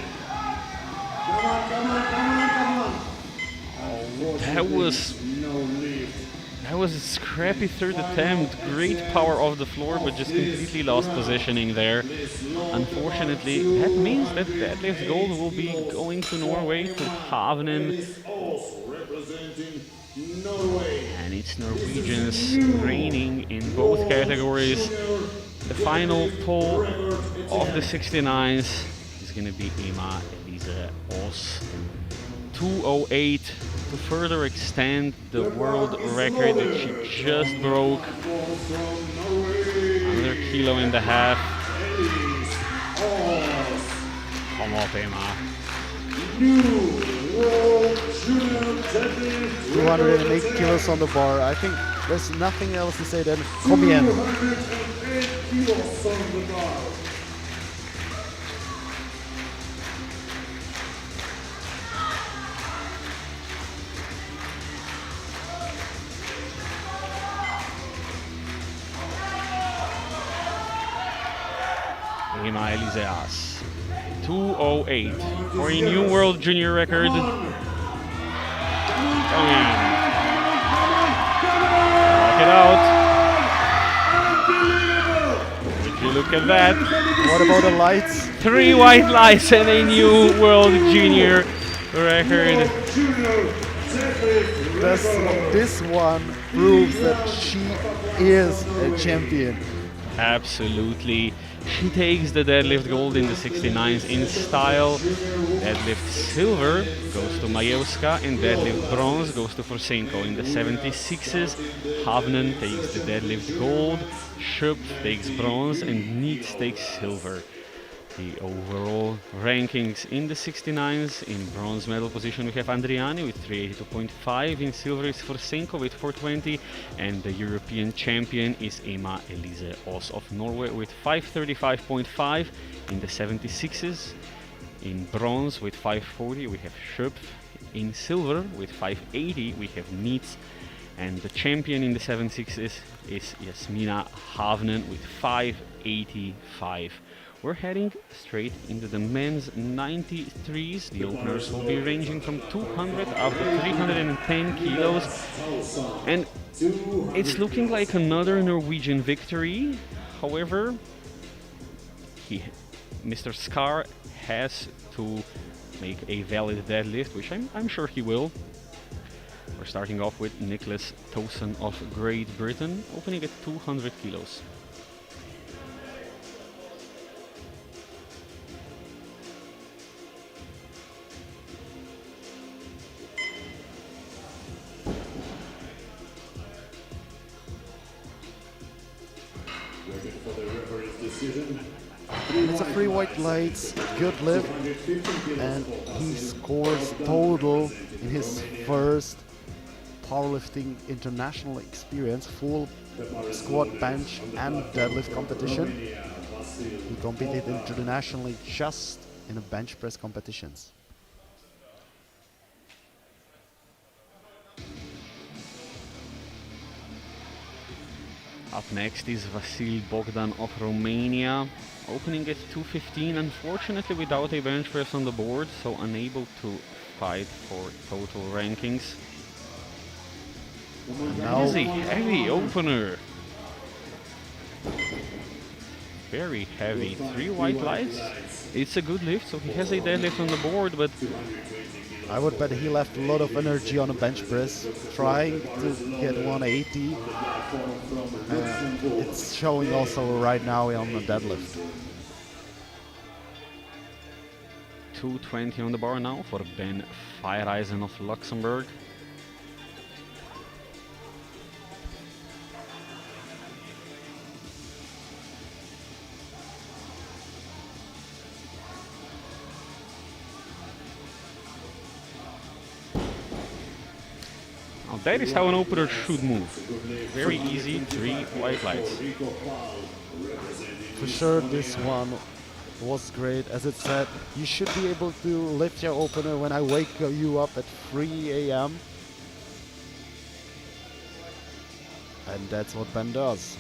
Come on, come on, come on, come on. That was a scrappy third attempt. Great power off the floor, but just completely lost positioning there. Unfortunately, that means that deadlift gold will be going to Norway, to Havnen. Representing Norway. And it's Norwegians reigning in both categories. The final pull of the 69s is going to be Emma Elise Os. 208 to further extend the world record that she just broke. Another kilo and a half. Come up, Emma. 208 kilos on the bar. I think there's nothing else to say than come bien. Emma Eliseas. 208 for a new world junior record. Come in. Knock it out. Would you look at that? What about the lights? 3 white lights and a new world junior record. This one proves that she is a champion. Absolutely. She takes the deadlift gold in the 69s in style. Deadlift silver goes to Majewska and deadlift bronze goes to Forsenko. In the 76s, Havnen takes the deadlift gold, Schöpf takes bronze, and Nietz takes silver. The overall rankings in the 69s, in bronze medal position we have Andriani with 382.5, in silver is Forsenko with 420, and the European champion is Emma Elise Os of Norway with 535.5 in the 76s. In bronze with 540 we have Schöpf, in silver with 580 we have Nietz, and the champion in the 76s is Jasmina Havnen with 585. We're heading straight into the men's 93s. The openers will be ranging from 200 up to 310 kilos. And it's looking like another Norwegian victory. However, Mr. Skar has to make a valid deadlift, which I'm sure he will. We're starting off with Nicholas Towson of Great Britain, opening at 200 kilos. It's a 3 white lights, good lift, and he scores total in his first powerlifting international experience, full squat, bench and deadlift competition. He competed internationally just in the bench press competitions. Up next is Vasil Bogdan of Romania, opening at 215, unfortunately without a bench press on the board, so unable to fight for total rankings. That is a heavy opener. Very heavy. 3 white lights. It's a good lift, so he has a deadlift on the board, but I would bet he left a lot of energy on a bench press, trying to get 180. It's showing also right now on the deadlift. 220 on the bar now for Ben Feyereisen of Luxembourg. Now that is how an opener should move. Very easy, 3 white lights. For sure, this one was great. As it said, you should be able to lift your opener when I wake you up at 3 a.m. And that's what Ben does.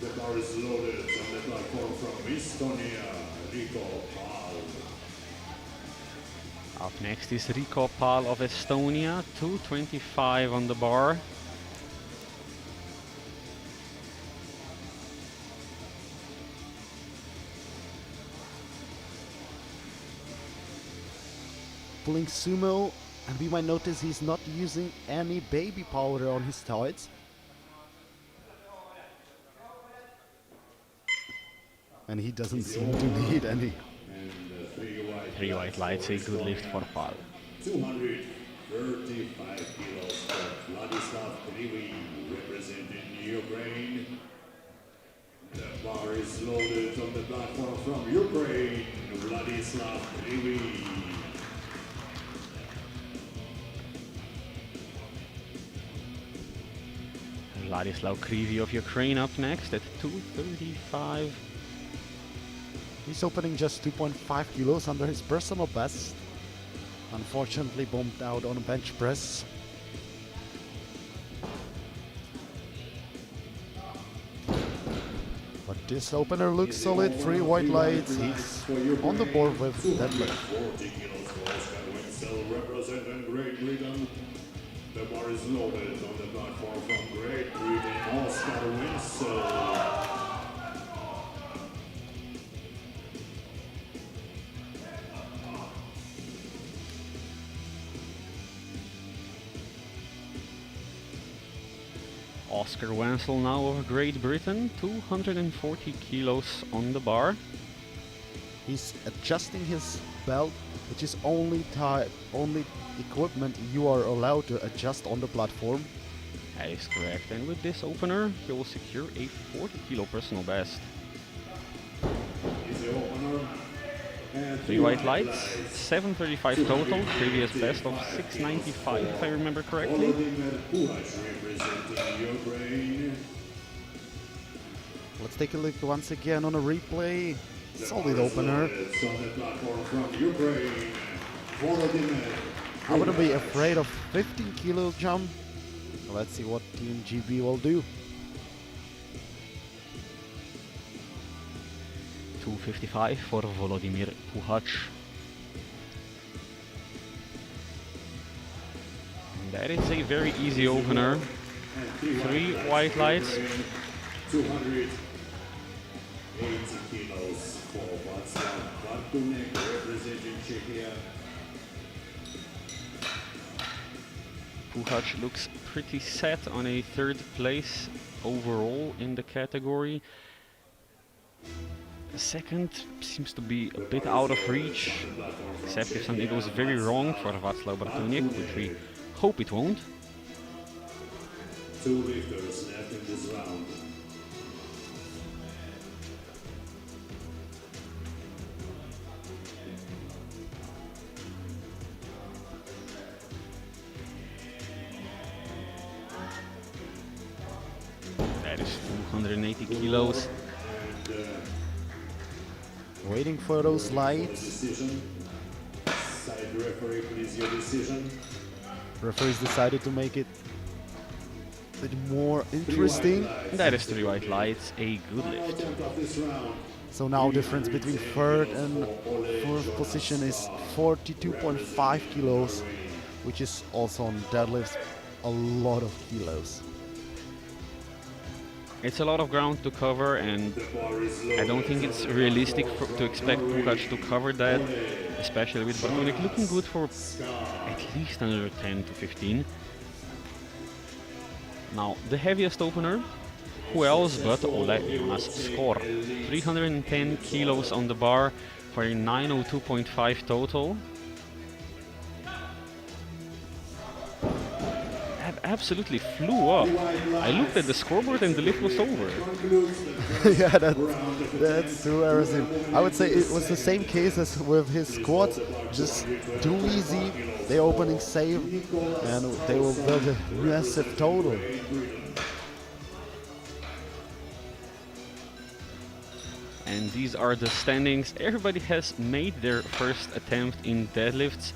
The bar is loaded on the platform from Estonia, Rico Pal. Up next is Rico Pal of Estonia, 225 on the bar. Pulling sumo, and we might notice he's not using any baby powder on his tights. And he doesn't seem to need any. Three white lights, a good lift for Pal. 235 kilos for Vladislav Krivi, representing Ukraine. The bar is loaded on the platform from Ukraine, Vladislav Krivi. Vladislav Krivi of Ukraine up next at 235. He's opening just 2.5 kilos under his personal best. Unfortunately bumped out on a bench press. But this opener looks solid, 3 white lights. He's on the board with deadlift. 40 kilos for Oscar Wenzel, representing Great Britain. The bar is loaded on the platform from Great Britain, Oscar Wenzel. Oscar Wenzel now of Great Britain, 240 kilos on the bar. He's adjusting his belt, which is only equipment you are allowed to adjust on the platform. That is correct, and with this opener, he will secure a 40 kilo personal best. 3 white lights, 735 total, previous best of 695 if I remember correctly. Let's take a look once again on a replay. Solid opener. I wouldn't be afraid of 15 kilo jump. Let's see what Team GB will do. 255 for Volodymyr Puhac. And that is a very easy opener. 3 white lights. 280 kilos for Václav Bartunek, representing Czechia. Puhac looks pretty set on a 3rd place overall in the category. The 2nd seems to be a bit out of reach, except if something goes very wrong for Václav Bartunek, which we hope it won't. 2 lifters left in this round. That is 280 kilos. Waiting for those lights. Decision. Side referee, please, your decision. Referees decided to make it a bit more interesting. That is 3 white lights, a good lift. Attempt of this round. So now difference between third and fourth position is 42.5 kilos, which is also on deadlifts a lot of kilos. It's a lot of ground to cover, and I don't think it's realistic to expect Pukac to cover that, especially with Bartunek looking good for at least another 10 to 15. Now, the heaviest opener, who else but Ole Jonas Skor. 310 kilos on the bar for a 902.5 total. That absolutely flew up. I looked at the scoreboard and the lift was over. Yeah, that's too embarrassing. I would say it was the same case as with his squats, just too easy. They opening safe, and they will build a massive total. And these are the standings. Everybody has made their first attempt in deadlifts.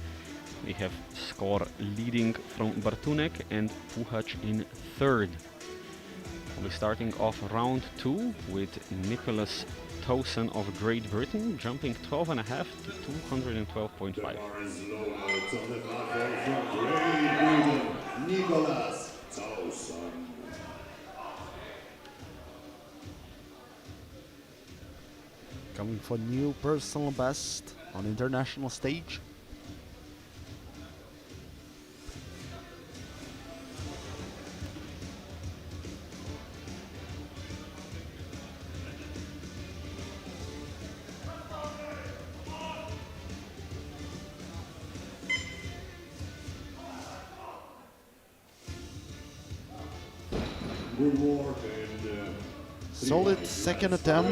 We have Skor leading from Bartunek and Puhac in third. We're starting off round 2 with Nicholas Towson of Great Britain jumping 12.5 to 212.5. Nicholas Towson. Coming for new personal best on international stage. Good work and Solid second attempt.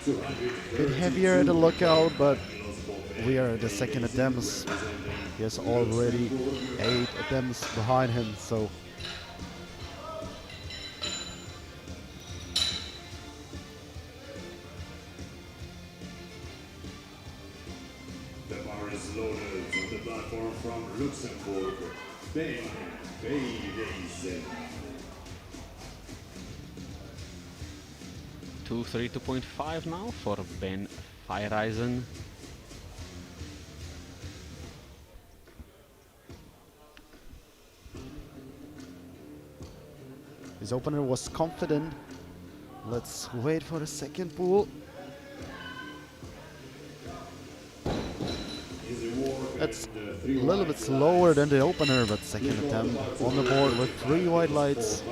Bit heavier at the lookout, but we are at the second attempts. He has already 8 attempts behind him, so the bar is loaded on the platform from Luxembourg. Ben Beidesen. 232.5 now for Ben Feyreisen. his opener was confident. Let's wait for the second pull. That's a little bit slower than the opener, but second attempt on the board with 3 white lights.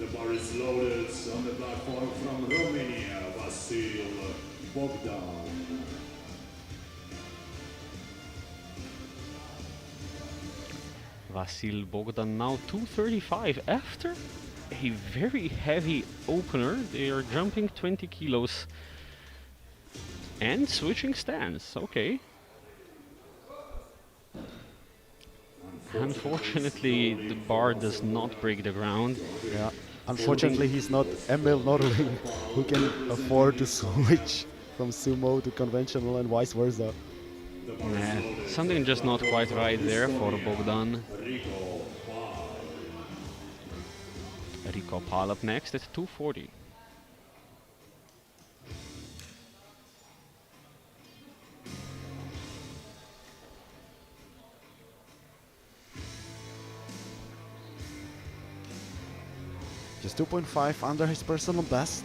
The bar is loaded on the platform from Romania, Vasil Bogdan. Vasil Bogdan now 235 after a very heavy opener. They are jumping 20 kilos and switching stance. Okay. Unfortunately, the bar does not break the ground. Yeah. Unfortunately, he's not Emil Nordling, who can afford to switch from sumo to conventional and vice versa. Something just not quite right there for Bogdan. Rico Pal up next at 240. Just 2.5 under his personal best.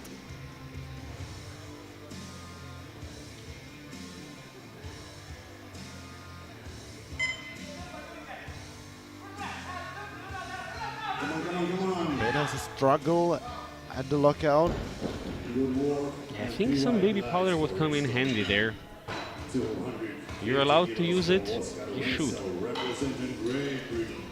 Come on. There's a struggle at the lockout. I think some baby powder would come in handy there. You're allowed to use it, you should. Representing Great Britain.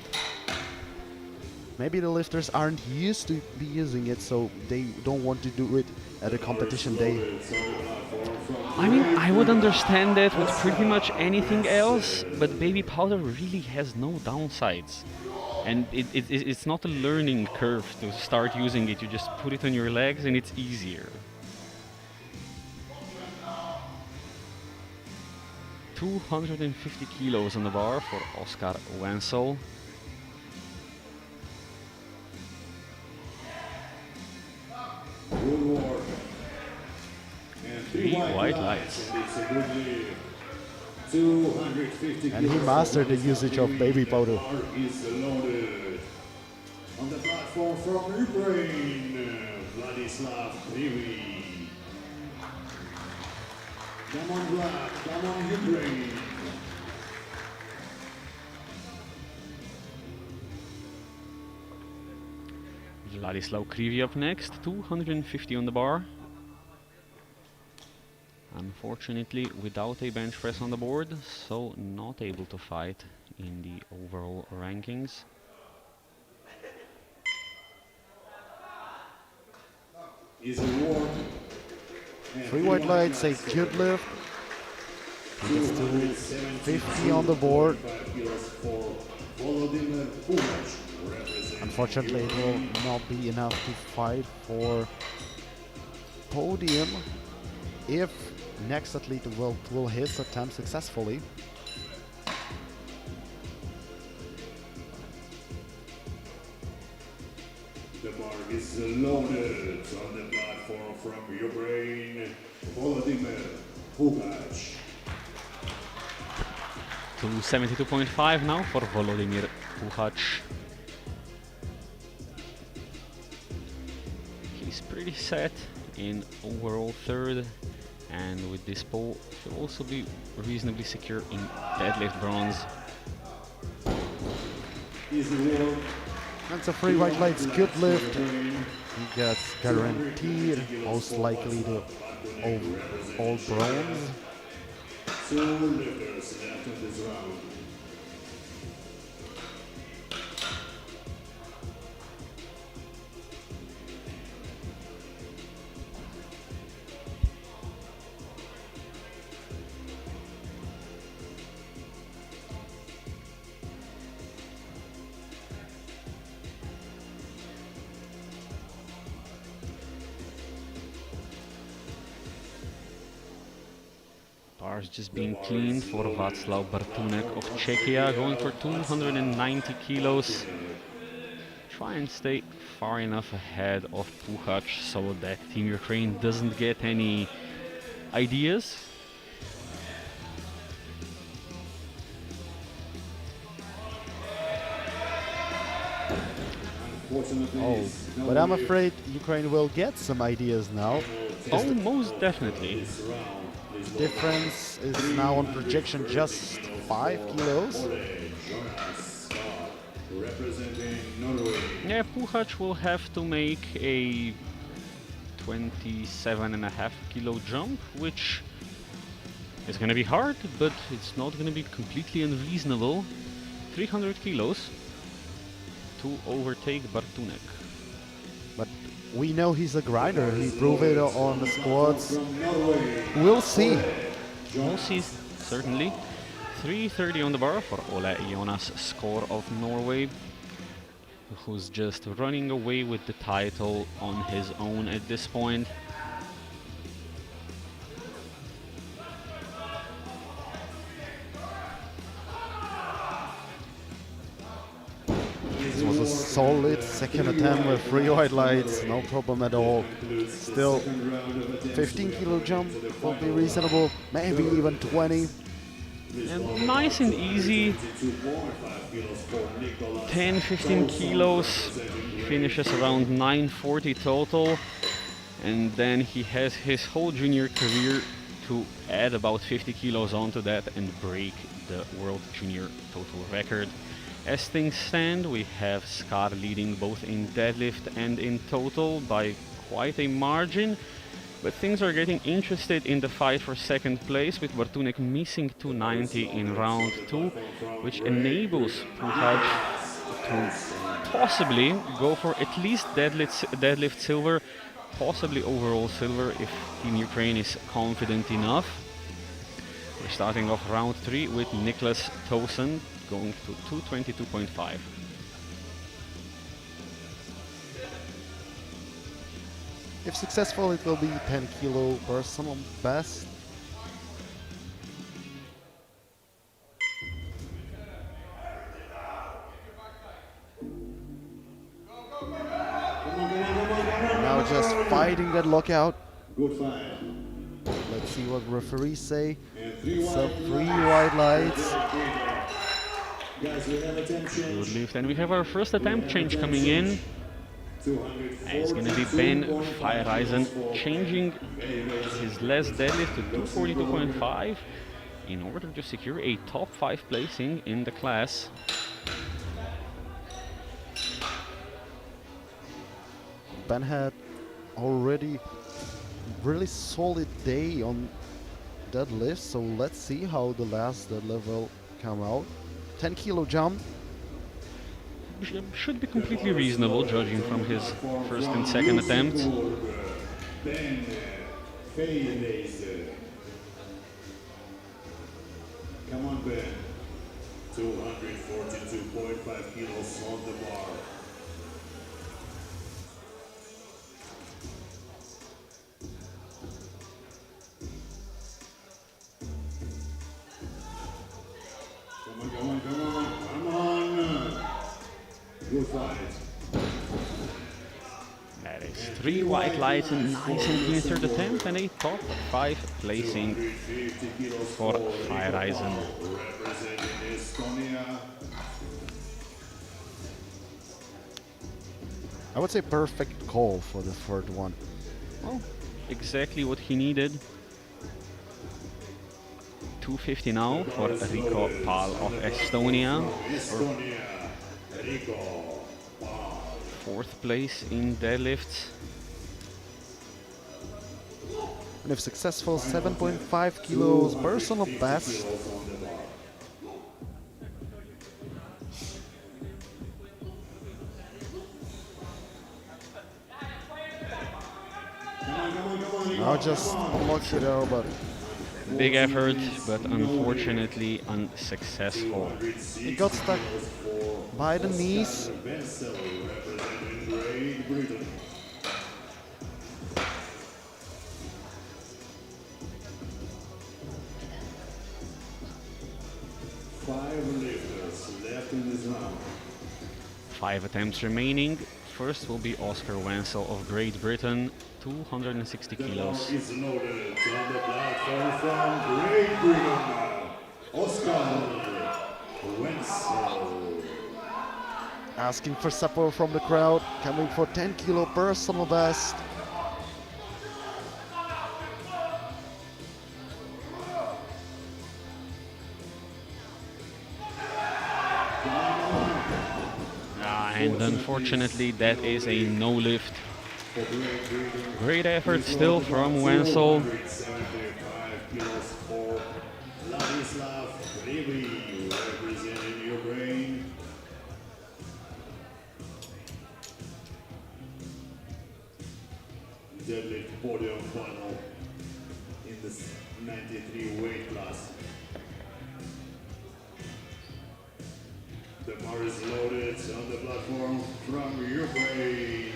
Maybe the lifters aren't used to be using it, so they don't want to do it at a competition day. I mean, I would understand that with pretty much anything else, but baby powder really has no downsides. And it's not a learning curve to start using it. You just put it on your legs and it's easier. 250 kilos on the bar for Oscar Wenzel. Good work. And 3 white lights. 250 And he mastered the usage of baby powder. is loaded. On the platform from Ukraine, Vladislav Krivi. Come on, Vlad. Come on, Ukraine. Vladislav Krivi up next, 250 on the bar. Unfortunately, without a bench press on the board, so not able to fight in the overall rankings. Is a war. 3 white lights, a good lift. He gets to 50 on the board. Unfortunately, it will not be enough to fight for podium if next athlete will his attempt successfully. The bar is loaded on the platform from Ukraine, Volodymyr Pugac. To 72.5 now for Volodymyr Puchac. He's pretty set in overall third, and with this pole he'll also be reasonably secure in deadlift bronze. Is the war. That's a 3 white lights, good lift. He gets guaranteed, most likely the all bronze. 2 lifters left in this round. Bars just being cleaned for Václav Bartunek of Czechia, going for 290 kilos. Try and stay far enough ahead of Puchac so that Team Ukraine doesn't get any ideas. Oh, but I'm afraid Ukraine will get some ideas now. Oh, most definitely. Difference is now on projection just 5 kilos. Representing Norway. Yeah, Puchac will have to make a 27.5 kilo jump, which is going to be hard, but it's not going to be completely unreasonable. 300 kilos to overtake Bartunek. But we know he's a grinder. He proved it on the squats. We'll see. We'll see, certainly. 330 on the bar for Ole Jonas Skår of Norway, who's just running away with the title on his own at this point. This was a solid second attempt with 3 white lights, no problem at all. Still, 15 kilo jump will be reasonable, maybe even 20. And nice and easy. 10-15 kilos. He finishes around 940 total. And then he has his whole junior career to add about 50 kilos onto that and break the world junior total record. As things stand, we have Skår leading both in deadlift and in total by quite a margin. But things are getting interested in the fight for second place, with Bartunek missing 290 in round 2, which enables Puchac to possibly go for at least deadlift silver, possibly overall silver if Team Ukraine is confident enough. We're starting off round 3 with Niklas Tosen going to 222.5. If successful, it will be 10 kilo personal best. Now just fighting that lockout. Good fight. Let's see what referees say. So 3 white lights. Guys, we have attention. Good lift, and we have our first attempt change coming in. And it's going to be Ben Feiereisen changing his last deadlift to 242.5 in order to secure a top 5 placing in the class. Ben had already really solid day on deadlift, so let's see how the last deadlift will come out. 10 kilo jump. Should be completely reasonable judging from his first and second attempts. Ben Feiereisen. Come on, Ben. 242.5 kilos on the bar. Come on. Good fight. That is 3 white lights, a nice and clean third attempt, and a top 5 placing 150 kilos for Feiereisen. representing Estonia. I would say perfect call for the third one. Well, exactly what he needed. 250 now for Rico Pal of Estonia. Estonia, Rico Pal. 4th place in deadlifts. And if successful, 7.5 kilos personal best. Now just unlock it out, but Big effort, but unfortunately unsuccessful. it got stuck by the knees. Representing Great Britain. 5 lifters left in this round. 5 attempts remaining. First will be Oscar Wenzel of Great Britain, 260 The bar kilos. is loaded on the platform from Great Britain. Oscar Wenzel. Asking for support from the crowd, coming for 10 kilo personal best. And unfortunately that is a no lift. Great effort still from Wenzel. 175 kilos for Ladislav Krivi, representing Ukraine. Deadlift podium final in the 93 weight class. The bar is loaded on the platform from Ukraine.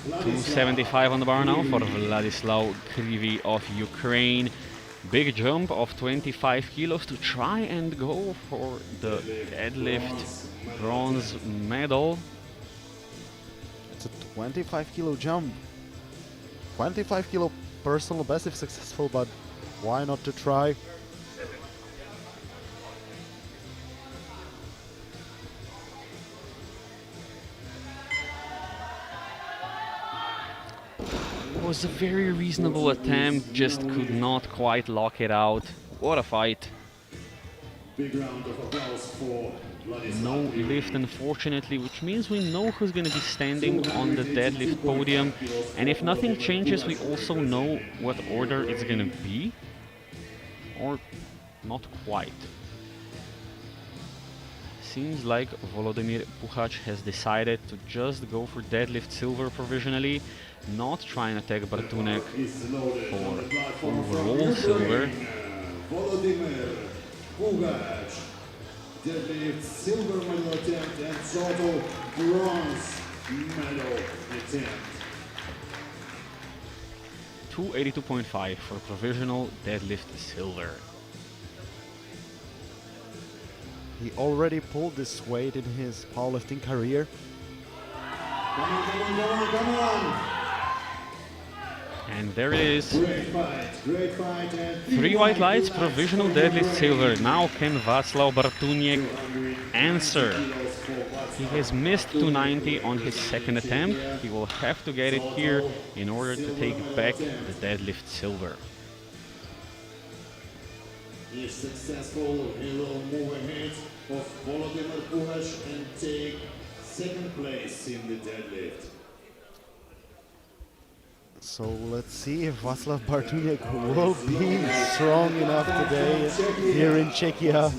275 on the bar now for Vladislav Krivi of Ukraine. Big jump of 25 kilos to try and go for the deadlift bronze medal. It's a 25 kilo jump. 25 kilo personal best if successful, but why not to try? It was a very reasonable attempt, just could not quite lock it out. What a fight. Big round of applause for Vladislav No Krivi. lift, unfortunately, which means we know who's going to be standing on the deadlift podium. And if nothing changes, we also know what order it's going to be. Or not quite. seems like Volodymyr Puchac has decided to just go for deadlift silver provisionally, not trying to take Bartunek for overall silver. Volodymyr Puchac, deadlift silver medal attempt and total bronze medal attempt. 282.5 for provisional deadlift silver. He already pulled this weight in his powerlifting career. Come on, come on, come on, come on! And there it is. Great fight, and 3 white lights, provisional deadlift silver. Now can Václav Bartunek answer? He has missed 290 on his second attempt. He will have to get it here in order to take back the deadlift silver. If successful, he will move ahead of Volodymyr Puchac and take second place in the deadlift. So let's see if Václav Bartunek will be strong enough today here in Czechia.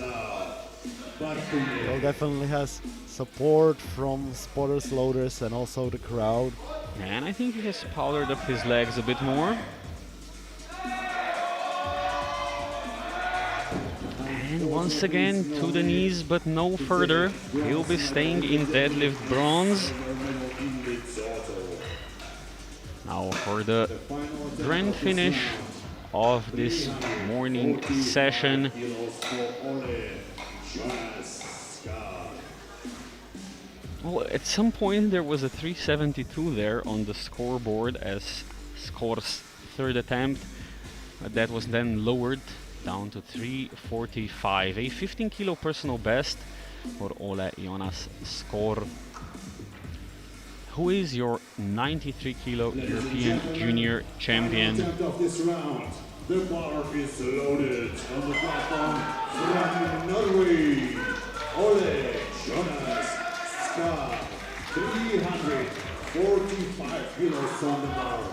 He definitely has support from spotters, loaders, and also the crowd. And I think he has powdered up his legs a bit more. And once again to the knees, but no further. He'll be staying in deadlift bronze. Now for the grand finish of this morning session. Well, at some point there was a 372 there on the scoreboard as Skor's third attempt. That was then lowered down to 345. A 15 kilo personal best for Ole Jonas Skor, who is your 93 kilo European junior champion. Of this round, the bar is loaded on the platform from Norway, Ole Jonas Skar, 345 kilos on the bar.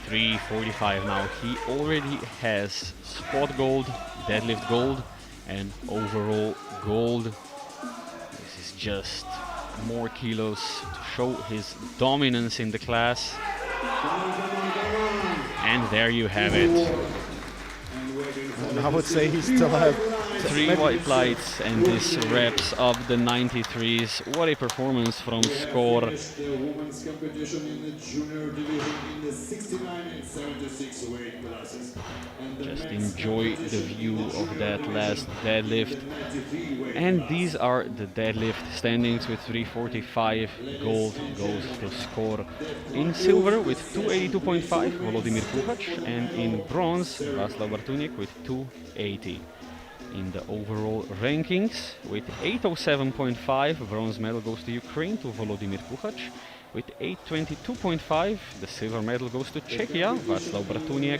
345 now. He already has spot gold, deadlift gold, and overall gold. This is just more kilos to show his dominance in the class. And there you have it. And I would say he still has 3 white lights, and this wraps up the 93s. What a performance from Skor. The women's competition in the junior division in the 69 and 76 weight classes. And the Just men's enjoy the competition view in the of junior that last division deadlift. in the 93 weight And class. these are the deadlift standings with 345. Gold goes to Skor. In silver with 282.5, Volodymyr Puchac, and in bronze, Václav Bartunek with 280. In the overall rankings, with 807.5, bronze medal goes to Ukraine, to Volodymyr Puchac. With 822.5, the silver medal goes to Czechia, Václav Bartunek.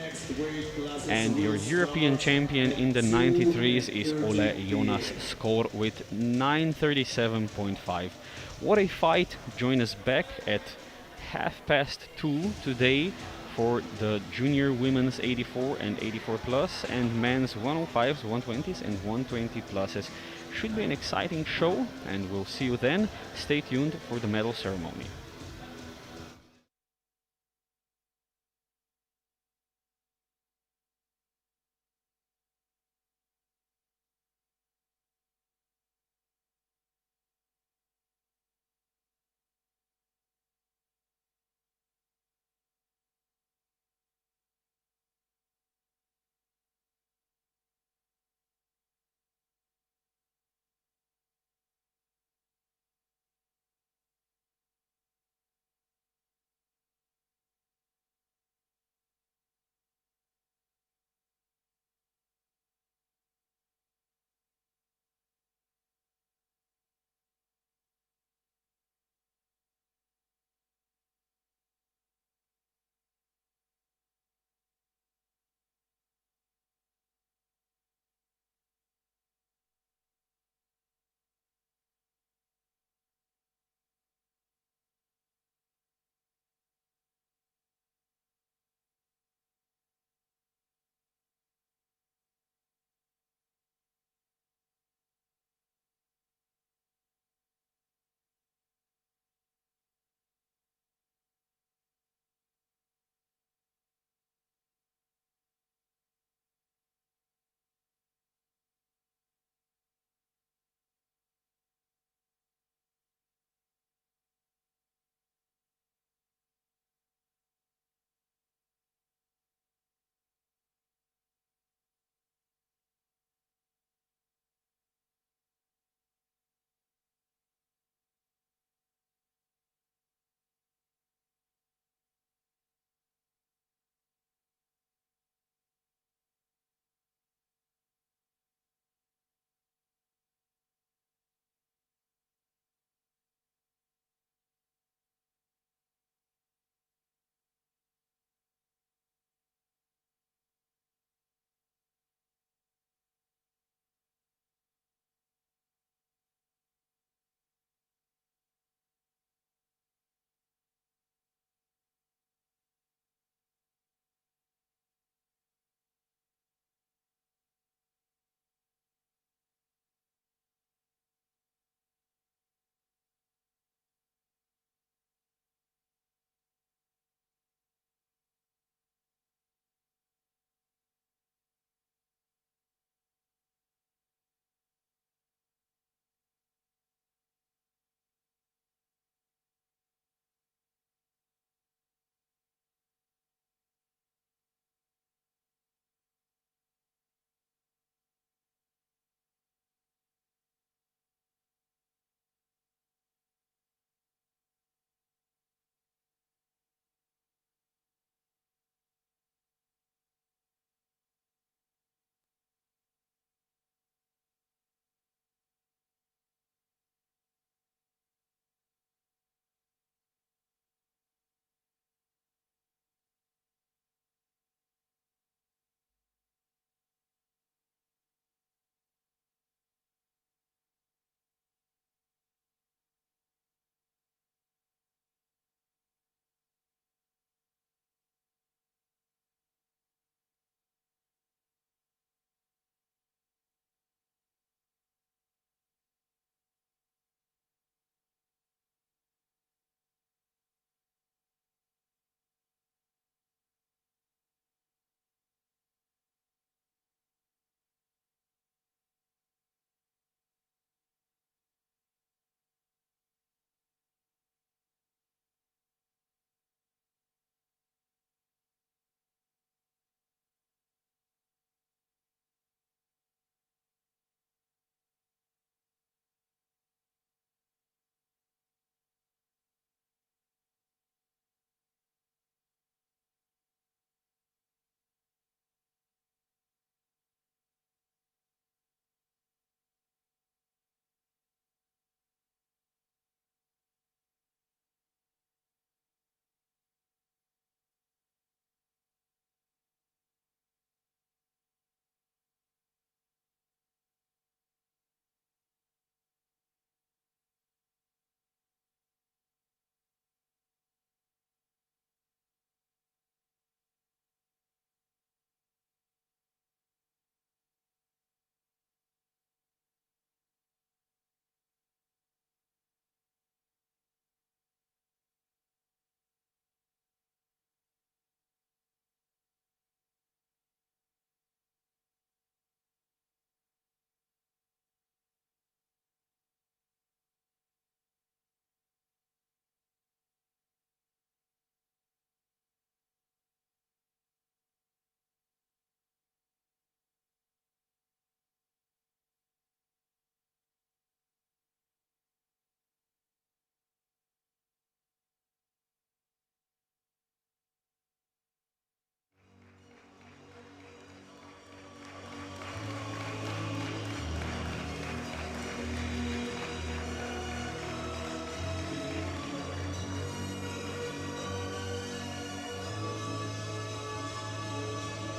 And your European champion in the 93s is Ole Jonas Skor with 937.5. What a fight! Join us back at 2:30 today for the junior women's 84 and 84 plus and men's 105s, 120s and 120 pluses. Should be an exciting show, and we'll see you then. Stay tuned for the medal ceremony.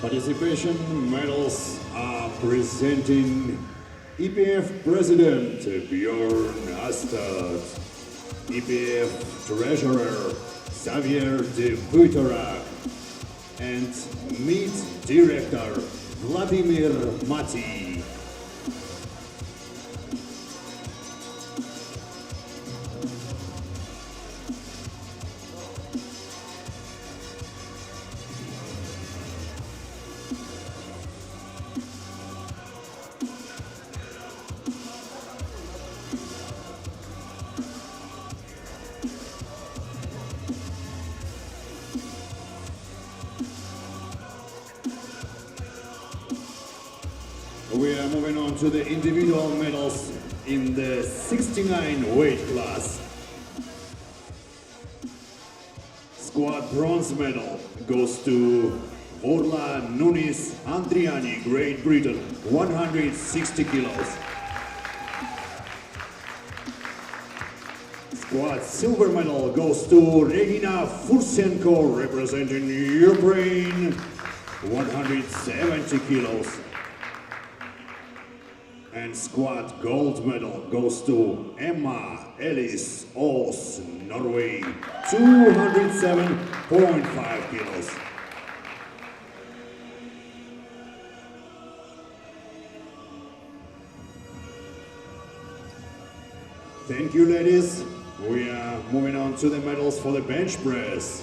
Participation medals are presenting EPF President Bjorn Astad, EPF Treasurer Xavier de Buiterak, and Meet Director Vladimir Mati. We are moving on to the individual medals in the 69 weight class. Squad bronze medal goes to Orla Nunes Andriani, Great Britain, 160 kilos. Squad silver medal goes to Regina Fursenko, representing Ukraine, 170 kilos. And squad gold medal goes to Emma Ellis Aas, Norway, 207.5 kilos. Thank you, ladies. We are moving on to the medals for the bench press.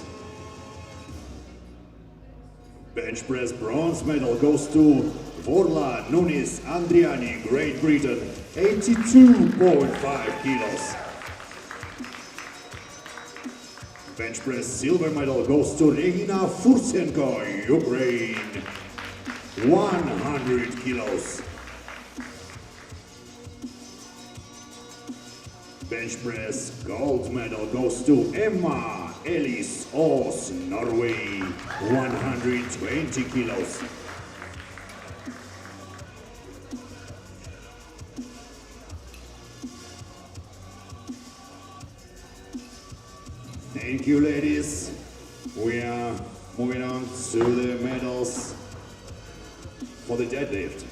Bench press bronze medal goes to Orla Nunes Andriani, Great Britain, 82.5 kilos. Bench press silver medal goes to Regina Fursenko, Ukraine, 100 kilos. Bench press gold medal goes to Emma Ellis Aas, Norway, 120 kilos. Thank you, ladies. We are moving on to the medals for the deadlift.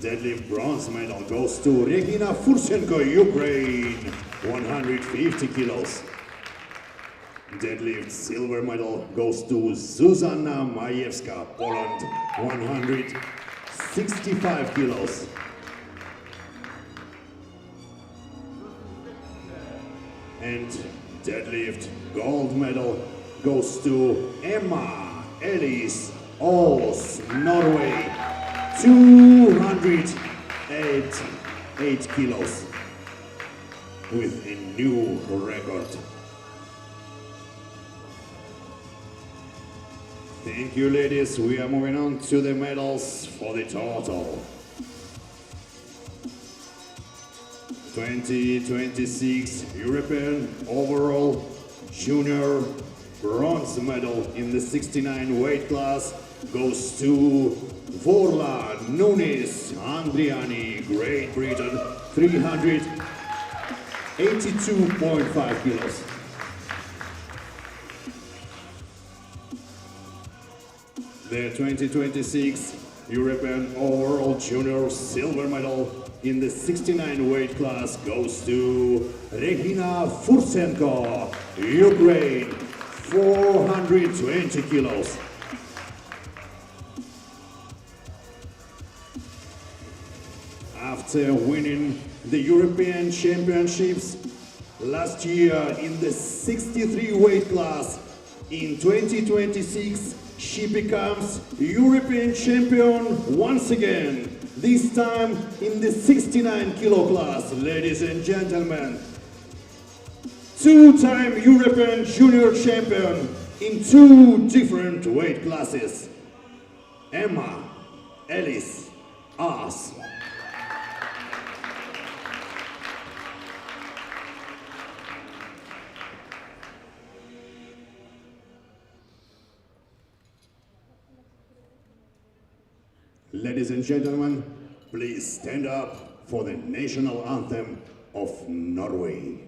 Deadlift bronze medal goes to Regina Fursenko, Ukraine, 150 kilos. Deadlift silver medal goes to Zuzanna Majewska, Poland, 165 kilos. And deadlift gold medal goes to Emma Ellis Aas, Norway, 208 kilos with a new record. Thank you, ladies. We are moving on to the medals for the total. 2026 European overall junior bronze medal in the 69 weight class goes to Orla Nunes Andriani, Great Britain, 382.5 kilos. The 2026 European overall junior silver medal in the 69 weight class goes to Regina Fursenko, Ukraine, 420 kilos. After winning the European Championships last year in the 63 weight class, in 2026 she becomes European champion once again, this time in the 69 kilo class, ladies and gentlemen. Two-time European junior champion in two different weight classes, Emma Ellis Aas. Ladies and gentlemen, please stand up for the national anthem of Norway.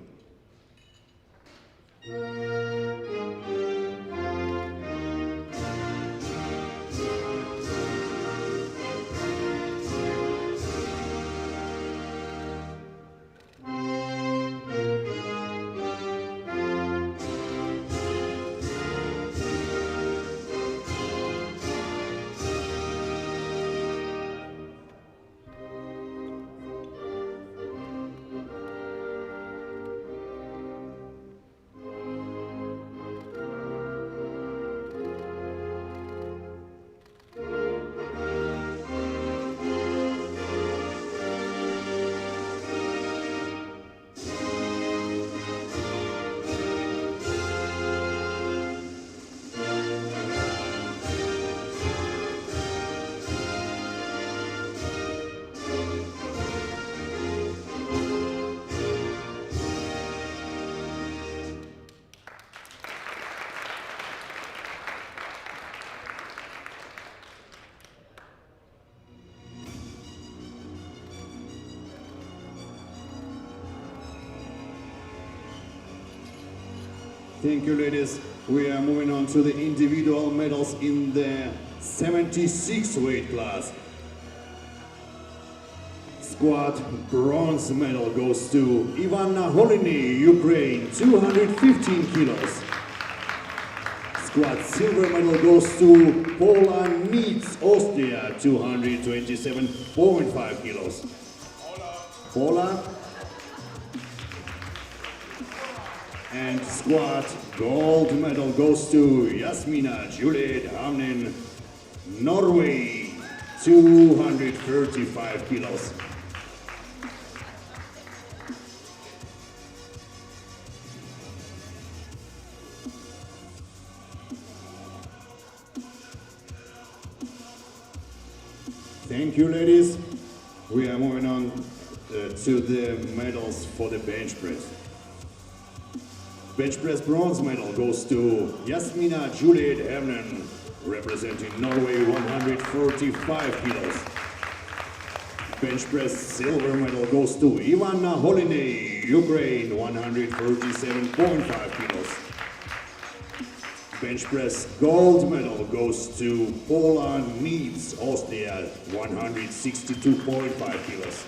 Thank you, ladies. We are moving on to the individual medals in the 76 weight class. Squat bronze medal goes to Ivana Holiny, Ukraine, 215 kilos. Squat silver medal goes to Paula Neitz, Austria, 227.5 kilos. Paula. And squat gold medal goes to Jasmina Juliet Hamnen, Norway, 235 kilos. Thank you, ladies. We are moving on to the medals for the bench press. Bench press bronze medal goes to Jasmina Juliet Hamnen, representing Norway, 145 kilos. Bench press silver medal goes to Ivana Holiny, Ukraine, 137.5 kilos. Bench press gold medal goes to Paula Neitz, Austria, 162.5 kilos.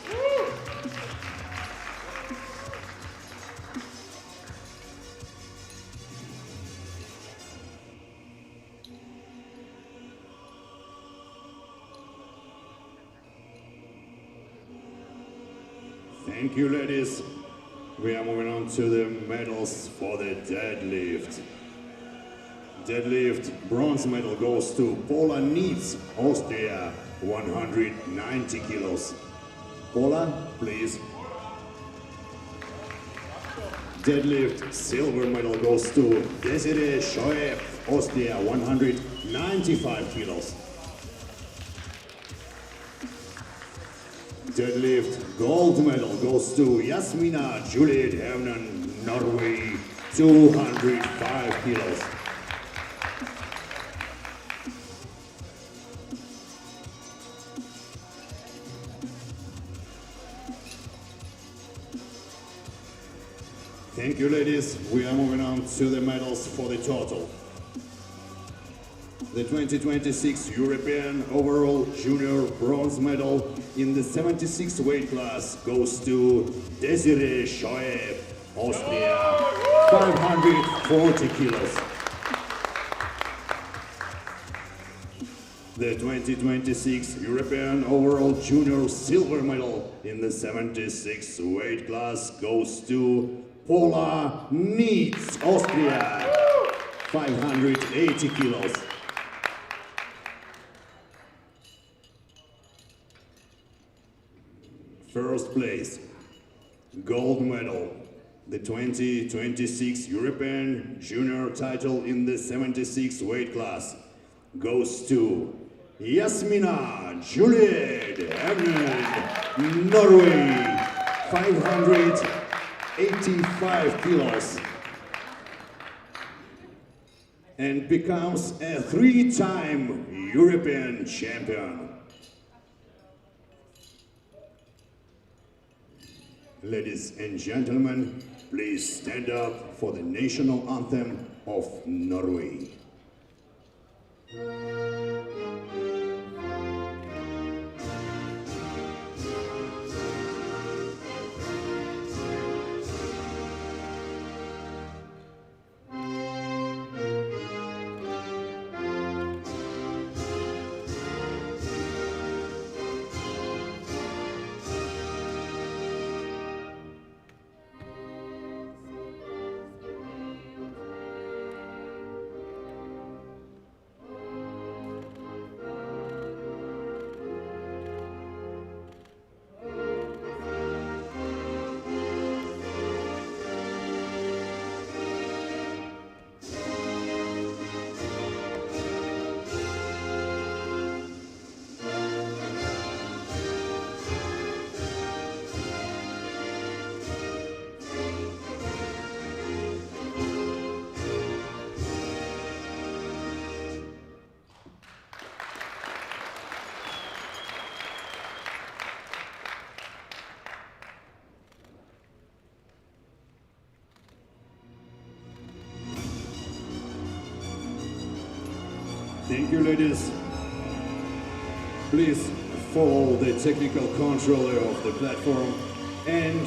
Thank you, ladies. We are moving on to the medals for the deadlift. Deadlift bronze medal goes to Paula Neitz, Austria, 190 kilos. Paula, please. Deadlift silver medal goes to Desiree Schoep, Austria, 195 kilos. Deadlift gold medal goes to Jasmina Juliet Hamnen, Norway, 205 kilos. Thank you, ladies. We are moving on to the medals for the total. The 2026 European overall junior bronze medal in the 76 weight class goes to Desiree Schoep, Austria, 540 kilos. The 2026 European overall junior silver medal in the 76 weight class goes to Paula Neitz, Austria, 580 kilos. First place, gold medal, the 2026 European Junior title in the 76 weight class goes to Jasmina Juliet Hamnen, Norway, 585 kilos, and becomes a three-time European champion. Ladies and gentlemen, please stand up for the national anthem of Norway. Thank you, ladies. Please follow the technical controller of the platform and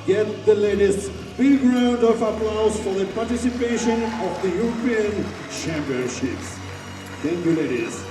get the ladies big round of applause for the participation of the European Championships. Thank you, ladies.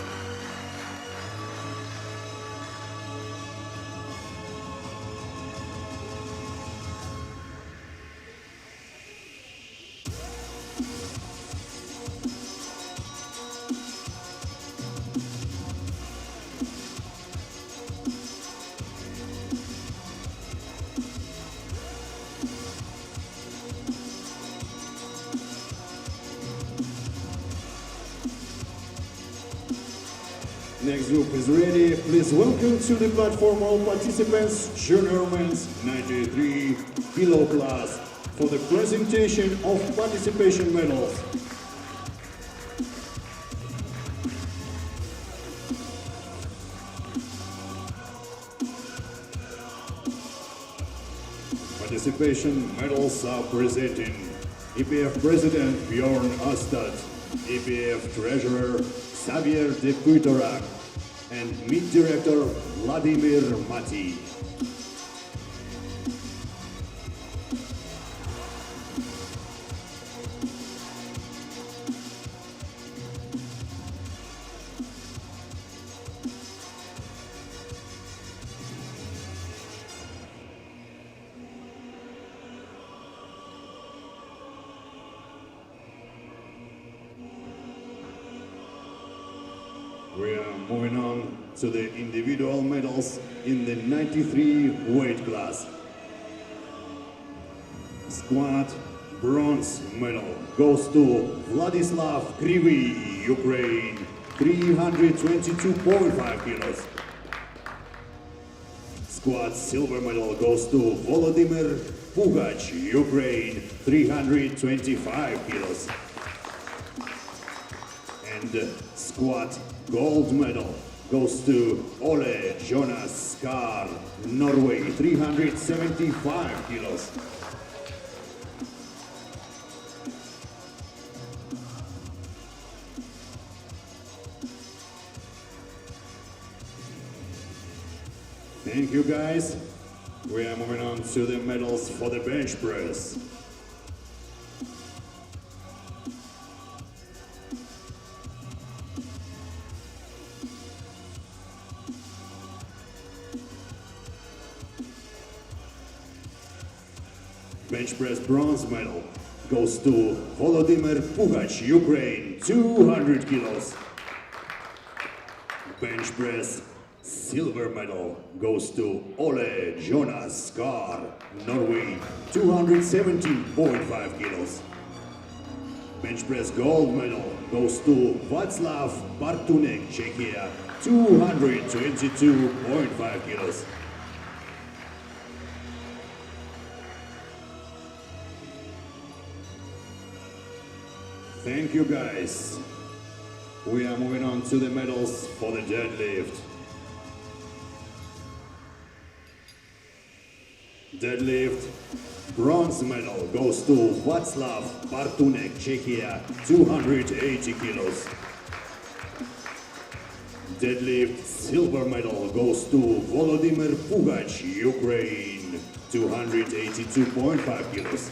Next group is ready. Please welcome to the platform all participants, junior men's 93 kilo class for the presentation of participation medals. Participation medals are presented. EPF President Bjorn Astad, EPF Treasurer Xavier de Puitorac, and Meet Director Vladimir Mati. We are moving on to the individual medals in the 93 weight class. Squat bronze medal goes to Vladislav Krivy, Ukraine, 322.5 kilos. Squat silver medal goes to Volodymyr Pugach, Ukraine, 325 kilos. And squat gold medal goes to Ole Jonas Skar, Norway, 375 kilos. Thank you, guys. We are moving on to the medals for the bench press. Bench press bronze medal goes to Volodymyr Pugach, Ukraine, 200 kilos. Bench press silver medal goes to Ole Jonas Skar, Norway, 217.5 kilos. Bench press gold medal goes to Václav Bartunek, Czechia, 222.5 kilos. Thank you, guys. We are moving on to the medals for the deadlift. Deadlift bronze medal goes to Václav Bartunek, Czechia, 280 kilos. Deadlift silver medal goes to Volodymyr Pugach, Ukraine, 282.5 kilos.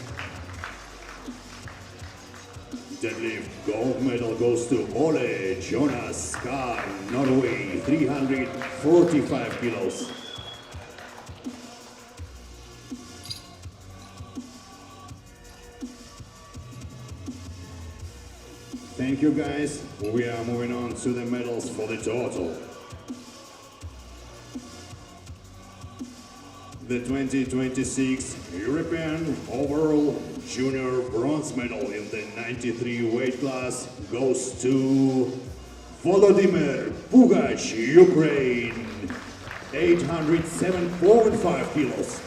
Deadlift gold medal goes to Ole Jonas Skar, Norway, 345 kilos. Thank you, guys. We are moving on to the medals for the total. The 2026 European overall junior bronze medal in the 93 weight class goes to Volodymyr Pugach, Ukraine, 807.5 kilos.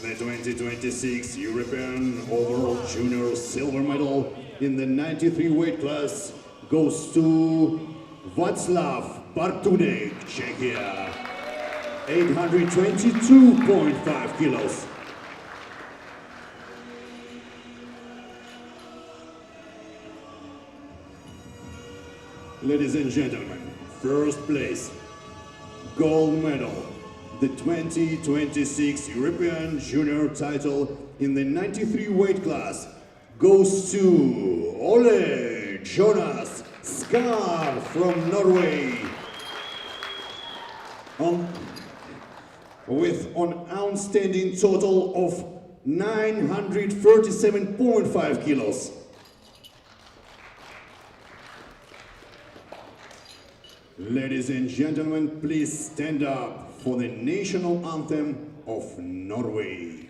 The 2026 European overall junior silver medal in the 93 weight class goes to Václav Bartunek, Czechia, 822.5 kilos. Ladies and gentlemen, first place, gold medal, the 2026 European Junior title in the 93 weight class goes to Ole Jonas Skar from Norway. With an outstanding total of 937.5 kilos. Ladies and gentlemen, please stand up for the national anthem of Norway.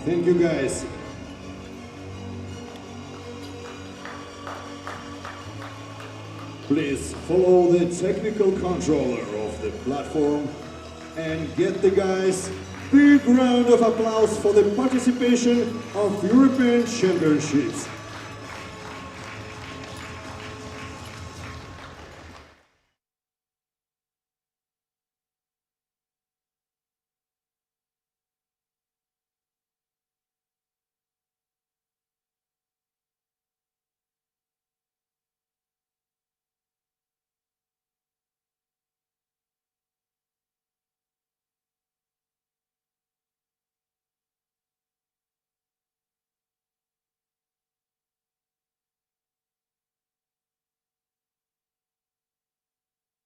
Thank you guys. Please follow the technical controller of the platform and get the guys big round of applause for the participation of European Championships.